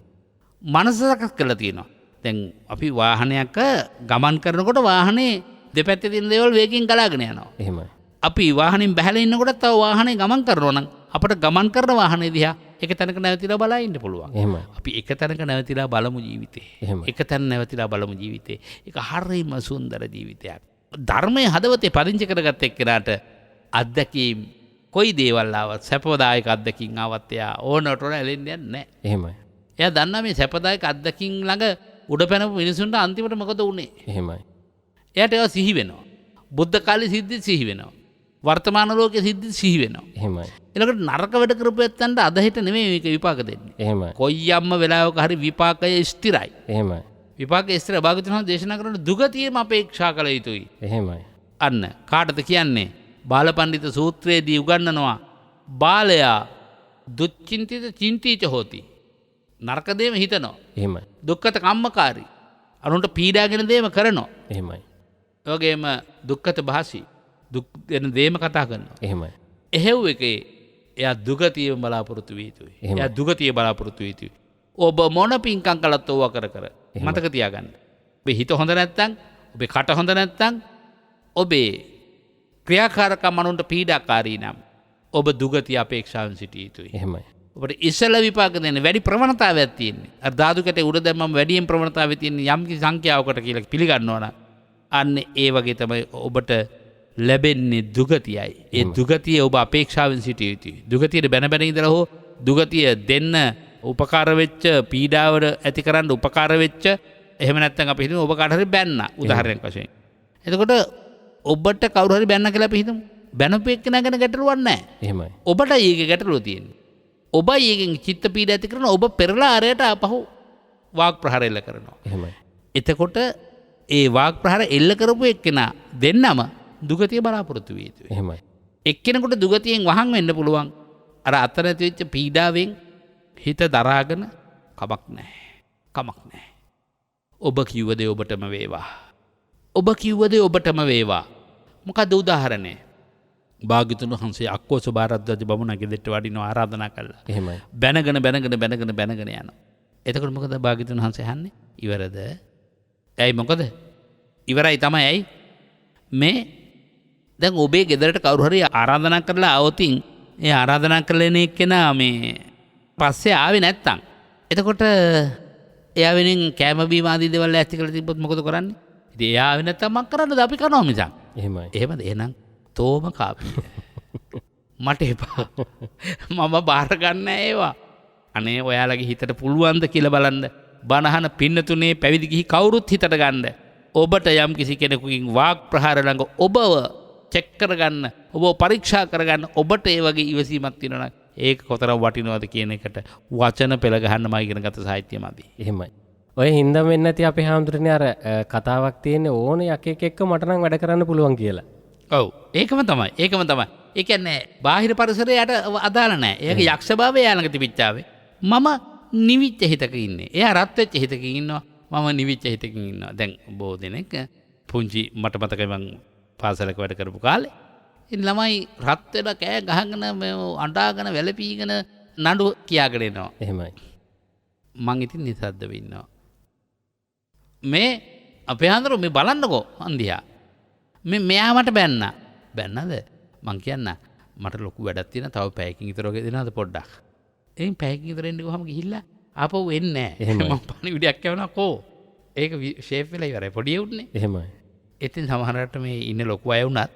මනස සකස් කරලා තියෙනවා. දැන් අපි වාහනයක ගමන් කරනකොට වාහනේ දෙපැත්තේ තියෙන දේවල් වේගයෙන් ගලාගෙන යනවා. එහෙමයි. අපි වාහනෙන් බැහැලා ඉන්නකොට තව වාහනේ ගමන් කරනවා නම් අපිට ගමන් කරන වාහනේ දිහා එක තැනක නැවතිලා බලා ඉන්න පුළුවන්. එහෙමයි. අපි එක තැනක නැවතිලා බලමු ජීවිතේ. එහෙමයි. එක තැන නැවතිලා බලමු ජීවිතේ. ඒක හරිම සුන්දර ජීවිතයක්. ධර්මයේ හදවතේ පදිංචි කරගත්ත එක්කෙනාට අත්දැකීම් කොයි දේවල් ආවත් සැපදායක අත්දැකීම් ආවත් එයා ඕනට ඕන ඇලෙන්නේ නැහැ. එහෙමයි. එයා දන්නා මේ සැපදායක අත්දැකීම් ළඟ උඩ පැනපු මිනිසුන්ට අන්තිමට මොකද වුනේ? එහෙමයි. එයාට ඒවා සිහි වෙනවා. බුද්ධ කාලේ සිද්ධි සිහි වෙනවා. වර්තමාන ලෝකයේ සිද්ධි සිහි වෙනවා. එහෙමයි. ඊළඟට නරක වැඩ කරපු ඇත්තන්ට අද හිට නෙමෙයි මේක විපාක දෙන්නේ. එහෙමයි. කොයියම්ම වෙලාවක හරි විපාකය ස්ථිරයි. එහෙමයි. විපාකයේ ස්ථිර භාගතුන් වහන්සේ දේශනා කරන දුගතියම අපේක්ෂා කළ යුතුයි. එහෙමයි. අන්න කාටද කියන්නේ? බාලපඬිත සූත්‍රයේදී උගන්වනවා බාලයා දුච්චින්තිත චින්තිච හෝති. නරක දේම හිතනවා. එහෙමයි. දුක්ඛත කම්මකාරී. අනුන්ට පීඩාගෙන දේම කරනවා. එහෙමයි. ඒ වගේම දුක්ඛත භාසී. දුක් වෙන දේම කතා කරනවා. එහෙමයි. එහෙව් එකේ එයා දුගතිය බලාපොරොත්තු විය යුතුයි. එයා දුගතිය බලාපොරොත්තු විය යුතුයි. ඔබ මොන පින්කම් කළත් ඕවා කර මතක තියාගන්න. ඔබේ හිත හොඳ නැත්නම්, ඔබේ කට හොඳ නැත්නම්, ඔබේ ක්‍රියාකාරකම් අනුන්ට පීඩාකාරී නම් ඔබ දුගතිය අපේක්ෂාවෙන් සිටිය යුතුයි. එහෙමයි. ඔබට ඉස්සල විපාක දෙන්න වැඩි ප්‍රවණතාවයක් තියෙන්නේ. අර ධාතු කැටේ උඩ දැම්මම වැඩියෙන් ප්‍රවණතාවය තියෙන යම් කිසි සංඛ්‍යාවකට කියලා පිළිගන්නවා නම් අන්න ඒ වගේ තමයි ඔබට ලැබෙන්නේ දුගතියයි. ඒ දුගතිය ඔබ අපේක්ෂාවෙන් සිටිය යුතුයි. දුගතියට බැන බැන ඉඳලා හෝ දුගතිය දෙන්න උපකාර වෙච්ච පීඩාවට ඇති කරන්න උපකාර වෙච්ච එහෙම නැත්නම් අපි හිතමු ඔබ කාට හරි බැන්න උදාහරණයක් වශයෙන්. එතකොට ඔබට කවුරු හරි බැන්න කියලා අපි හිතමු. බැනපු එක්කෙනා ගැන ගැටලුවක් නැහැ. එහෙමයි. ඔබටයි ඒකේ ගැටලුව තියෙන්නේ. ඔබයි ඒකෙන් චිත්ත පීඩා ඇති කරන ඔබ පෙරලා ආරයට ආපහු වාග් ප්‍රහාර එල්ල කරනවා. එහෙමයි. එතකොට ඒ වාග් ප්‍රහාර එල්ල කරපු එක්කෙනා දෙන්නම දුගතිය බලාපොරොත්තු විය යුතුයි. එහෙමයි. එක්කෙනෙකුට දුගතියෙන් වහන් වෙන්න පුළුවන්. අර අතර ඇති වෙච්ච පීඩාවෙන් හිත දරාගෙන කමක් නැහැ. කමක් නැහැ. ඔබ කිව්ව දේ ඔබටම වේවා. ඔබ කිව්ව දේ ඔබටම වේවා. මොකද උදාහරණය? භාග්‍යතුන් වහන්සේ අක්කෝස භාරද්වාජ බමුණ ගෙදරට වඩිනවා ආරාධනා කළා. එහෙමයි. බැනගෙන යනවා. එතකොට මොකද භාග්‍යතුන් වහන්සේ අහන්නේ? ඉවරද? ඇයි මොකද? ඉවරයි තමයි. ඇයි? මේ දැන් ඔබේ ගෙදරට කවුරු හරි ආරාධනා කරලා આવොතින් ඒ ආරාධනා කරන එක්කෙනා මේ පස්සේ ආවේ නැත්තම් එතකොට එයා වෙනින් කැම බීම ආදී දේවල් ඇස්ති කරලා තිබ්බොත් මොකද කරන්නේ? ඉතින් එයා ආවේ නැත්තම් මක් කරන්නද? අපි කරනවා මිසක්. එහෙමයි. එහෙමද? එහෙනම් තෝම කාපිය. මට එපා. මම බාර ගන්න ඒවා. අනේ ඔයාලගේ හිතට පුළුවන්ද කියලා බලන්න. බණහන පින්නතුනේ පැවිදි ගිහි කවුරුත් හිතට ගන්න. ඔබට යම් කිසි කෙනෙකුකින් වාග් ප්‍රහාර ළඟ ඔබව චෙක් කරගන්න, ඔබ පරීක්ෂා කරගන්න ඔබට ඒ වගේ ඉවසීමක් තියෙනවා නම් ඒක කොතරම් වටිනවද කියන එකට වචන පෙළ ගහන්නම ඉගෙන ගත සාහිත්‍යමදී. එහෙමයි. ඔය හින්දා වෙන්නේ නැති අපේ හාමුදුරනේ අර කතාවක් තියෙන්නේ ඕනේ යකෙක් එක්ක මට නම් වැඩ කරන්න පුළුවන් කියලා. ඔව් ඒකම තමයි. ඒ කියන්නේ බාහිර පරිසරයට අදාළ නැහැ. ඒක යක්ෂභාවය යාළඟ තිබිච්චාවේ. මම නිවිච්ච හිතක ඉන්නේ. එයා රත් වෙච්ච හිතකින් ඉන්නවා. මම නිවිච්ච හිතකින් ඉන්නවා. දැන් බොහෝ දෙනෙක් පුංචි මට මතකයි මං පාසලක වැඩ කරපු කාලේ. ඉතින් ළමයි රත් වෙලා කෑ ගහගෙන අඬාගෙන වැළපීගෙන නඩු කියාගෙන එනවා. එහෙමයි. මං ඉතින් නිසද්දව ඉන්නවා. මේ අපේ හාමුදුරුවෝ මේ බලන්නකෝ අන්දියා. මෙයා මට බැන්නද? මං කියන්න මට ලොකු වැඩක් තියෙනවා. තව පැයකින් විතර වගේ දෙනවද පොඩ්ඩක්? එයින් පැයකින් විතර එන්න ගිහම ගිහිල්ලා ආපහු එන්නේ නැහැ. මම පණිවිඩයක් කියවනවා කෝ. ඒක ෂේප් වෙලා ඉවරයි. පොඩි උන්නේ. එහෙමයි. ඉතින් සමහරවිට මේ ඉන්න ලොකු අය වුණත්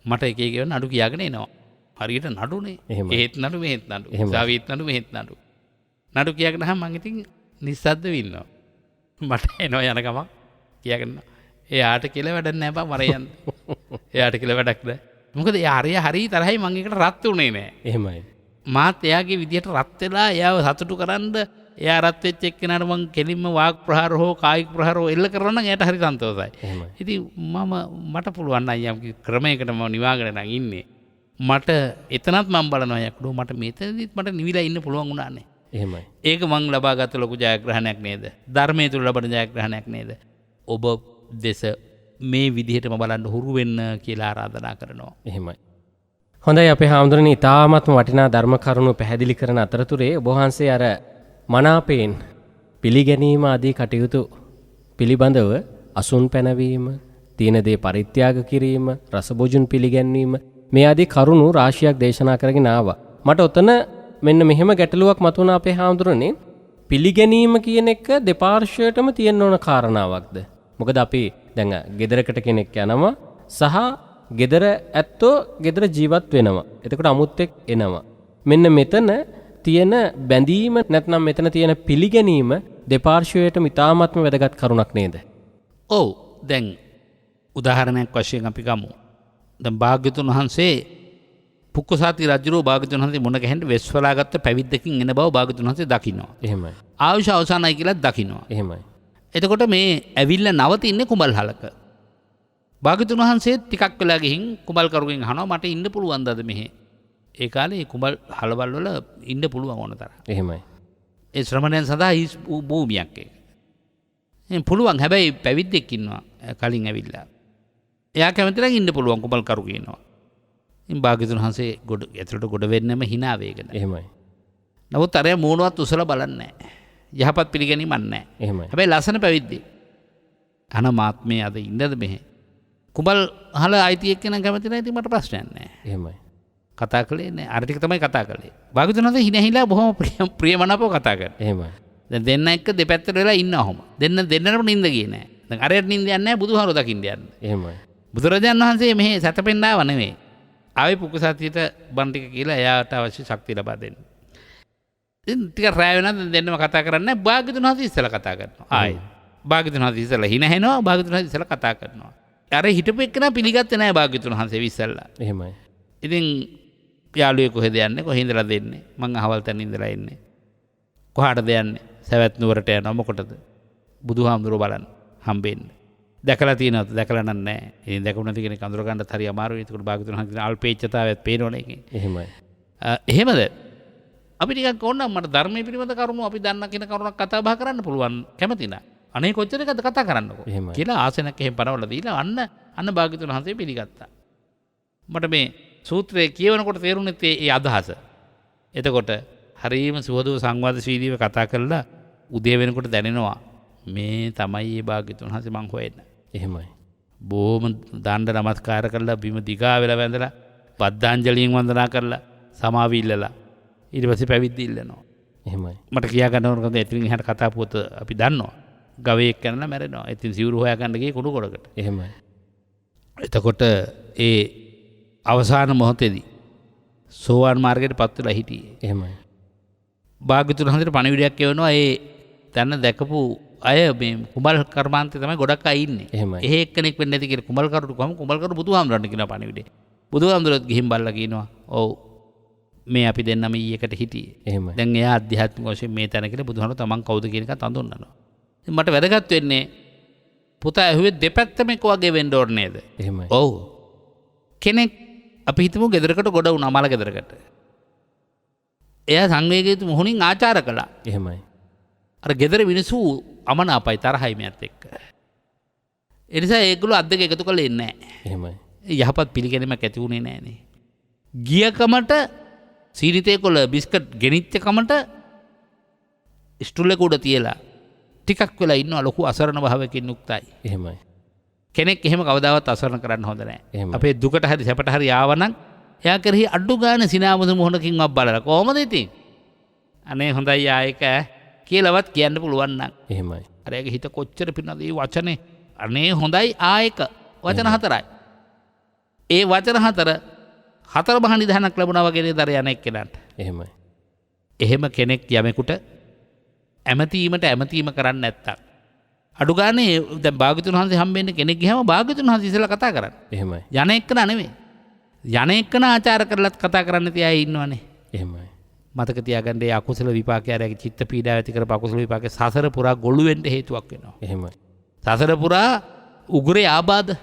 මට එක එක නඩු කියාගෙන එනවා. හරියට නඩුනේ. එහෙත් නඩු මෙහෙත් නඩු. සාවිත් නඩු මෙහෙත් නඩු. නඩු කියාගෙන මම ඉතින් නිස්සද්දව ඉන්නවා. මට එනවා යන ගමන් කියාගෙන එයාට කියලා වැඩක් නැහැ බා මර යන්න. එයාට කියලා වැඩක් නැහැ. මොකද එයා හරි තරහයි මං එකට රත් උනේ නැහැ. එහෙමයි. මාත් එයාගේ විදියට රත් වෙලා එයාව සතුටු කරන්න එයා රත් වෙච්ච එක්කෙනාට මං කෙලින්ම වාග් ප්‍රහාර හෝ කායික ප්‍රහාර හෝ එල්ල කරනවා නම් එයාට හරි සන්තෝෂයි. ඉතින් මට පුළුවන් නම් යම් ක්‍රමයකට මම නිවාගෙන නම් ඉන්නේ. මට එතනත් මම බලනවා යකඩෝ මට මෙතනදිත් මට නිවිලා ඉන්න පුළුවන් වුණානේ. එහෙමයි. ඒක මං ලබාගත් ලොකු ජයග්‍රහණයක් නේද? ධර්මයේ තුල ලබන ජයග්‍රහණයක් නේද? ඔබ දෙස මේ විදිහටම බලන්න හුරු වෙන්න කියලා ආරාධනා කරනවා. එහෙමයි. හොඳයි අපේ හාමුදුරනේ ඉතාමත්ම වටිනා ධර්ම කරුණු පැහැදිලි කරන අතරතුරේ ඔබ වහන්සේ අර මනාපයෙන් පිළිගැනීම ආදී කටයුතු පිළිබඳව අසුන් පැනවීම, තීන දේ පරිත්‍යාග කිරීම, රසභෝජන පිළිගැන්වීම මේ ආදී කරුණු රාශියක් දේශනා කරගෙන ආවා. මට ඔතන මෙන්න මෙහෙම ගැටලුවක් මතුවුණා අපේ හාමුදුරනේ. පිළිගැනීම කියන එක දෙපාර්ශ්වයටම තියෙන්න ඕන කාරණාවක්ද? මොකද අපි දැන් ගෙදරකට කෙනෙක් යනවා සහ ගෙදර ඇත්තෝ ගෙදර ජීවත් වෙනවා. එතකොට අමුත්තෙක් එනවා. මෙන්න මෙතන තියෙන බැඳීම නැත්නම් මෙතන තියෙන පිළිගැනීම දෙපාර්ශ්වයටම ඉතාමත්ම වැදගත් කරුණක් නේද? ඔව්. දැන් උදාහරණයක් වශයෙන් අපි ගමු. දැන් භාග්‍යතුන් වහන්සේ පුක්කුසාති රජුරෝ භාග්‍යතුන් වහන්සේ මුණ ගැහෙන්න වෙස්වලාගත්ත පැවිද්දකින් එන බව භාග්‍යතුන් වහන්සේ දකිනවා. එහෙමයි. ආයුෂ අවසానයි කියලා දකිනවා. එහෙමයි. එතකොට මේ ඇවිල්ලා නවතින්නේ කුඹල්හලක. භාග්‍යතුන් වහන්සේ ටිකක් වෙලා ගිහින් කුඹල් කරුගෙන් අහනවා මට ඉන්න පුළුවන්ද අද මෙහෙ? ඒ කාලේ කුඹල් හලවල් වල ඉන්න පුළුවන් ඕන තරම්. එහෙමයි. ඒ ශ්‍රමණයන් සඳහා හිස් භූමියක් ඒක. එහෙනම් පුළුවන්. හැබැයි පැවිද්දෙක් ඉන්නවා කලින් ඇවිල්ලා. එයා කැමති නම් ඉන්න පුළුවන් කුඹල් කරු කියනවා. ඉතින් භාග්‍යතුන් වහන්සේ ඇතුළට ගොඩ වෙන්නම hina වේගන. එහෙමයි. නමුත් අර මූණවත් උසලා බලන්නේ නැහැ. යහපත් පිළිගැනීමක් නැහැ. එහෙමයි. හැබැයි ලස්සන පැවිද්දෙක්. අන මාත්මේ අද ඉන්නද මෙහෙ? කුඹල් හල අයිති එක්කෙනා කැමති නැහැ. ඉතින් මට ප්‍රශ්නයක් නැහැ. එහෙමයි. කතා කළේ නෑ. අර ටික තමයි කතා කළේ. භාග්‍යතුන් වහන්සේ හිනහිලා බොහොම ප්‍රියමනාපව කතා කරා. එහෙමයි. දැන් දෙන්න එක්ක දෙපැත්තට වෙලා ඉන්නවා ඔහොම. දෙන්නටම නිින්ද ගියේ නෑ. දැන් අරයට නිින්ද යන්නේ නෑ බුදුහාරෝ දකින්න යන්නේ. එහෙමයි. බුදුරජාණන් වහන්සේ මෙහි සැතපෙන්න ආව නෙවෙයි. ආවේ පුකුසාතියට බණ ටික කියලා එයාට අවශ්‍ය ශක්තිය ලබා දෙන්න. ඉතින් ටික රැය වෙනවා දෙන්නම කතා කරන්නේ භාග්‍යතුන් වහන්සේ ඉස්සලා කතා කරනවා. ආයි. භාග්‍යතුන් වහන්සේ ඉස්සලා හිනහෙනවා භාග්‍යතුන් වහන්සේ ඉස්සලා කතා කරනවා. අර හිටපු එක්කන පිළිගත්තේ නෑ භාග්‍යතුන් වහන්සේ ඉස්සලා. එහෙමයි. ඉතින් යාළුවෙක් කොහෙද යන්නේ? කොහේ ඉඳලා දෙන්නේ? මං අහවල් තැන ඉඳලා එන්නේ. කොහාටද යන්නේ? සවැත් නුවරට යනවා. මොකටද? බුදුහාමුදුරුවෝ බලන්න හම්බෙන්න. දැකලා තියෙනවද? දැකලා නැහැ. ඉතින් දැකුණ නැති කෙනෙක් අඳුර ගන්නත් හරි අමාරුයි. ඒකට භාග්‍යතුන් වහන්සේ අල්පේච්ඡතාවයත් පේනවනේ ඒකේ. එහෙමයි. එහෙමද? අපි ටිකක් ඕන මට ධර්මයේ පිළිබඳ කරුණු අපි දන්න කියන කරුණක් කතා බහ කරන්න පුළුවන් කැමති නැහැ. අනේ කොච්චර එකද කතා කරන්නකෝ කියලා ආසනයක් එහෙම පනවලා දීලා අන්න භාග්‍යවතුන් වහන්සේ පිළිගත්තා. මට මේ සූත්‍රයේ කියවනකොට තේරුණේ ඒ අදහස. එතකොට හරීම සුවදව සංවාදශීලීව කතා කරලා උදේ වෙනකොට දැනෙනවා මේ තමයි මේ භාග්‍යවතුන් වහන්සේ මං හොයන්නේ. එහෙමයි. බොහොම දණ්ඩ නමස්කාර කරලා බිම දිගා වෙලා වැඳලා පද්දාංජලියෙන් වන්දනා කරලා සමාව ඉල්ලලා ඊට පස්සේ පැවිදි ඉල්ලනවා. එහෙමයි. මට කියා ගන්න ඕනකද එතනින් එහාට කතා පොත අපි දන්නවා. ගවයෙක් කනලා මැරෙනවා. ඉතින් සිවුරු හොයා ගන්න ගියේ කුණු ගොඩකට. එහෙමයි. එතකොට ඒ අවසාන මොහොතේදී සෝවාන් මාර්ගයට පත් වෙලා හිටියේ. එහෙමයි. භාග්‍යවතුන් වහන්සේට පණිවිඩයක් කියවනවා ඒ දැන දැකපු අය මේ කුඹල් කර්මාන්තේ තමයි ගොඩක් අය ඉන්නේ. එහෙමයි. එහෙ එක්කෙනෙක් වෙන්නේ නැති කියලා කුඹල් කරුට කොහම කුඹල් කරු බුදුහාමුදුරන්ට කියනවා පණිවිඩේ. බුදුහාමුදුරුවෝ ගිහින් බල්ලා කියනවා ඔව් මේ අපි දෙන්නම ඊයකට හිටියේ. එහෙමයි. දැන් එයා අධ්‍යාත්මික වශයෙන් මේ තැන කියලා බුදුහාමුදුරුවෝ තමන් කවුද කියන එක තඳුන්නනවා. ඉතින් මට වැදගත් වෙන්නේ පුතා ඇහුවේ දෙපැත්තම එක වගේ වෙන්න ඕනේ නේද? එහෙමයි. ඔව්. කෙනෙක් අපි හිතමු ගෙදරකට ගොඩ වුණා මල ගෙදරකට. එයා සංවේගීත මොහොනින් ආචාර කළා. එහෙමයි. අර ගෙදර මිනිස්සු අමනාපයි තරහයි මෙයත් එක්ක. ඒ නිසා ඒගොල්ලෝ අත් දෙක එකතු කරලා ඉන්නේ නැහැ. එහෙමයි. යහපත් පිළිගැනීමක් ඇති වුණේ නැහනේ. ගියකමට සීනිතේ කොළ බිස්කට් ගෙනිච්ච කමට ස්ටුල් එක උඩ තියලා ටිකක් වෙලා ඉන්නවා ලොකු අසරණ භාවයකින් යුක්තයි. එහෙමයි. කෙනෙක් එහෙම කවදාවත් අසරණ කරන්න හොඳ නැහැ. එහෙමයි. අපේ දුකට හරි සැපට හරි ආවනම් එයා කරෙහි අඩු ගාන සිනාමුදු මොහොනකින්වත් බලලා කොහොමද ඉතින්? අනේ හොඳයි ආයක කියලාවත් කියන්න පුළුවන් නම්. එහෙමයි. අර ඒගේ හිත කොච්චර පිනද මේ වචනේ. අනේ හොඳයි ආයක වචන හතරයි. ඒ වචන හතර මහා නිධානක් ලැබුණා වගේ නේද අර යන එක්කෙනාට. එහෙමයි. එහෙම කෙනෙක් යමෙකුට ඇමතීම කරන්නේ නැත්තම් අඩු ගානේ දැන් භාග්‍යවතුන් වහන්සේ හම්බෙන්න කෙනෙක් ගියාම භාග්‍යවතුන් වහන්සේ ඉස්සෙල්ලා කතා කරන්නේ. එහෙමයි. යන එක්කනා නෙමෙයි. යන එක්කනා ආචාර කරලත් කතා කරන්න තියා ඉන්නවනේ. එහෙමයි. මතක තියාගන්න ඒ අකුසල විපාකයරගේ චිත්ත පීඩාව ඇති කරපු අකුසල විපාකේ සසර පුරා ගොළු වෙන්න හේතුවක් වෙනවා. එහෙමයි. සසර පුරා උග්‍රේ ආබාධ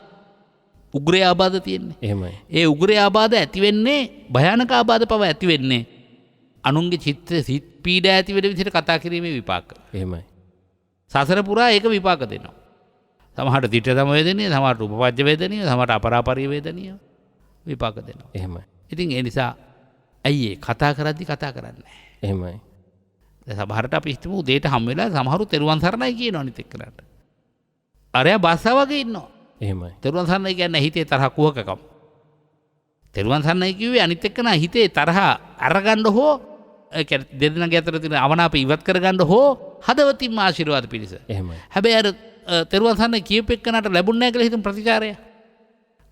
තියෙන්නේ. එහෙමයි. ඒ උග්‍රේ ආබාධ ඇති වෙන්නේ භයානක ආබාධ පව ඇති වෙන්නේ අනුන්ගේ සිත් පීඩා ඇති වෙන විදිහට කතා කිරීමේ විපාක. එහෙමයි. සසර පුරා ඒක විපාක දෙනවා. සමහරට දිට්ඨ සම වේදනීය, සමහරට උපපජ්ජ වේදනීය, සමහරට අපරාපරිය වේදනීය විපාක දෙනවා. එහෙමයි. ඉතින් ඒ නිසා ඇයි කතා කරද්දි කතා කරන්නේ නැහැ. එහෙමයි. දැන් සමහරට අපි හිතමු උදේට හම් වෙලා සමහරු තෙරුවන් සරණයි කියනවා අනිත් එක්කනට. අරයා බස්සා වගේ ඉන්නවා. එහෙමයි. තෙරුවන් සරණයි කියන්නේ හිතේ තරහ කුහකකම්. තෙරුවන් සරණයි කිව්වේ අනිත් එක්කන හිතේ තරහ අරගන්න හෝ දෙදෙනාගේ අතර තියෙන අවනාප ඉවත් කරගන්න හෝ හදවතින්ම ආශිර්වාද පිණිස. එහෙමයි. හැබැයි අර තෙරුවන් සරණයි කියපු එක්කනට ලැබුණ නැහැ කියලා හිතමු ප්‍රතිචාරය.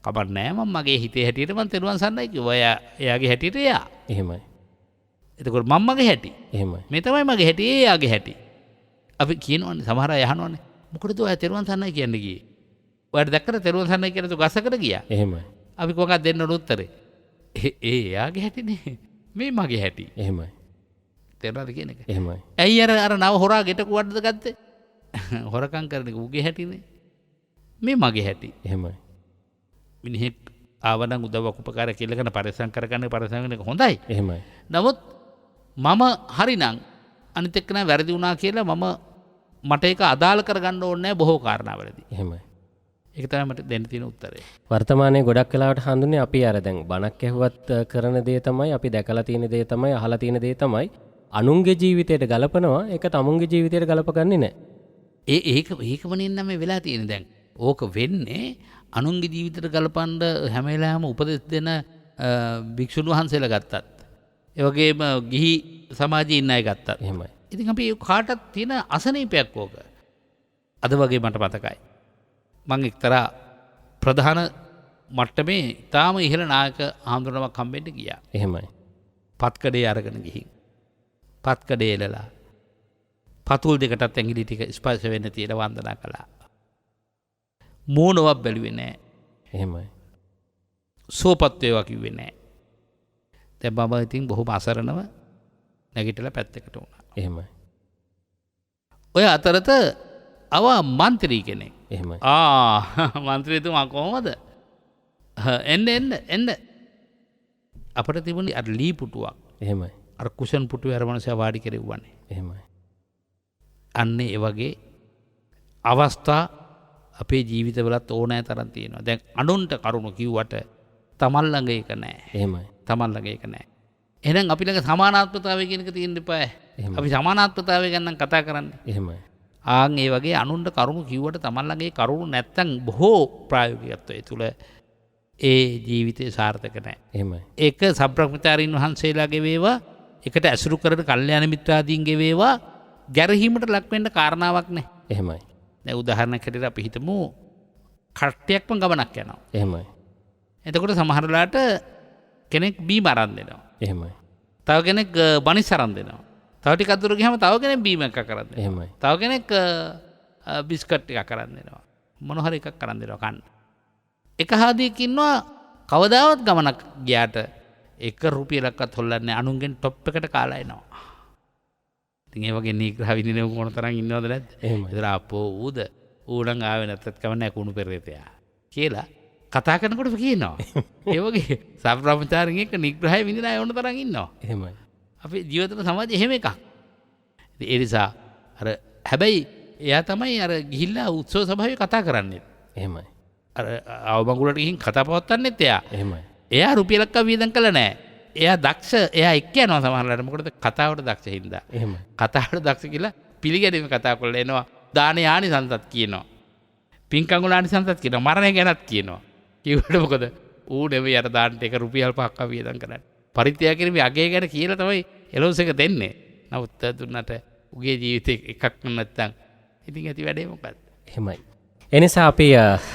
කමක් නැහැ මම මගේ හිතේ හැටියට මම තෙරුවන් සරණයි කිව්වා. එයාගේ හැටියට එයා. එහෙමයි. එතකොට මම මගේ හැටි. එහෙමයි. මේ තමයි මගේ හැටි එයාගේ හැටි. අපි කියනවනේ සමහර අය අහනවනේ මොකටද ඔය තෙරුවන් සරණයි කියන්නේ ගියේ? ඔයාලට දැක්කද තෙරුවන් සරණයි කියලා තු ගසකට ගියා? එහෙමයි. අපි කොහොමද දෙන්න ඕන උත්තරේ? එයාගේ හැටිනේ. මේ මගේ හැටි. එහෙමයි. තේරුණාද කියන එක? එහෙමයි. ඇයි අර නව හොරා ගෙට කුවද්දද ගත්තේ? හොරකම් කරන එක උගේ හැටිනේ. මේ මගේ හැටි. එහෙමයි. මිනිහෙක් ආවනම් උදව්වක් උපකාර කියලා කරන පරිස්සම් කරගන්න එක හොඳයි. එහෙමයි. නමුත් මම හරිනම් අනිත් එක්කන වැරදි වුණා කියලා මට ඒක අදාළ කරගන්න ඕනේ නැහැ බොහෝ කාරණාවලදී. එහෙමයි. ඒක තමයි මට දෙන්න තියෙන උත්තරේ. වර්තමානයේ ගොඩක් වෙලාවට හඳුන්නේ අපි අර දැන් බණක් ඇහුවත් කරන දේ තමයි අපි දැකලා තියෙන දේ තමයි අහලා තියෙන දේ තමයි අනුන්ගේ ජීවිතයට ගලපනවා ඒක තමුන්ගේ ජීවිතයට ගලපගන්නේ නැහැ. ඒකමනින් නම් මේ වෙලා තියෙන්නේ දැන්. ඕක වෙන්නේ අනුන්ගේ ජීවිතයට ගලපන්න හැම වෙලාවෙම උපදෙස් දෙන භික්ෂුන් වහන්සේලා ගත්තත්. ඒ වගේම ගිහි සමාජයේ ඉන්න අය ගත්තත්. එහෙමයි. ඉතින් අපි කාටත් තියෙන අසනීපයක් ඕක. අද වගේ මට මතකයි. මං එක්තරා ප්‍රධාන මට්ටමේ තාම ඉහළ නායක හාමුදුරුවමක් හම්බෙන්න ගියා. එහෙමයි. පත්කඩේ අරගෙන ගිහින්. පත්කඩේ එලලා. පතුල් දෙකටත් ඇඟිලි ටික ස්පර්ශ වෙන්න තියලා වන්දනා කළා. මූණවත් බැලුවේ නැහැ. එහෙමයි. සෝපත් වේවා කිව්වේ නැහැ. දැන් මම ඉතින් බොහොම අසරණව නැගිටලා පැත්තකට වුණා. එහෙමයි. ඔය අතරත අවා මන්ත්‍රී කෙනෙක්. එහෙමයි. මන්ත්‍රීතුමා කොහොමද? එන්න අපිට තිබුණේ අර ලී පුටුවක්. එහෙමයි. අර කුෂන් පුටුවේ අර මනුස්සයා වාඩි කෙරෙව්වනේ. එහෙමයි. අන්න ඒ වගේ අවස්ථා අපේ ජීවිතවලත් ඕනෑ තරම් තියෙනවා. දැන් අනුන්ට කරුණු කිව්වට තමන් ළඟ ඒක නැහැ. එහෙමයි. තමන් ළඟ ඒක නැහැ. එහෙනම් අපි ළඟ සමානාත්මතාවය කියන එක තියෙන්න එපා. අපි සමානාත්මතාවය ගැන නම් කතා කරන්නේ. එහෙමයි. ආන් ඒ වගේ අනුන්ට කරුණු කිව්වට තමන් ළඟ ඒ කරුණු නැත්තම් බොහෝ ප්‍රායෝගිකත්වය තුළ ඒ ජීවිතේ සාර්ථක නැහැ. එහෙමයි. ඒක සබ්‍රහ්මචාරීන් වහන්සේලාගේ වේවා, එකට ඇසුරු කරන කල්යාණ මිත්‍රාදීන්ගේ වේවා ගැරහීමට ලක් වෙන්න කාරණාවක් නැහැ. එහෙමයි. දැන් උදාහරණයක් හැටියට අපි හිතමු කට්ටියක්ම ගමනක් යනවා. එහෙමයි. එතකොට සමහර වෙලාවට කෙනෙක් බීම අරන් දෙනවා. එහෙමයි. තව කෙනෙක් බනිස් අරන් දෙනවා. තව ටිකක් දුර ගියාම තව කෙනෙක් බීම එකක් අරන් දෙනවා. එහෙමයි. තව කෙනෙක් බිස්කට් එකක් අරන් දෙනවා. මොන හරි එකක් අරන් දෙනවා කන්න. එක හාදියෙක් ඉන්නවා කවදාවත් ගමනක් ගියාට එක රුපියලක්වත් හොල්ලන්නේ අනුන්ගෙන් টොප් එකට කාලා එනවා. ඉතින් ඒ වගේ නිග්‍රහ විඳින මොන තරම් ඉන්නවද නැද්ද? එහෙමයි. ඒතර අපෝ ඌනම් ආවේ නැත්තත් කවන්නේ කුණු පෙරේතයා කියලා කතා කරනකොට කියනවා. ඒ වගේ සබ්‍රහ්මචාරින් එක්ක නිග්‍රහය විඳින අය ඕන තරම් ඉන්නවා. එහෙමයි. අපේ ජීවිතේ සමාජයේ එහෙම එකක්. ඉතින් ඒ නිසා අර හැබැයි එයා තමයි අර ගිහිල්ලා උත්සව සභාවේ කතා කරන්නේ. එහෙමයි. අර අවමඟුලට ගිහින් කතා පවත්වන්නෙත් එයා. එහෙමයි. එයා රුපියලක් වියදම් කළා නෑ. එයා දක්ෂ, එයා එක්ක යනවා සමහරවිට. මොකටද? කතාවට දක්ෂ හින්දා. එහෙමයි. කතාවට දක්ෂ කියලා පිළිගැනීම කතා කරලා එනවා. දාන ආනිසංසත් කියනවා. පින්කංගුල ආනිසංසත් කියනවා. මරණය ගැනත් කියනවා. කිව්වට මොකද? ඌ නෙවෙයි අර දාන්නට එක රුපියල් 5ක් වියදම් කරන්නේ. පරිත්‍යාග කිරීමේ අගය ගැන කියලා තමයි එලොස් එක දෙන්නේ. නමුත් දුන්නට උගේ ජීවිතේ එකක් නැත්තම් ඉතින් ඇති වැඩේ මොකක්ද? එහෙමයි. එනිසා අපි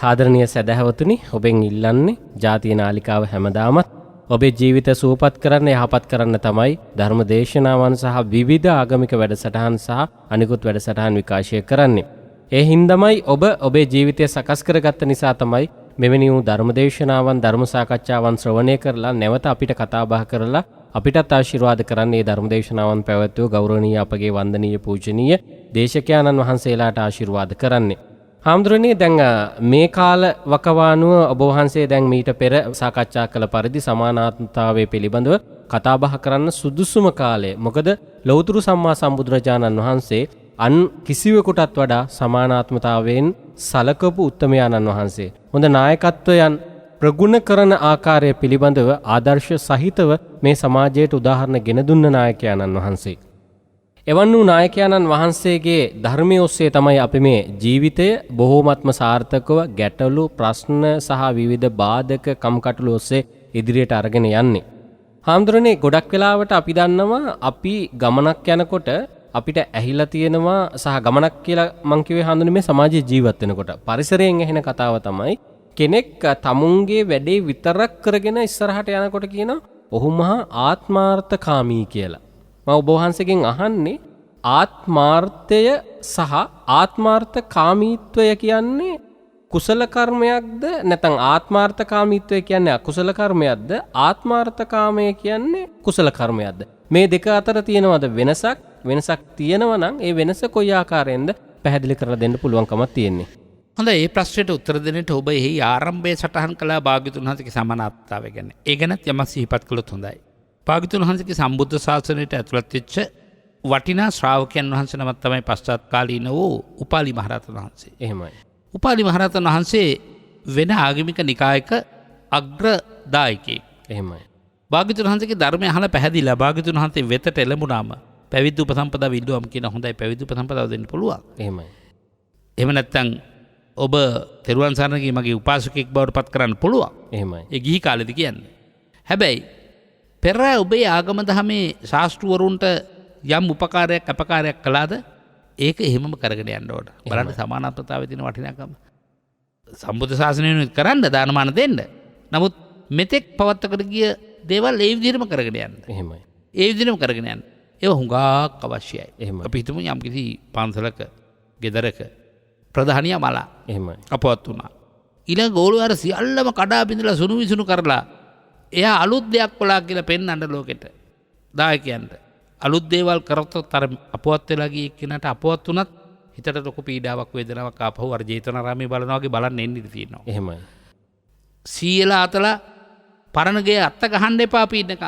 ආදරණීය සදහවතුනි ඔබෙන් ඉල්ලන්නේ ජාතිය නාලිකාව හැමදාමත් ඔබේ ජීවිත සුවපත් කරන්න යහපත් කරන්න තමයි ධර්ම දේශනාවන් සහ විවිධ ආගමික වැඩසටහන් සහ අනිකුත් වැඩසටහන් විකාශය කරන්නේ. ඒ හින්දමයි ඔබ ඔබේ ජීවිතය සකස් කරගත්ත නිසා තමයි මෙවැනි වූ ධර්ම දේශනාවන් ධර්ම සාකච්ඡාවන් ශ්‍රවණය කරලා නැවත අපිට කතා බහ කරලා අපිටත් ආශිර්වාද කරන්නේ ධර්ම දේශනාවන් පැවැත්වූ ගෞරවනීය අපගේ වන්දනීය පූජනීය දේශකයන්න් වහන්සේලාට ආශිර්වාද කරන්නේ. හාමුදුරනේ දැන් මේ කාල වකවානුව ඔබ වහන්සේ දැන් මීට පෙර සාකච්ඡා කළ පරිදි සමානාත්මතාවය පිළිබඳව කතා බහ කරන්න සුදුසුම කාලය. මොකද ලෞතර සම්මා සම්බුදුරජාණන් වහන්සේ අන් කිසිවෙකුටත් වඩා සමානාත්මතාවයෙන් සලකපු උත්තමයාණන් වහන්සේ. හොඳ නායකත්වයන් ප්‍රගුණ කරන ආකාරය පිළිබඳව ආදර්ශ සහිතව මේ සමාජයට උදාහරණ ගෙන දුන්න නායකයාණන් වහන්සේ. එවන් වූ නායකයාණන් වහන්සේගේ ධර්මය ඔස්සේ තමයි අපි මේ ජීවිතය බොහෝමත්ම සාර්ථකව ගැටලු ප්‍රශ්න සහ විවිධ බාධක කම්කටොළු ඔස්සේ ඉදිරියට අරගෙන යන්නේ. හාමුදුරනේ ගොඩක් වෙලාවට අපි දන්නවා අපි ගමනක් යනකොට අපිට ඇහිලා තියෙනවා සහ ගමනක් කියලා මං කිව්වේ හඳුනන්නේ මේ සමාජයේ ජීවත් වෙනකොට පරිසරයෙන් ඇහෙන කතාව තමයි කෙනෙක් තමුන්ගේ වැඩේ විතරක් කරගෙන ඉස්සරහට යනකොට කියනවා ඔහු මහා ආත්මාර්ථකාමී කියලා. මම ඔබ වහන්සේගෙන් අහන්නේ ආත්මාර්ථය සහ ආත්මාර්ථකාමීත්වය කියන්නේ කුසල කර්මයක්ද නැත්නම් ආත්මාර්ථකාමීත්වය කියන්නේ අකුසල කර්මයක්ද ආත්මාර්ථකාමය කියන්නේ කුසල කර්මයක්ද මේ දෙක අතර තියෙනවද වෙනසක් තියෙනවා නම් ඒ වෙනස කොයි ආකාරයෙන්ද පැහැදිලි කරලා දෙන්න පුළුවන්කමක් තියෙන්නේ. හොඳයි මේ ප්‍රශ්නෙට උත්තර දෙන්නට ඔබ එහි ආරම්භයේ සටහන් කළා භාග්‍යතුන් වහන්සේගේ සමානාත්මතාවය ගැන. ඒ ගැනත් යමක් සිහිපත් කළොත් හොඳයි. භාග්‍යතුන් වහන්සේගේ සම්බුද්ධ ශාසනයට ඇතුළත් වෙච්ච වටිනා ශ්‍රාවකයන් වහන්සේ නමක් තමයි පශ්චාත් කාලීන වූ උපාලි මහරහතන් වහන්සේ. එහෙමයි. උපාලි මහරහතන් වහන්සේ වෙන ආගමික නිකායක අග්‍රදායකයෙක්. එහෙමයි. භාග්‍යතුන් වහන්සේගේ ධර්මය අහලා පැහැදිලා භාග්‍යතුන් වහන්සේ වෙතට එළඹුණාම පැවිදි උපසම්පදා විල්ලුවම් කියන හොඳයි පැවිදි උපසම්පදාව දෙන්න පුළුවන්. එහෙමයි. එහෙම නැත්නම් ඔබ තෙරුවන් සරණගේ මගේ උපාසකෙක් බවට පත් කරන්න පුළුවන්. එහෙමයි. ඒ ගිහි කාලෙදි කියන්නේ. හැබැයි පෙර ඔබේ ආගම දහමේ ශාස්ත්‍රවරුන්ට යම් උපකාරයක් අපකාරයක් කළාද ඒක එහෙමම කරගෙන යන්න ඕන. බලන්න සමානාත්මතාවයේ තියෙන වටිනාකම. සම්බුද්ධ ශාසනයෙන් කරන්න දානමාන දෙන්න. නමුත් මෙතෙක් පවත්වකට ගිය දේවල් ඒ විදිහටම කරගෙන යන්න. එහෙමයි. ඒ විදිහටම කරගෙන යන්න. ඒක හුඟක් අවශ්‍යයි. එහෙමයි. අපි හිතමු යම් කිසි පන්සලක ගෙදරක ප්‍රධානියා මලා එහෙමයි. අපවත් වුණා. ඊළඟ ගෝලුවා අර සියල්ලම කඩා බිඳලා සුණු විසුණු කරලා එයා අලුත් දෙයක් කළා කියලා පෙන්වන්න ලෝකෙට. දායකයන්ට. අලුත් දේවල් කරතොත් අර අපවත් වෙලා ගිය කෙනාට අපවත් වුණත් හිතට ලොකු පීඩාවක් වේදනාවක් ආපහු අර ජේතවනාරාමයේ බලනවා වගේ බලන්න එන්න ඉඩ තියෙනවා. එහෙමයි. සීයලා අතලා පරණගේ අත්ත ගහන්න එපා පීඩනක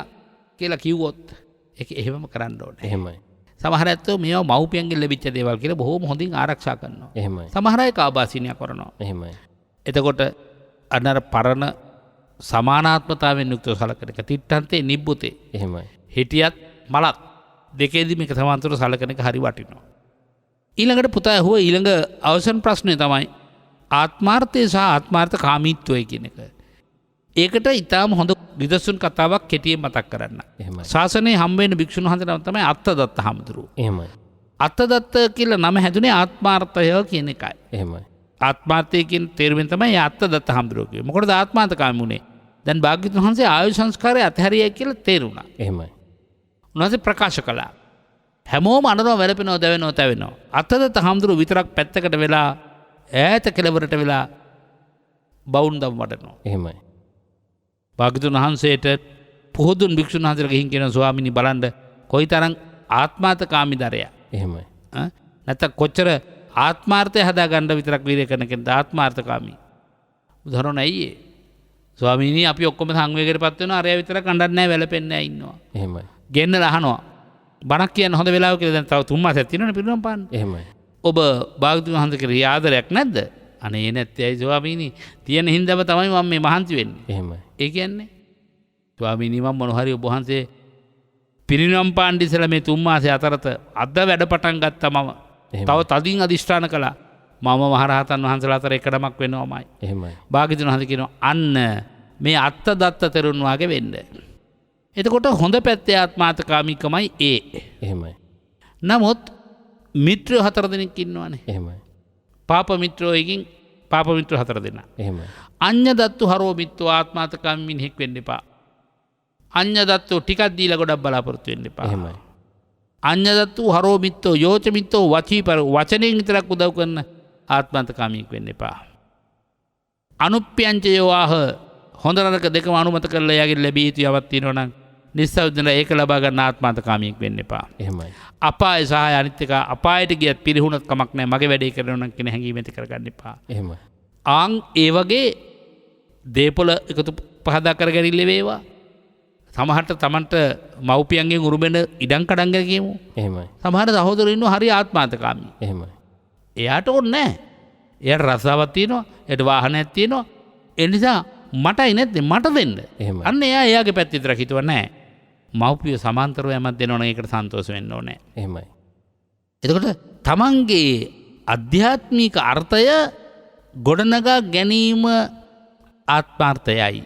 කියලා කිව්වොත් ඒක එහෙමම කරන්න ඕනේ. එහෙමයි. සමහර ඇත්තෝ මේවා මව්පියන්ගෙන් ලැබිච්ච දේවල් කියලා බොහොම හොඳින් ආරක්ෂා කරනවා. එහෙමයි. සමහර අය කාබාසිනිය කරනවා. එහෙමයි. එතකොට අන්නර පරණ සමානාත්මතාවෙන් යුක්තව සලකන එක තිට්ඨන්තේ නිබ්බුතේ. එහෙමයි. හිටියත් මලත් දෙකේදී මේක සමාන්තරව සලකන එක හරි වටිනවා. ඊළඟට පුතා ඇහුව ඊළඟ අවසන් ප්‍රශ්නය තමයි ආත්මාර්ථය සහ ආත්මාර්ථ කාමීත්වය කියන එක. ඒකට ඊටාම හොඳ නිදසුන් කතාවක් කෙටියෙන් මතක් කරන්න. එහෙමයි. ශාසනයේ හම්බ වෙන භික්ෂුන් වහන්සේ නම තමයි අත්තදත්ත හාමුදුරුවෝ. එහෙමයි. අත්තදත්ත කියලා නම හැදුනේ ආත්මාර්ථය කියන එකයි. එහෙමයි. ආත්මාර්ථය කියන තේරුමෙන් තමයි අත්තදත්ත හාමුදුරුවෝ කිව්වේ. මොකටද ආත්මාර්ථකාමී වුනේ? දැන් භාග්‍යවතුන් වහන්සේ ආයු සංස්කාරය අතහැරියයි කියලා තේරුණා. එහෙමයි. උන්වහන්සේ ප්‍රකාශ කළා. හැමෝම අඬනවා වැළපෙනවා දැවෙනවා තැවෙනවා. අත්තදත්ත හාමුදුරුවෝ විතරක් පැත්තකට වෙලා ඈත කෙළවරට වෙලා බවුන් දම් වඩනවා. එහෙමයි. භාග්‍යවතුන් වහන්සේට පුහුදුන් භික්ෂුන් වහන්සේලා ගිහින් කියන ස්වාමීනි බලන්න කොයිතරම් ආත්මාර්ථකාමීදරයා. එහෙමයි. නැත්නම් කොච්චර ආත්මාර්ථය හදාගන්න විතරක් වීර්ය කරන කෙනෙක්ද ආත්මාර්ථකාමී. උදාහරණ ඇයි ඒ? ස්වාමීනි අපි ඔක්කොම සංවේගයකටපත් වෙනවා අරයා විතරක් අඬන්නේ නැහැ වැළපෙන්නේ නැහැ ඉන්නවා. එහෙමයි. ගෙන්නලා අහනවා. බණක් කියන්න හොඳ වෙලාව කියලා දැන් තව 3 මාසයක් තියෙනවනේ පිරිනොම් පාන්න. එහෙමයි. ඔබ භාග්‍යවතුන් වහන්සේ කෙරෙහි ආදරයක් නැද්ද? අනේ නැත්තේ ඇයි ස්වාමීනි තියෙන හින්දාම තමයි මම මේ මහන්සි වෙන්නේ. එහෙමයි. ඒ කියන්නේ ස්වාමීනි මම මොන හරි ඔබ වහන්සේ පිරිනොම් පාන්න ඉස්සලා මේ 3 මාසය අතරත අද වැඩ පටන් ගත්තා මම. තව තදින් අදිෂ්ඨාන කළා. මම මහරහතන් වහන්සේලා අතර එකඩමක් වෙනවමයි. එහෙමයි. භාග්‍යවතුන් වහන්සේ කියනවා අන්න මේ අත්තදත්ත තෙරුන් වාගේ වෙන්න. එතකොට හොඳ පැත්තේ ආත්මාර්ථකාමීකමයි ඒ. එහෙමයි. නමුත් මිත්‍රයෝ 4 දෙනෙක් ඉන්නවනේ. එහෙමයි. පාප මිත්‍රෝයකින් පාප මිත්‍රෝ 4 දෙනා. එහෙමයි. අඤ්ඤදත්තු හරෝ මිත්‍රෝ ආත්මාර්ථකාමී මිනිහෙක් වෙන්න එපා. අඤ්ඤදත්තු ටිකක් දීලා ගොඩක් බලාපොරොත්තු වෙන්න එපා. එහෙමයි. අඤ්ඤදත්තු හරෝ මිත්‍රෝ යෝච මිත්‍රෝ වචනෙන් විතරක් උදව් කරන ආත්මාර්ථකාමීෙක් වෙන්න එපා. අනුප්පයංචයෝ ආහ හොඳ නරක දෙකම අනුමත කරලා එයාගේ ලැබිය යුතු යමක් තියෙනවා නම් නිස්සවදින ඒක ලබා ගන්න ආත්මාර්ථකාමීෙක් වෙන්න එපා. එහෙමයි. අපාය සහ අනිත් එක අපායට ගියත් පිරිහුණත් කමක් නැහැ මගේ වැඩේ කරනවා නම් කියන හැඟීම ඇති කරගන්න එපා. එහෙමයි. ආන් ඒ වගේ දේපොළ එකතු පහදා කරගැනීම වේවා. සමහරට Tamanට මව්පියන්ගෙන් උරුමෙන ඉඩම් කඩම් ගැන කියමු. එහෙමයි. සමහර සහෝදරයෝ ඉන්නවා හරි ආත්මාර්ථකාමී. එහෙමයි. එයාට ඕනේ නැහැ. එයාට රස්සාවක් තියෙනවා, එයාට වාහනයක් තියෙනවා. ඒ නිසා මටයි නැත්නම් මට දෙන්න. එහෙමයි. අන්න එයාගේ පැත්ත විතරක් හිතුවා නැහැ. මව්පිය සමාන්තරව යමක් දෙනවනම් ඒකට සන්තෝෂ වෙන්න ඕනේ. එහෙමයි. එතකොට තමන්ගේ අධ්‍යාත්මික අර්ථය ගොඩනගා ගැනීම ආත්මාර්ථයයි.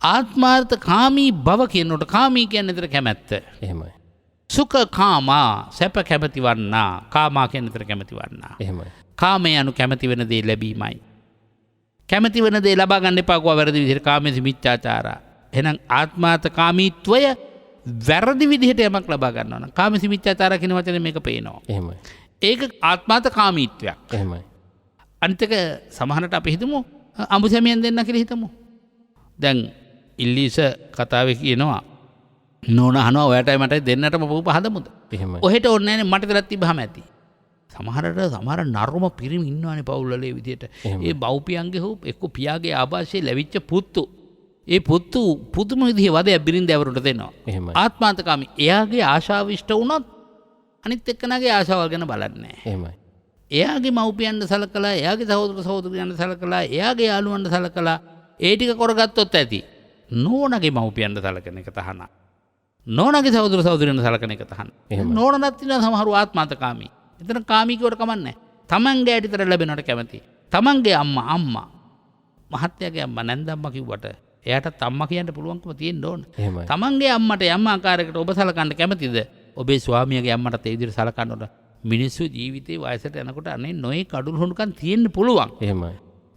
ආත්මාර්ථ කාමී බව කියනකොට කාමී කියන්නේ විතර කැමැත්ත. එහෙමයි. සුඛ කාමා සැප කැමැති වන්නා. කාමා කියන්නේ විතර කැමැති වන්නා. එහෙමයි. කාමය anu කැමැති වෙන දේ ලැබීමයි. කැමැති වෙන දේ ලබා ගන්න එපා කෝ වැරදි විදිහට කාමයේ මිත්‍යාචාරා. එහෙනම් ආත්මාර්ථ කාමීත්වය වැරදි විදිහට යමක් ලබා ගන්නවා නම් කාමයේ මිත්‍යාචාරා කියන වචනේ මේක පේනවා. එහෙමයි. ඒක ආත්මාර්ථ කාමීත්වයක්. එහෙමයි. අනිත් එක සමහරට අපි හිතමු අඹසැමියන් දෙන්න කියලා හිතමු. දැන් ඉල්ලීස කතාවේ කියනවා නෝන අහනවා ඔයාටයි මටයි දෙන්නටම පූප හදමුද? එහෙමයි. ඔහෙට ඕනේ නැනේ මට විතරක් තිබ්බහම ඇති. සමහර නර්ම පිරිමි ඉන්නවනේ පවුල්වල ඒ විදිහට. ඒ බව්පියන්ගේ හෝ එක්ක පියාගේ ආభాෂයේ ලැබිච්ච පුතු. ඒ පුතු පුදුම විදිහේ වදයක් බිරින්දෑවරුන්ට දෙනවා. එහෙමයි. ආත්මාර්ථකාමී. එයාගේ ආශාව ඉෂ්ට වුණොත් අනිත් එක්කනගේ ආශාවල් ගැන බලන්නේ නැහැ. එහෙමයි. එයාගේ මව්පියන්ට සලකලා, එයාගේ සහෝදර සහෝදරියන්ට සලකලා, එයාගේ යාළුවන්ට සලකලා ඒ ටික කරගත්තොත් ඇති. නෝනගේ මව්පියන්ට සලකන එක තහනම්. නෝනගේ සහෝදර සහෝදරියන්ට සලකන එක තහනම්. නෝනවත් ඉන්න සමහරු ආත්මාර්ථකාමී. එතන කාමී කියවට කමන්නේ. තමන්ගේ ඇටි විතර ලැබෙනවට කැමති. තමන්ගේ අම්මා මහත්තයාගේ අම්මා නැන්දම්මා කිව්වට එයාටත් අම්මා කියන්න පුළුවන්කම තියෙන්න ඕන. එහෙමයි. තමන්ගේ අම්මට යම් ආකාරයකට ඔබ සලකන්න කැමතිද? ඔබේ ස්වාමියාගේ අම්මට ඒ විදිහට සලකන්න ඕන. මිනිස්සු ජීවිතේ වයසට යනකොට අනේ නොයේ කඩුළු හුණුකම් තියෙන්න පුළුවන්. එහෙමයි.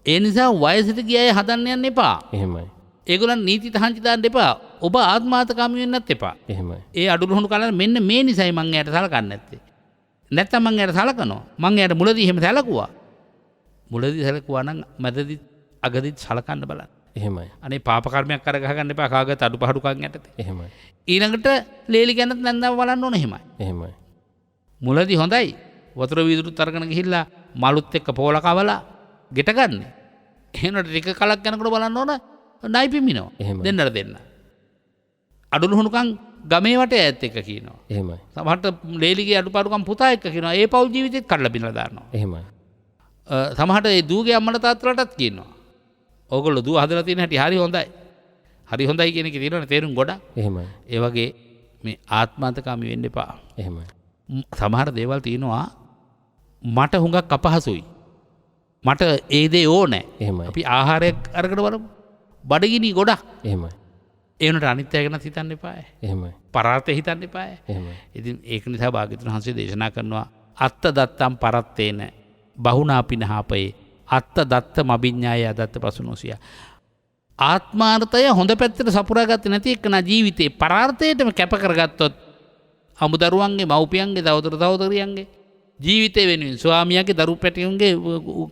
ඒ නිසා වයසට ගිය අය හදන්න යන්න එපා. එහෙමයි. ඒගොල්ලන් නීති තහංචි දාන්න එපා. ඔබ ආත්මාර්ථකාමී වෙන්නත් එපා. එහෙමයි. ඒ අඩුළු හුණුකම් මෙන්න මේ නිසයි මං එයාට සලකන්නේ නැත්තේ. නැත්තම් මං එයාට සලකනවා. මං එයාට මුලදී එහෙම සැලකුවා. මුලදී සැලකුවා නම් මැදදී අගදී සලකන්න බලන්න. එහෙමයි. අනේ පාප කර්මයක් කර ගහ ගන්න එපා කාගත් අඩුපහඩුකම් යටතේ. එහෙමයි. ඊළඟට ලේලි ගැනත් නැන්දම බලන්න ඕන එහෙමයි. එහෙමයි. මුලදී හොඳයි. වතුර වීදුරුත් අරගෙන ගිහිල්ලා මලුත් එක්ක පොල කවලා ගෙට ගන්න. එහෙනට ටික කලක් යනකොට බලන්න ඕන නයි පිමිනෝ. දෙන්නට දෙන්න. අඩුළු හුණුකම් ගමේ වටේ ඇත් එක කියනවා. එහෙමයි. සමහරට ලේලිගේ අඩුපාඩුකම් පුතා එක්ක කියනවා. ඒ පෞල් ජීවිතෙත් කඩලා බිනලා දානවා. එහෙමයි. සමහරට ඒ දූගේ අම්මලා තාත්තලාටත් කියනවා. ඕගොල්ලෝ දුව හදලා තියෙන හැටි හරි හොඳයි. හරි හොඳයි කියන එක තියෙනවනේ තේරුම් ගොඩක්. එහෙමයි. ඒ වගේ මේ ආත්මාන්තකාමී වෙන්න එපා. එහෙමයි. සමහර දේවල් තියෙනවා මට හුඟක් අපහසුයි. මට ඒ දේ ඕනේ. එහෙමයි. අපි ආහාරයක් අරගෙන බලමු. බඩගිනි ගොඩක්. එහෙමයි. ඒ වුණාට අනිත් අය ගැන හිතන්න එපායි. එහෙමයි. පරාර්ථය හිතන්න එපායි. එහෙමයි. ඉතින් ඒක නිසා භාග්‍යවතුන් වහන්සේ දේශනා කරනවා අත්ත දත්තම් පරත්තේන බහුනා පිනහාපයේ අත්ත දත්ත මබිඤ්ඤාය අදත්ත පසුනෝසිය. ආත්මාර්ථය හොඳ පැත්තට සපුරාගත්තේ නැති එක්කන ජීවිතේ පරාර්ථයටම කැප කරගත්තොත් අමුදරුවන්ගේ මව්පියන්ගේ සහෝදරියන්ගේ ජීවිතය වෙනුවෙන් ස්වාමියාගේ දරු පැටියුන්ගේ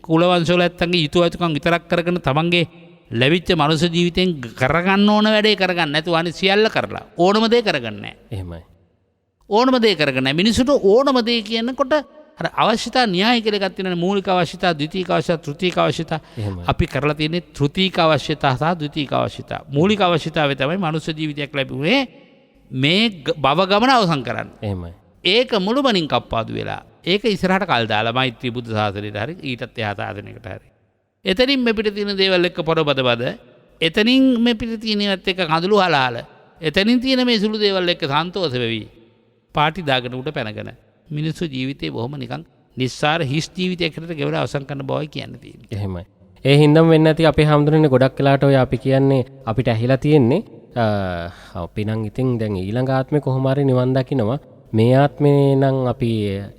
කුලවංශවල ඇත්තන්ගේ යුතු අයුතුකම් විතරක් කරගෙන තමන්ගේ ලැබිච්ච මනුෂ්‍ය ජීවිතෙන් කරගන්න ඕන වැඩේ කරගන්න නැතුව අනිත් සියල්ල කරලා ඕනම දේ කරගන්නේ නැහැ. එහෙමයි. ඕනම දේ කරගන්නේ නැහැ. මිනිසුන්ට ඕනම දේ කියනකොට අර අවශ්‍යතා න්‍යාය කියලා එකක් තියෙනවා. මූලික අවශ්‍යතා, ද්විතීක අවශ්‍යතා, තෘතීක අවශ්‍යතා. අපි කරලා තියෙන්නේ තෘතීක අවශ්‍යතා සහ ද්විතීක අවශ්‍යතා. මූලික අවශ්‍යතාවය තමයි මනුෂ්‍ය ජීවිතයක් ලැබුණේ මේ භව ගමන අවසන් කරන්න. එහෙමයි. ඒක මුළුමනින් කප්පාදු වෙලා ඒක ඉස්සරහට කල් දාලා මෛත්‍රී බුද්ධ සාසනයට හරි ඊටත් එහා සාසනයකට හරි. එතනින් මේ පිට තියෙන දේවල් එක්ක පොරබද එතනින් මේ පිට තියෙනවත් එක්ක කඳුළු හලාල එතනින් තියෙන මේ සුළු දේවල් එක්ක සන්තෝෂ වෙවි පාටි දාගෙන උඩ පැනගෙන මිනිස්සු ජීවිතේ බොහොම නිකන් නිස්සාර හිස් ජීවිතයකට ගෙවලා අවසන් කරන බවයි කියන්න තියෙන්නේ. එහෙමයි. ඒ හින්දාම වෙන්නේ නැති අපේ හැමදෙරනේ ගොඩක් වෙලාට ඔය අපි කියන්නේ අපිට ඇහිලා තියෙන්නේ අපි නම් ඉතින් දැන් ඊළඟ ආත්මේ කොහොම හරි නිවන් දකින්නවා. මේ ආත්මේ නම් අපි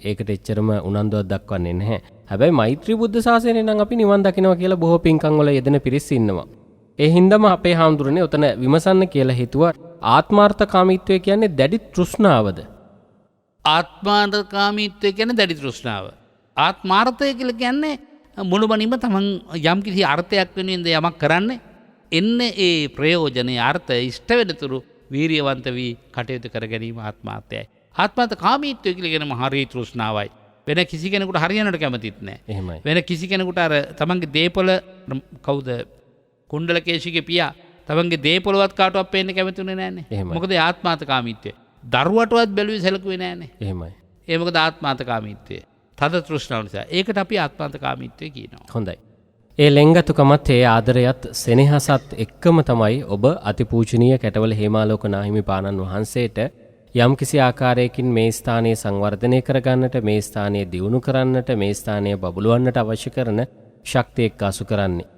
ඒකට එච්චරම උනන්දුවක් දක්වන්නේ නැහැ. හැබැයි මෛත්‍රී බුද්ධ ශාසනය නම් අපි නිවන් දකින්නවා කියලා බොහෝ පින්කම් වල යෙදෙන පිරිස් ඉන්නවා. ඒ හින්දාම අපේ හැමදෙරනේ උතන විමසන්න කියලා හිතුවා ආත්මාර්ථකාමීත්වය කියන්නේ දැඩි තෘෂ්ණාවද? ආත්මාර්ථකාමීත්වය කියන්නේ දැඩි තෘෂ්ණාව. ආත්මාර්ථය කියලා කියන්නේ මුළුමනින්ම තමන් යම් කිසි අර්ථයක් වෙනුවෙන්ද යමක් කරන්නේ එන්නේ ඒ ප්‍රයෝජනේ අර්ථය ඉෂ්ට වෙනතුරු වීරියවන්ත වී කටයුතු කර ගැනීම ආත්මාර්ථයයි. ආත්මාර්ථකාමීත්වය කියලා කියන්නේ හරි තෘෂ්ණාවයි. වෙන කිසි කෙනෙකුට හරියන්නට කැමතිත් නැහැ. එහෙමයි. වෙන කිසි කෙනෙකුට අර තමන්ගේ දේපොළ කවුද කුණ්ඩලකේශිගේ පියා තමන්ගේ දේපොළවත් කාටවත් පේන්න කැමතුනේ නැහනේ. මොකද ආත්මාර්ථකාමීත්වය. දරුවටවත් බැලුවේ සැලකුවේ නැහනේ. එහෙමයි. ඒ මොකද ආත්මාර්ථකාමීත්වය. තද තෘෂ්ණාව නිසා. ඒකට අපි ආත්මාර්ථකාමීත්වය කියනවා. හොඳයි. ඒ ලෙන්ගතුකමත් ඒ ආදරයත් සෙනෙහසත් එක්කම තමයි ඔබ අතිපූජනීය කැටවල හේමාලෝක නාහිමිපාණන් වහන්සේට යම්කිසි ආකාරයකින් මේ ස්ථානයේ සංවර්ධනය කරගන්නට, මේ ස්ථානයේ දියුණු කරන්නට, මේ ස්ථානය බබළුවන්නට අවශ්‍ය කරන ශක්තිය එක්කාසු කරන්නේ.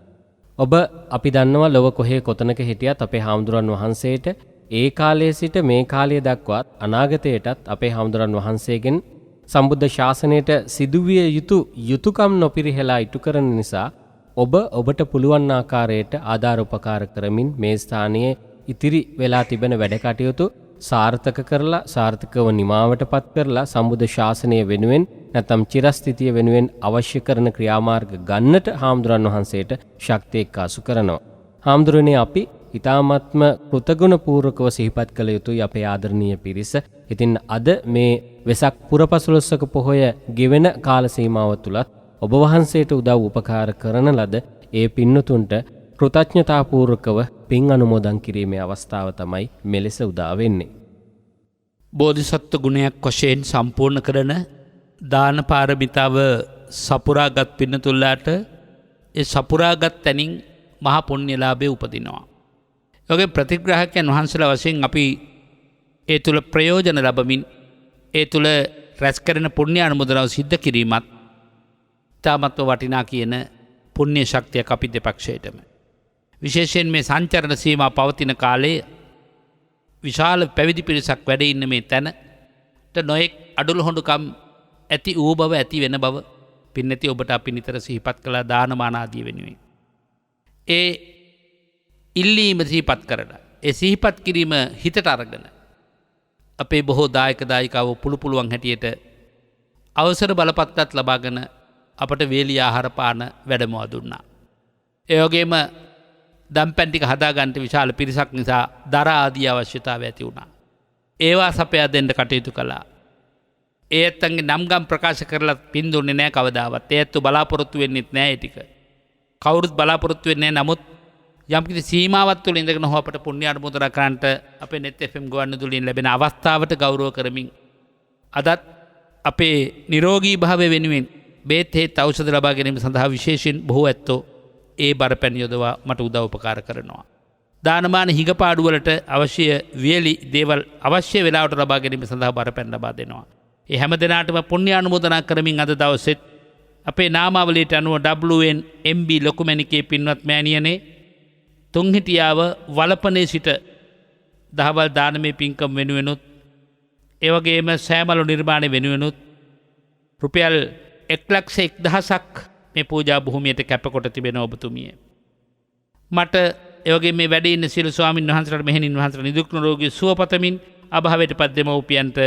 ඔබ අපි දන්නවා ලොව කොහේ කොතනක හිටියත් අපේ හාමුදුරන් වහන්සේට ඒ කාලයේ සිට මේ කාලය දක්වාත් අනාගතයටත් අපේ හාමුදුරන් වහන්සේගෙන් සම්බුද්ධ ශාසනයට සිදුවිය යුතු යුතුයකම් නොපිරිහෙලා ඉටු කරන නිසා ඔබට පුළුවන් ආකාරයට ආධාර උපකාර කරමින් මේ ස්ථානයේ ඉතිරි වෙලා තිබෙන වැඩ කටයුතු සාර්ථක කරලා සාර්ථකව නිමාවටපත් කරලා සම්බුද්ධ ශාසනය වෙනුවෙන් නැත්නම් චිරස්ථිතිය වෙනුවෙන් අවශ්‍ය කරන ක්‍රියාමාර්ග ගන්නට හාමුදුරන් වහන්සේට ශක්තිය එක්කාසු කරනවා. හාමුදුරනේ අපි ඊ타ත්ම කෘතගුණ පූර්වකව සිහිපත් කළ යුතුයි අපේ ආදරණීය පිරිස. ඉතින් අද මේ වෙසක් පුරපසළොස්වක පොහොය ගෙවෙන කාල සීමාව තුලත් ඔබ වහන්සේට උදව් උපකාර කරන ලද ඒ පින්නතුන්ට කෘතඥතාපූර්වකව පින් අනුමෝදන් කිරීමේ අවස්ථාව තමයි මෙලෙස උදා වෙන්නේ. බෝධිසත්ව ගුණයක් වශයෙන් සම්පූර්ණ කරන දාන පාරමිතාව සපුරාගත් පින්නතුල්ලාට ඒ සපුරාගත් තැනින් මහා පුණ්‍යලාභය උපදිනවා. ඒ වගේ ප්‍රතිග්‍රාහකයන් වහන්සේලා වශයෙන් අපි ඒ තුල ප්‍රයෝජන ලැබමින් ඒ තුල රැස් කරන පුණ්‍ය අනුමෝදනාව සිද්ධ කිරීමත් තාමත්ව වටිනා කියන පුණ්‍ය ශක්තියක් අපි දෙපක්ෂයටම. විශේෂයෙන් මේ සංචරණ සීමා පවතින කාලයේ විශාල පැවිදි පිරිසක් වැඩ ඉන්න මේ තැනට නොයෙක් අඩුළු හොඬුකම් ඇති වූ බව ඇති වෙන බව පින්නති ඔබට අපි නිතර සිහිපත් කළා දානමාන ආදී වෙනුවෙන්. ඒ ඉල්ලීම සිහිපත් කරලා ඒ සිහිපත් කිරීම හිතට අරගෙන අපේ බොහෝ දායක දායිකාවෝ පුළුවන් හැටියට අවසර බලපත්‍රත් ලබාගෙන අපට වේලී ආහාර පාන වැඩමවා දුන්නා. ඒ වගේම දම්පැන් ටික හදාගන්න විශාල පිරිසක් නිසා දර ආදී අවශ්‍යතාවය ඇති වුණා. ඒවා සපයා දෙන්න කටයුතු කළා. ඒ ඇත්තන්ගේ නම්ගම් ප්‍රකාශ කරලා පින් දුන්නේ නැහැ කවදාවත්. ඒ ඇත්තු බලාපොරොත්තු වෙන්නෙත් නැහැ ඒ ටික. කවුරුත් බලාපොරොත්තු වෙන්නේ නැහැ. නමුත් යම්කිසි සීමාවක් තුළ ඉඳගෙන හෝ අපට පුණ්‍ය අනුමෝදනා කරන්නට අපේ net FM ගුවන්විදුලියෙන් ලැබෙන අවස්ථාවට ගෞරව කරමින් අදත් අපේ නිරෝගී භාවය වෙනුවෙන් බේත් හේත් ඖෂධ ලබා ගැනීම සඳහා විශේෂයෙන් බොහෝ ඇත්තෝ ඒ බරපැන් යොදවා මට උදව් උපකාර කරනවා. දානමාන හිඟපාඩු වලට අවශ්‍ය වියලි දේවල් අවශ්‍ය වෙලාවට ලබා ගැනීම සඳහා බරපැන් ලබා දෙනවා. ඒ හැම දිනාටම පුණ්‍ය අනුමෝදනා කරමින් අද දවසෙත් අපේ නාමාවලියට අනුව WNMB ලොකුමැණිකේ පින්වත් මෑණියනේ තුන්හිටියාව වලපනේ සිට දහවල් දානමය පින්කම් වෙනුවෙනුත් ඒ වගේම සෑමලු නිර්මාණය වෙනුවෙනුත් රුපියල් 1,01,000ක් මේ පූජා භූමියට කැපකොට තිබෙන ඔබතුමිය. මට ඒ වගේ මේ වැඩ ඉන්න සියලු ස්වාමින් වහන්සේලාට මෙහෙණින් වහන්සේලා නිදුක් නිරෝගී සුව පතමින් අභාවයට පත් දෙමව්පියන්ට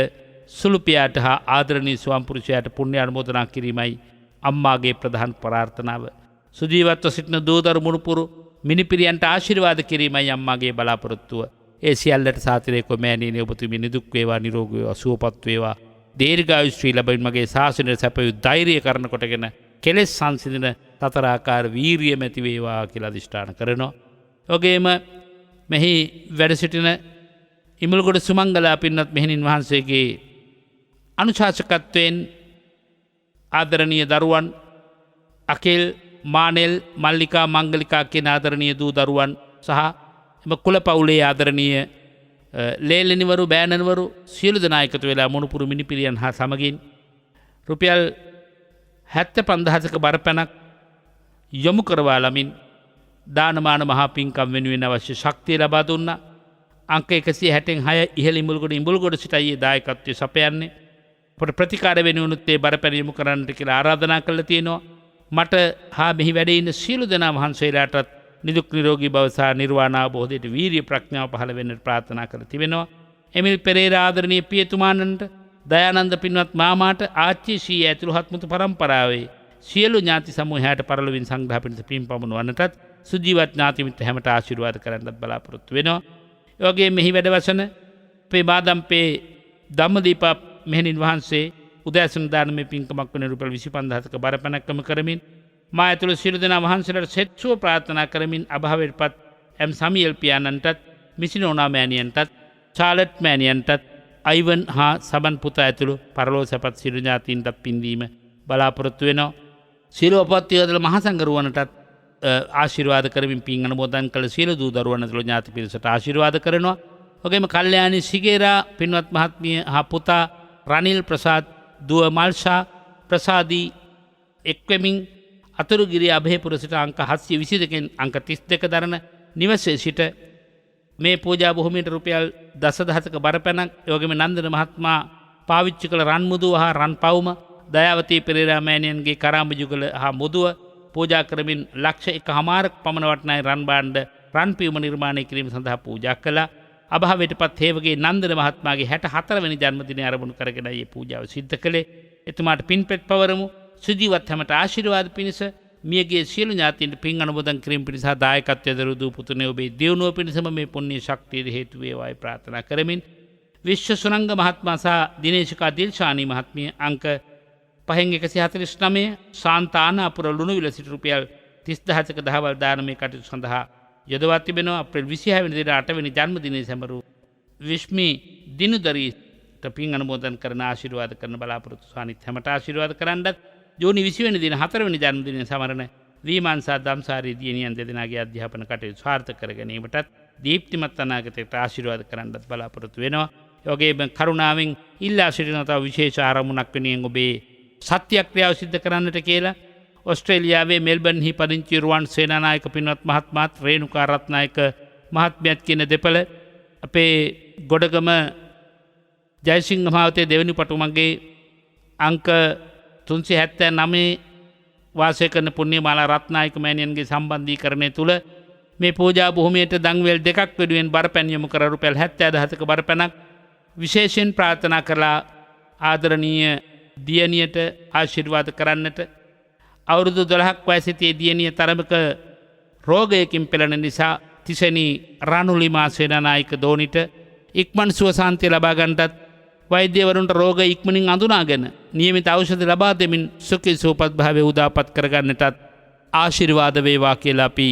සුළු පියාට හා ආදරණීය ස්වාම පුරුෂයාට පුණ්‍ය අනුමෝදනා කිරීමයි අම්මාගේ ප්‍රධාන ප්‍රාර්ථනාව. සුජීවත්ව සිටින දූදරු මුණුපුරු මිනිපිරියන්ට ආශිර්වාද කිරීමයි අම්මාගේ බලාපොරොත්තුව. ඒ සියල්ලට සාතිරේකෝ මෑණියනි ඔබතුමිය නිදුක් වේවා නිරෝගී වේවා සුවපත් වේවා දීර්ඝායුෂ්‍රී ලැබෙමින් මගේ ශාසනය සැපයු ධෛර්යය කරන කොටගෙන කෙලෙස් සංසිඳන සතරාකාර වීරිය මැති වේවා කියලා අදිෂ්ඨාන කරනවා. ඔගේම මෙහි වැඩ සිටින ඉමුල්ගොඩ සුමංගලා පින්වත් මෙහෙණින් වහන්සේගේ අනුශාසකත්වයෙන් ආදරණීය දරුවන් අකිල් මානෙල් මල්ලිකා මංගලිකා කියන ආදරණීය දූ දරුවන් සහ එම කුල පවුලේ ආදරණීය ලේලෙනිවරු බෑනනවරු සියලු දෙනා එකතු වෙලා මොනුපුරු මිනිපිරියන් හා සමගින් රුපියල් 75,000ක බරපැනක් යොමු කරවා ළමින් දානමාන මහා පින්කම් වෙනුවෙන් අවශ්‍ය ශක්තිය ලබා දුන්නා. අංක 166 ඉහළ ඉඹුල්ගොඩ සිටයි දායකත්වයේ සපයන්නේ. අපට ප්‍රතිකාර වෙනුවනුත් ඒ බරපැන යොමු කරන්නට කියලා ආරාධනා කළා තියෙනවා. මට හා මෙහි වැඩ ඉන්න සියලු දෙනා වහන්සේලාටත් නිදුක් නිරෝගී භව සහ නිර්වාණ අවබෝධයට වීරිය ප්‍රඥාව පහළ වෙන්නට ප්‍රාර්ථනා කර තිබෙනවා. එමිල් පෙරේරා ආදරණීය පියතුමාණන්ට දයානන්ද පින්වත් මාමාට ආච්චි සී ඇතුළු හත්මුතු පරම්පරාවේ සියලු ඥාති සමූහයට පරලොවින් සංග්‍රහ පිණිස පින් පමුණුවන්නටත් සුජීවත් ඥාති මිත්‍ර හැමට ආශිර්වාද කරන්නත් බලාපොරොත්තු වෙනවා. ඒ වගේම මෙහි වැඩවසන අපේ බාදම්පේ ධම්මදීප මෙහෙණින් වහන්සේ උදෑසන දානමය පින්කමක් වන රුපියල් 25,000ක බරපැනක්ම කරමින් මා ඇතුළු සියලු දෙනා වහන්සේලාට සෙත් සුව ප්‍රාර්ථනා කරමින් අභාවයටපත් එම් සමියල් පියාණන්ටත් මිසිනෝනා මෑණියන්ටත් චාලට් මෑණියන්ටත් අයිවන් හා සබන් පුතා ඇතුළු පරලෝ සැපත් සියලු ඥාතීන්ට පින් දීම බලාපොරොත්තු වෙනවා. සියලු අපත්‍යවල මහා සංඝරුවනටත් ආශිර්වාද කරමින් පින් අනුමෝදන් කළ සියලු දූ දරුවන් ඇතුළු ඥාති පිරිසට ආශිර්වාද කරනවා. වගේම කල්යාණි සිගේරා පින්වත් මහත්මිය හා පුතා රනිල් ප්‍රසාද් දුව මල්ෂා ප්‍රසාදී එක්වෙමින් අතුරුගිරිය අභයපුර සිට අංක 722 අංක 32 දරන නිවසේ සිට මේ පූජා භූමියට රුපියල් 10,000ක බරපැනක් ඒ වගේම නන්දන මහත්මයා පාවිච්චි කළ රන් මුදුව හා රන් පවුම දයාවතී පෙරේරා මෑණියන්ගේ කරාඹ යුගල හා මුදුව පූජා කරමින් ලක්ෂ 1.5ක් පමණ වටිනා රන් භාණ්ඩ රන් පියුම නිර්මාණය කිරීම සඳහා පූජා කළා. අභාවයටපත් හේවගේ නන්දන මහත්මයාගේ 64 වෙනි ජන්මදිනය ආරම්භ කරගෙන මේ පූජාව සිද්ධ කළේ. එතුමාට පින්පෙත් පවරමු. සුජීවත් හැමට ආශිර්වාද පිණිස මියගේ සියලු ඥාතීන්ට පින් අනුමෝදන් කිරීම පිණිස දායකත්වයේ දරු දූ පුතුනේ ඔබේ දියුණුව පිණිසම මේ පුණ්‍ය ශක්තිය හේතු වේවායි ප්‍රාර්ථනා කරමින් විශ්ව සුනංග මහත්මයා සහ දිනේශිකා දිල්ෂානි මහත්මිය අංක 5/149 සාන්තානාපුර ලුණුවිල සිට රුපියල් 30,000ක දහවල් දානමය කටයුතු සඳහා යොදවා තිබෙනවා. අප්‍රේල් 26 වෙනි දින 8 වෙනි ජන්මදිනයේ සැමරු විශ්මි දිනුදරීට පින් අනුමෝදන් කරන ආශිර්වාද කරන බලාපොරොත්තු සානිත් හැමට ආශිර්වාද කරන්නත් ජූනි 20 වෙනි දින 4 වෙනි ජන්මදිනයේ සමරන වීමන්සා දම්සාරී දියණියන් දෙදෙනාගේ අධ්‍යාපන කටයුතු සාර්ථක කර ගැනීමටත් දීප්තිමත් අනාගතයට ආශිර්වාද කරන්නත් බලාපොරොත්තු වෙනවා. ඒ වගේම කරුණාවෙන් ඉල්ලා සිටින තව විශේෂ ආරමුණක් වෙනුවෙන් ඔබේ සත්‍යක්‍රියාව සිද්ධ කරන්නට කියලා ඔස්ට්‍රේලියාවේ මෙල්බර්න්හි පදිංචි රුවන් සේනානායක පින්වත් මහත්මයාත් රේණුකා රත්නායක මහත්මියත් කියන දෙපළ අපේ ගොඩගම ජයසිංහ මහවතේ දෙවනි පටුමගේ අංක 379 වාසය කරන පුණ්‍යමාලා රත්නායක මෑණියන්ගේ සම්බන්ධීකරණය තුළ මේ පූජා භූමියට දන්වැල් දෙකක් වෙනුවෙන් බරපැන් යොමු කර රුපියල් 70,000ක බරපැනක් විශේෂයෙන් ප්‍රාර්ථනා කළා ආදරණීය දියණියට ආශිර්වාද කරන්නට. අවුරුදු 12ක් වයසේදී දියණිය තරමක රෝගයකින් පෙළෙන නිසා තිසෙනි රානුලිමා සේනානායක දෝනිට ඉක්මන් සුව සාන්තිය ලබා ගන්නටත් වෛද්‍යවරුන්ට රෝග ඉක්මනින් අඳුනාගෙන නියමිත ඖෂධ ලබා දෙමින් සුඛී සුවපත් භාවය උදාපත් කරගන්නටත් ආශිර්වාද වේවා කියලා අපි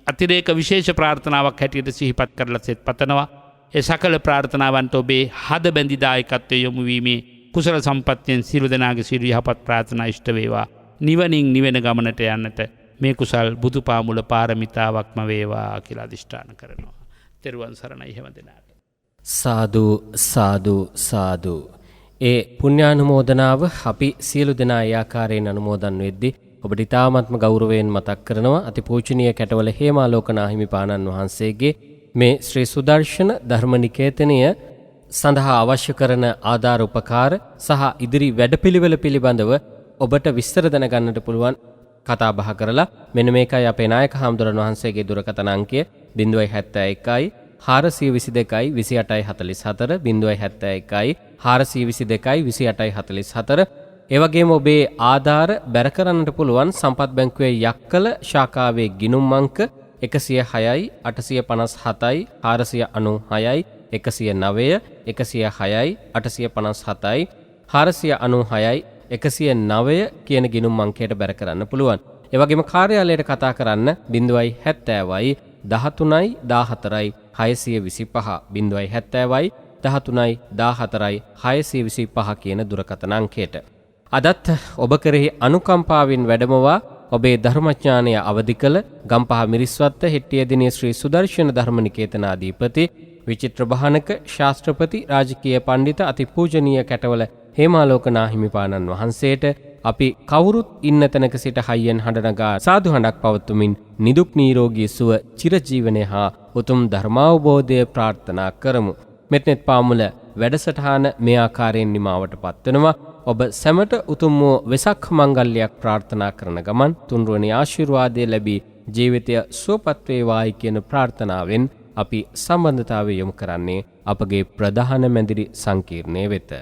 අතිරේක විශේෂ ප්‍රාර්ථනාවක් හැටියට සිහිපත් කරලා සෙත් පතනවා. ඒ සකල ප්‍රාර්ථනාවන්ට ඔබේ හද බැඳි දායකත්වය යොමු වීමේ කුසල සම්පත්තියෙන් සියලු දෙනාගේ සියලු යහපත් ප්‍රාර්ථනා ඉෂ්ට වේවා. නිවනින් නිවෙන ගමනට යන්නට මේ කුසල් බුදුපාමුල පාරමිතාවක්ම වේවා කියලා අධිෂ්ඨාන කරනවා. තෙරුවන් සරණයි හැම දෙනාට. සාදු සාදු සාදු. ඒ පුණ්‍යානුමෝදනාව අපි සියලු දෙනා ඒ ආකාරයෙන් අනුමෝදන් වෙද්දී ඔබට ඉතාමත්ම ගෞරවයෙන් මතක් කරනවා අතිපූජනීය කැටවල හේමාලෝකනා හිමිපාණන් වහන්සේගේ මේ ශ්‍රී සුදර්ශන ධර්මනිකේතනය සඳහා අවශ්‍ය කරන ආධාර උපකාර සහ ඉදිරි වැඩපිළිවෙල පිළිබඳව ඔබට විස්තර දැනගන්නට පුළුවන් කතා බහ කරලා මෙන්න මේකයි අපේ නායක හාමුදුරන් වහන්සේගේ දුරකථන අංකය 071 422 2844 071 422 2844. ඒ වගේම ඔබේ ආධාර බැර කරන්නට පුළුවන් සම්පත් බැංකුවේ යක්කල ශාඛාවේ ගිණුම් අංක 106යි 857යි 496යි 109 106යි 857යි 496යි 109 කියන ගිණුම් අංකයට බැර කරන්න පුළුවන්. ඒ වගේම කාර්යාලයට කතා කරන්න 070යි 13යි 14යි 625 070යි 13යි 14යි 625 කියන දුරකථන අංකයට. අදත් ඔබ කෙරෙහි අනුකම්පාවෙන් වැඩමවා ඔබේ ධර්මඥානය අවදි කළ ගම්පහ මිරිස්වත්ත හෙට්ටියදිනේ ශ්‍රී සුදර්ශන ධර්මනිකේතනාධිපති විචිත්‍ර භානක ශාස්ත්‍රපති රාජකීය පඬිත අතිපූජනීය කැටවල හේමාලෝකනා හිමිපාණන් වහන්සේට අපි කවුරුත් ඉන්න තැනක සිට හයියෙන් හඬනගා සාදු හඬක් පවත්වමින් නිදුක් නිරෝගී සුව චිරජීවනය හා උතුම් ධර්මාවබෝධය ප්‍රාර්ථනා කරමු. මෙත්නෙත් පාමුල වැඩසටහන මේ ආකාරයෙන් නිමාවට පත්වනවා. ඔබ සැමට උතුම් වූ වෙසක් මංගල්‍යයක් ප්‍රාර්ථනා කරන ගමන් තුන්රුවනි ආශිර්වාදය ලැබී ජීවිතය සුවපත් වේවායි කියන ප්‍රාර්ථනාවෙන් අපි සම්බන්ධතාවය යොමු කරන්නේ අපගේ ප්‍රධාන මැදිරි සංකීර්ණය වෙත.